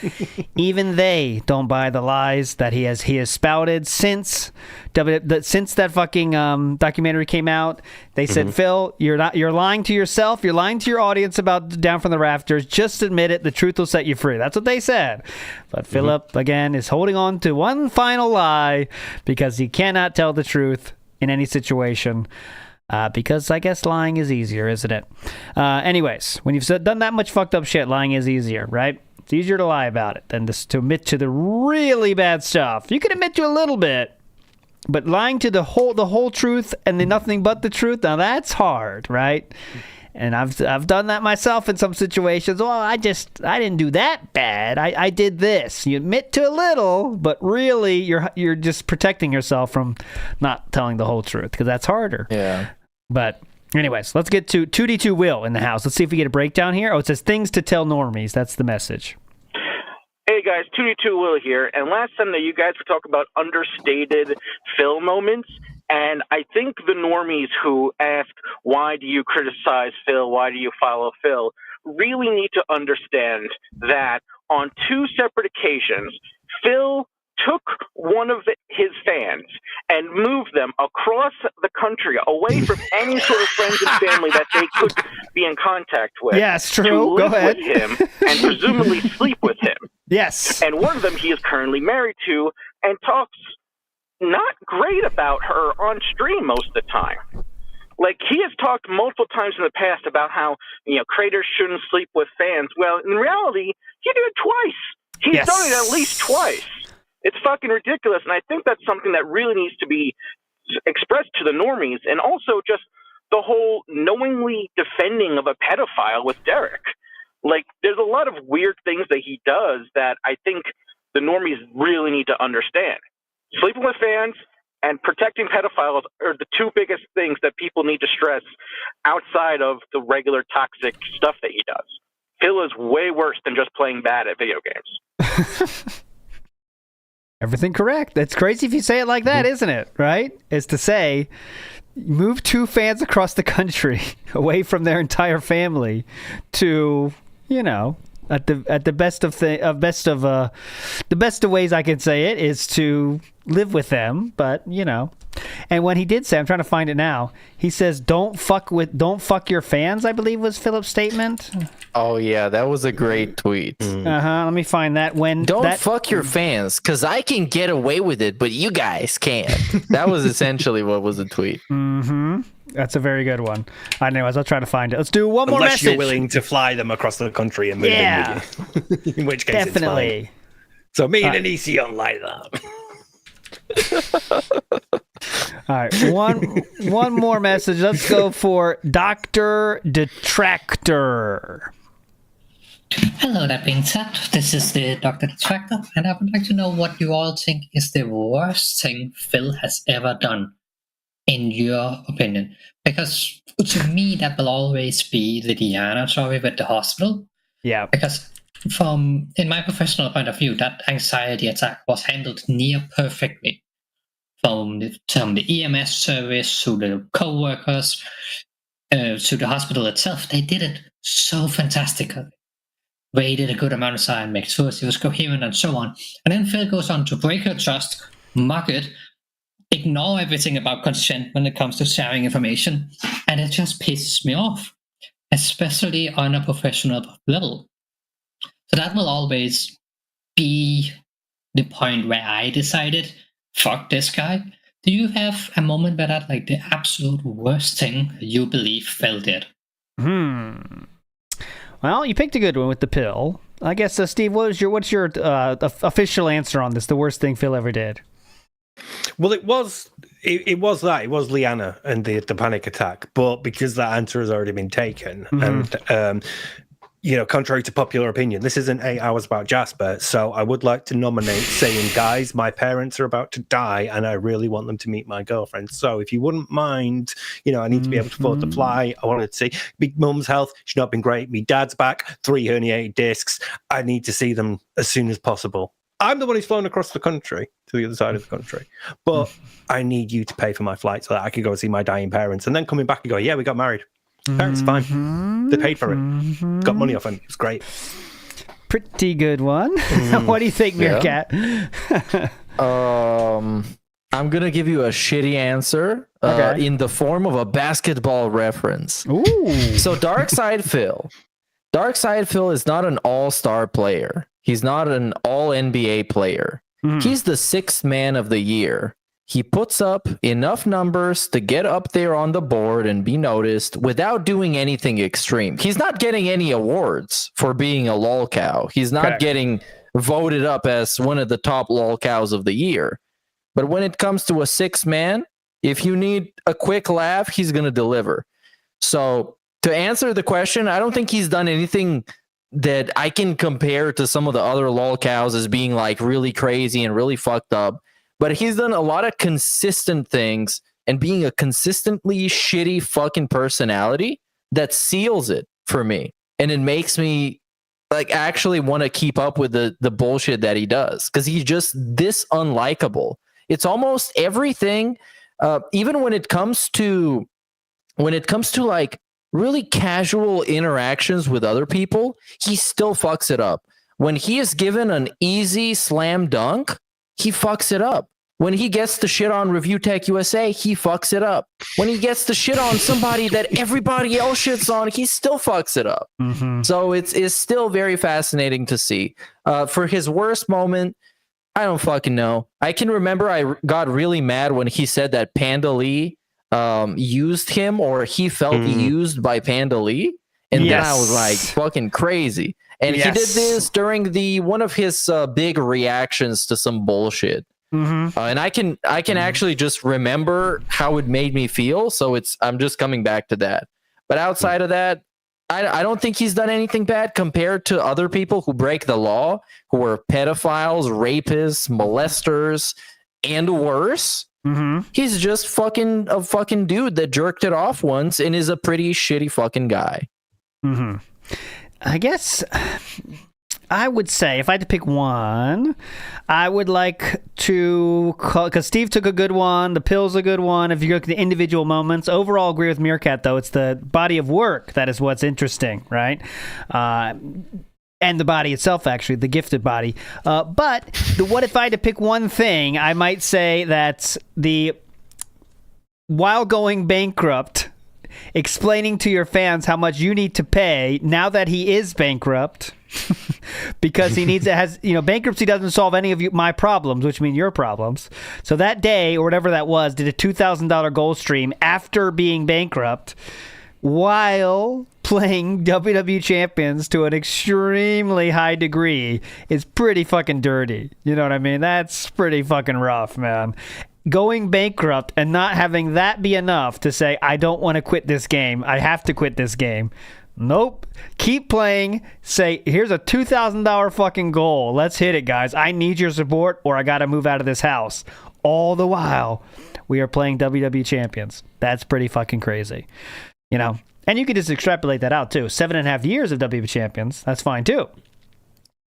Even they don't buy the lies that he has spouted since that fucking documentary came out. They said, Phil, you're lying to yourself. You're lying to your audience about Down from the Rafters. Just admit it. The truth will set you free. That's what they said. But Philip, again, is holding on to one final lie because he cannot tell the truth in any situation. Because I guess lying is easier, isn't it? Anyways, when you've done that much fucked up shit, lying is easier, right? It's easier to lie about it than to admit to the really bad stuff. You can admit to a little bit, but lying to the whole truth and then nothing but the truth, now that's hard, right? And I've done that myself in some situations. Well, I didn't do that bad. I did this. You admit to a little, but really you're just protecting yourself from not telling the whole truth, because that's harder. Yeah. But anyways, let's get to 2D2 Will in the house. Let's see if we get a breakdown here. Oh, it says things to tell normies. That's the message. Hey guys, 2D2 Will here. And last Sunday you guys were talking about understated Phil moments. And I think the normies who ask, why do you criticize Phil? Why do you follow Phil? Really need to understand that on two separate occasions, Phil took one of his fans and moved them across the country away from any sort of friends and family that they could be in contact with. Yes, true. To live Go ahead. with him and presumably sleep with him. Yes. And one of them he is currently married to and talks not great about her on stream most of the time. Like, he has talked multiple times in the past about how, creators shouldn't sleep with fans. Well, in reality, he did it twice. He's done it at least twice. It's fucking ridiculous, and I think that's something that really needs to be expressed to the normies, and also just the whole knowingly defending of a pedophile with Derek. Like, there's a lot of weird things that he does that I think the normies really need to understand. Sleeping with fans and protecting pedophiles are the two biggest things that people need to stress outside of the regular toxic stuff that he does. Phil is way worse than just playing bad at video games. Everything correct. That's crazy if you say it like that, isn't it? Right? Is to say, move two fans across the country away from their entire family to, At the best of ways I can say it is to live with them, but And when he did say, I'm trying to find it now. He says, "Don't fuck your fans," I believe was Philip's statement. Oh yeah, that was a great tweet. Let me find that. Don't fuck your fans, because I can get away with it, but you guys can't. That was essentially what was the tweet. That's a very good one. Anyways, I'll try to find it. Let's do one more Unless message. you're willing to fly them across the country and move them with you. In which case Definitely. it's fine. So me and Anisi don't like that. All right, one more message. Let's go for Dr. Detractor. Hello, that being said, this is the Dr. Detractor, and I would like to know what you all think is the worst thing Phil has ever done, in your opinion. Because to me, that will always be the Diana story with the hospital. Yeah. Because in my professional point of view, that anxiety attack was handled near perfectly. From the EMS service to the co-workers to the hospital itself, they did it so fantastically. Waited a good amount of time, make sure she was coherent and so on. And then Phil goes on to break her trust, mock it, ignore everything about consent when it comes to sharing information. And it just pisses me off, especially on a professional level. So that will always be the point where I decided, fuck this guy. Do you have a moment where that, like, the absolute worst thing you believe Phil did? Well, you picked a good one with the pill. I guess, Steve, what's your official answer on this? The worst thing Phil ever did? Well, it was Liana and the panic attack, but because that answer has already been taken, and contrary to popular opinion, this isn't 8 hours about Jasper. So I would like to nominate saying, guys, my parents are about to die and I really want them to meet my girlfriend. So if you wouldn't mind, I need to be able to afford to fly. I wanted to see Big Mum's health. She's not been great. Me dad's back, 3 herniated discs. I need to see them as soon as possible. I'm the one who's flown across the country to the other side of the country, but I need you to pay for my flight so that I could go see my dying parents. And then coming back and go, yeah, we got married. It's fine. They paid for it. Got money off him. It was great. Pretty good one. What do you think, Meerkat? I'm going to give you a shitty answer in the form of a basketball reference. Ooh. So Darkside Phil is not an all-star player. He's not an all-NBA player. He's the 6th man of the year. He puts up enough numbers to get up there on the board and be noticed without doing anything extreme. He's not getting any awards for being a lolcow. He's not getting voted up as one of the top lolcows of the year. But when it comes to a 6th man, if you need a quick laugh, he's going to deliver. So to answer the question, I don't think he's done anything that I can compare to some of the other lolcows as being like really crazy and really fucked up. But he's done a lot of consistent things and being a consistently shitty fucking personality that seals it for me. And it makes me like actually want to keep up with the bullshit that he does, because he's just this unlikable. It's almost everything, even when it comes to like really casual interactions with other people, he still fucks it up. When he is given an easy slam dunk, he fucks it up. When he gets the shit on Review Tech USA, he fucks it up. When he gets the shit on somebody that everybody else shits on, he still fucks it up. So it's still very fascinating to see. For his worst moment, I don't fucking know. I can remember I got really mad when he said that Panda Lee used him, or he felt used by Panda Lee. And then I was like fucking crazy. And he did this during one of his big reactions to some bullshit. And I can actually just remember how it made me feel. So I'm just coming back to that. But outside of that, I don't think he's done anything bad compared to other people who break the law, who are pedophiles, rapists, molesters, and worse. He's just a fucking dude that jerked it off once and is a pretty shitty fucking guy. I guess I would say, if I had to pick one, I would like to call, because Steve took a good one, the pill's a good one. If you look at the individual moments, overall agree with Meerkat, though. It's the body of work that is what's interesting, right? and the body itself, actually, the gifted body. But what if I had to pick one thing? I might say that while going bankrupt, explaining to your fans how much you need to pay now that he is bankrupt, because bankruptcy doesn't solve any of my problems, which mean your problems. So that day, or whatever that was, did a $2,000 goal stream after being bankrupt, while playing WWE champions to an extremely high degree is pretty fucking dirty. You know what I mean? That's pretty fucking rough, man. Going bankrupt and not having that be enough to say, I don't want to quit this game. I have to quit this game. Nope. Keep playing. Say, here's a $2,000 fucking goal. Let's hit it, guys. I need your support or I got to move out of this house. All the while, we are playing WWE champions. That's pretty fucking crazy. You know? And you can just extrapolate that out, too. 7.5 years of WWE champions. That's fine, too.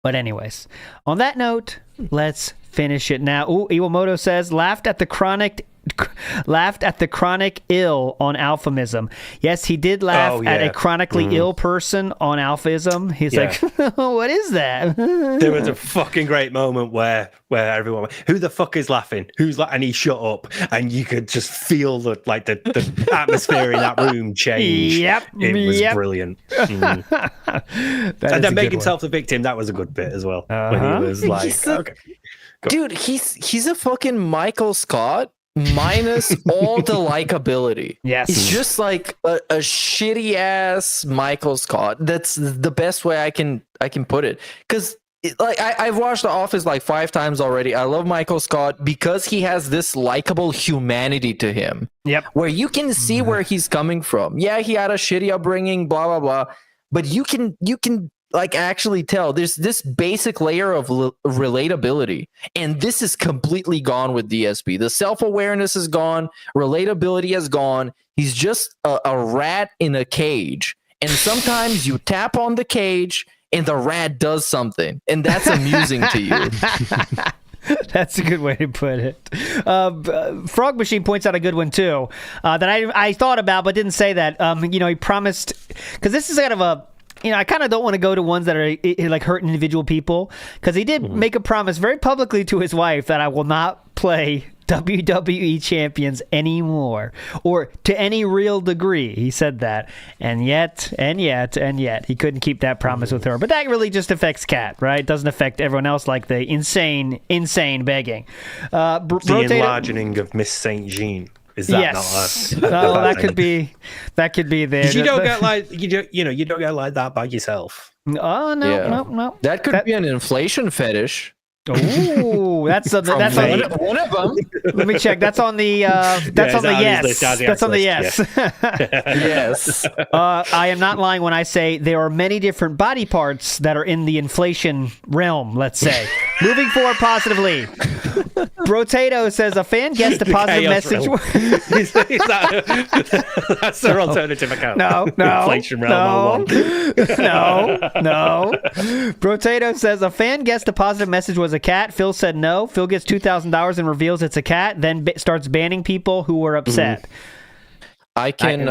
But anyways, on that note, let's finish it now. Ooh, Iwamoto says, laughed at the chronic ill on alphimism. Yes, he did laugh at a chronically ill person on alphism. He's like, what is that? There was a fucking great moment where everyone went, who the fuck is laughing? And he shut up, and you could just feel the atmosphere in that room change. Yep. It was brilliant. And then make himself the victim. That was a good bit as well. When he was like, okay. Dude, he's a fucking Michael Scott minus all the likability. Yes. He's just like a shitty ass Michael Scott. That's the best way I can put it. Because I've watched The Office like 5 times already. I love Michael Scott because he has this likable humanity to him. Yep. Where you can see where he's coming from. Yeah, he had a shitty upbringing, blah blah blah. But you can like actually tell there's this basic layer of relatability, and this is completely gone with DSP. The self-awareness is gone, relatability is gone. He's just a rat in a cage, and sometimes you tap on the cage and the rat does something, and that's amusing to you. That's a good way to put it. Frog Machine points out a good one too, that I thought about but didn't say that. He promised, because this is kind of a, I kind of don't want to go to ones that are like hurt individual people, because he did make a promise very publicly to his wife that I will not play WWE champions anymore, or to any real degree. He said that, and yet he couldn't keep that promise with her. But that really just affects Kat, right? It doesn't affect everyone else, like the insane begging. The enlarging of Miss Saint Jean. Is that not that could be there. You don't get like you don't get like that by yourself. Oh no. That could be an inflation fetish. Ooh, that's on one of them. Let me check. That's on the yes. That's on the yes. Yes. I am not lying when I say there are many different body parts that are in the inflation realm, let's say. Moving forward positively. Brotato says a fan gets a positive message. That's their alternative account. No. Inflation realm. No. Brotato says a fan guessed the positive message was a cat. Phil said no. Phil gets $2,000 and reveals it's a cat, then starts banning people who were upset. I can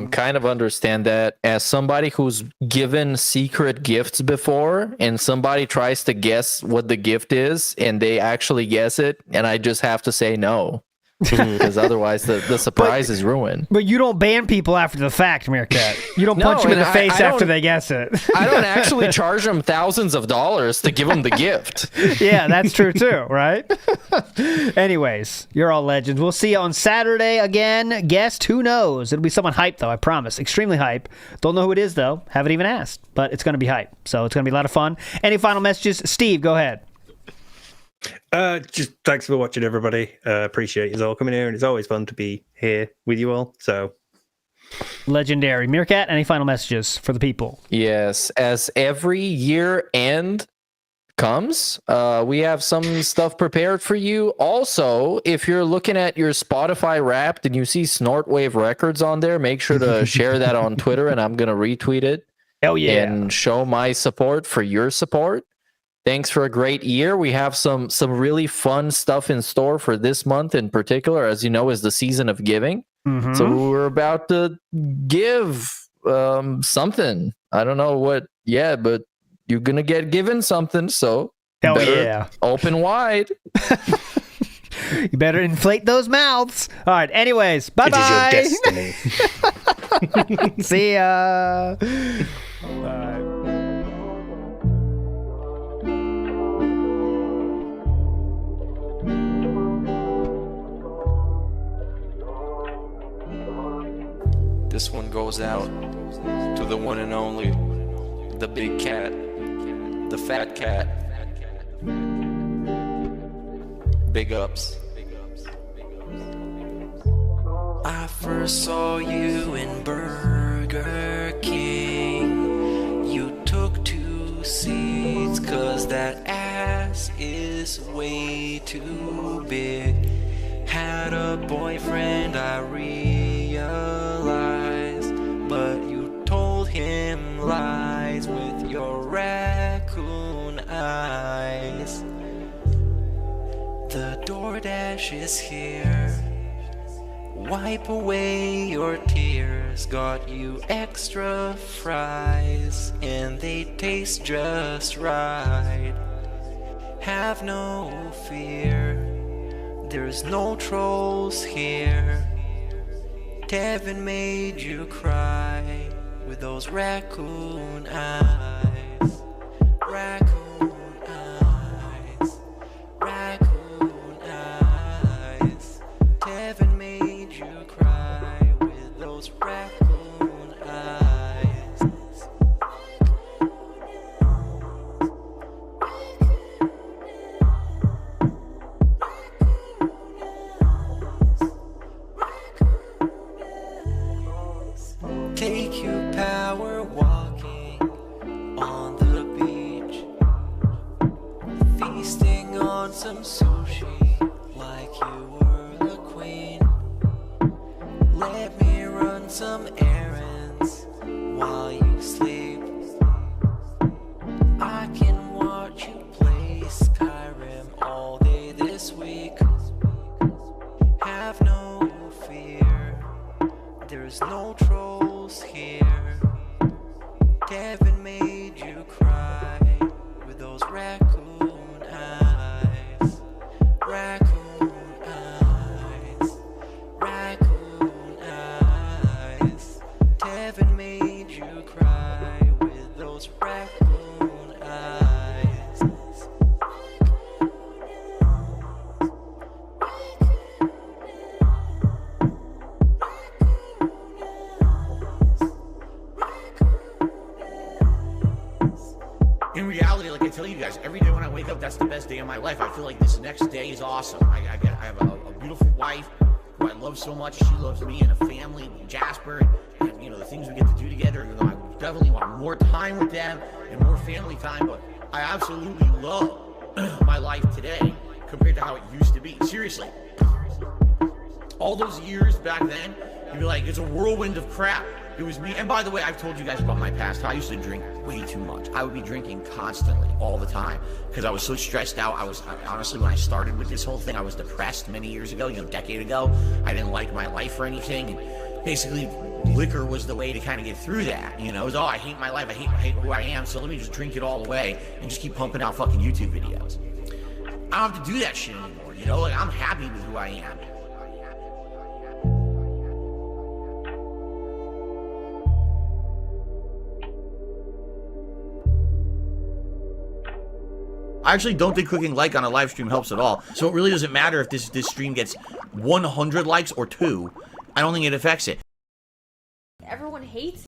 kind of understand that as somebody who's given secret gifts before, and somebody tries to guess what the gift is and they actually guess it, and I just have to say no. Because otherwise the surprise is ruined. But you don't ban people after the fact, Meerkat. You don't punch them in the face after they guess it. I don't actually charge them thousands of dollars to give them the gift. Yeah, that's true too, right? Anyways, you're all legends. We'll see you on Saturday again. Guest, who knows? It'll be someone hype though, I promise. Extremely hype. Don't know who it is though. Haven't even asked. But it's going to be hype. So it's going to be a lot of fun. Any final messages? Steve, go ahead. Just thanks for watching, everybody. Appreciate you all coming here, and it's always fun to be here with you all. So legendary. Meerkat, any final messages for the people? Yes, as every year end comes, we have some stuff prepared for you. Also, if you're looking at your Spotify Wrapped and you see Snortwave Records on there, make sure to share that on Twitter, and I'm gonna retweet it. Hell yeah! And show my support for your support. Thanks for a great year. We have some really fun stuff in store for this month in particular. As you know, is the season of giving. Mm-hmm. So we're about to give something. I don't know what yet, but you're gonna get given something, so Hell better yeah. open wide. You better inflate those mouths. All right. Anyways, bye bye. It is your destiny. See ya. This one goes out to the one and only, the big cat, the fat cat. Big ups. I first saw you in Burger King. You took 2 seats, cause that ass is way too big. Had a boyfriend, I realized, but you told him lies with your raccoon eyes. The DoorDash is here. Wipe away your tears. Got you extra fries, and they taste just right. Have no fear, there's no trolls here. Tevin made you cry with those raccoon eyes. Raccoon eyes. Raccoon eyes. Tevin made you cry with those raccoon eyes. Take you power walking on the beach, feasting on some sushi like you were the queen. Let me run some errands while you sleep. I can watch you play Skyrim all day this week. Have no fear, there's no trolls here. Kevin made you cry with those raccoon eyes. Raccoon eyes. Raccoon eyes. Kevin made you cry with those raccoon eyes. In reality, like I tell you guys, every day when I wake up, that's the best day of my life. I feel like this next day is awesome. I have a beautiful wife who I love so much. She loves me and a family, Jasper, and you know the things we get to do together. You know, I definitely want more time with them and more family time. But I absolutely love my life today compared to how it used to be. Seriously, all those years back then, you'd be like, it's a whirlwind of crap. It was me. And by the way, I've told you guys about my past. I used to drink way too much. I would be drinking constantly, all the time, because I was so stressed out. Honestly, when I started with this whole thing, I was depressed many years ago, a decade ago. I didn't like my life or anything. And basically, liquor was the way to kind of get through that. You know, it was, I hate my life. I hate who I am. So let me just drink it all away and just keep pumping out fucking YouTube videos. I don't have to do that shit anymore. You know, like I'm happy with who I am. I actually don't think clicking like on a live stream helps at all. So it really doesn't matter if this stream gets 100 likes or 2. I don't think it affects it. Everyone hates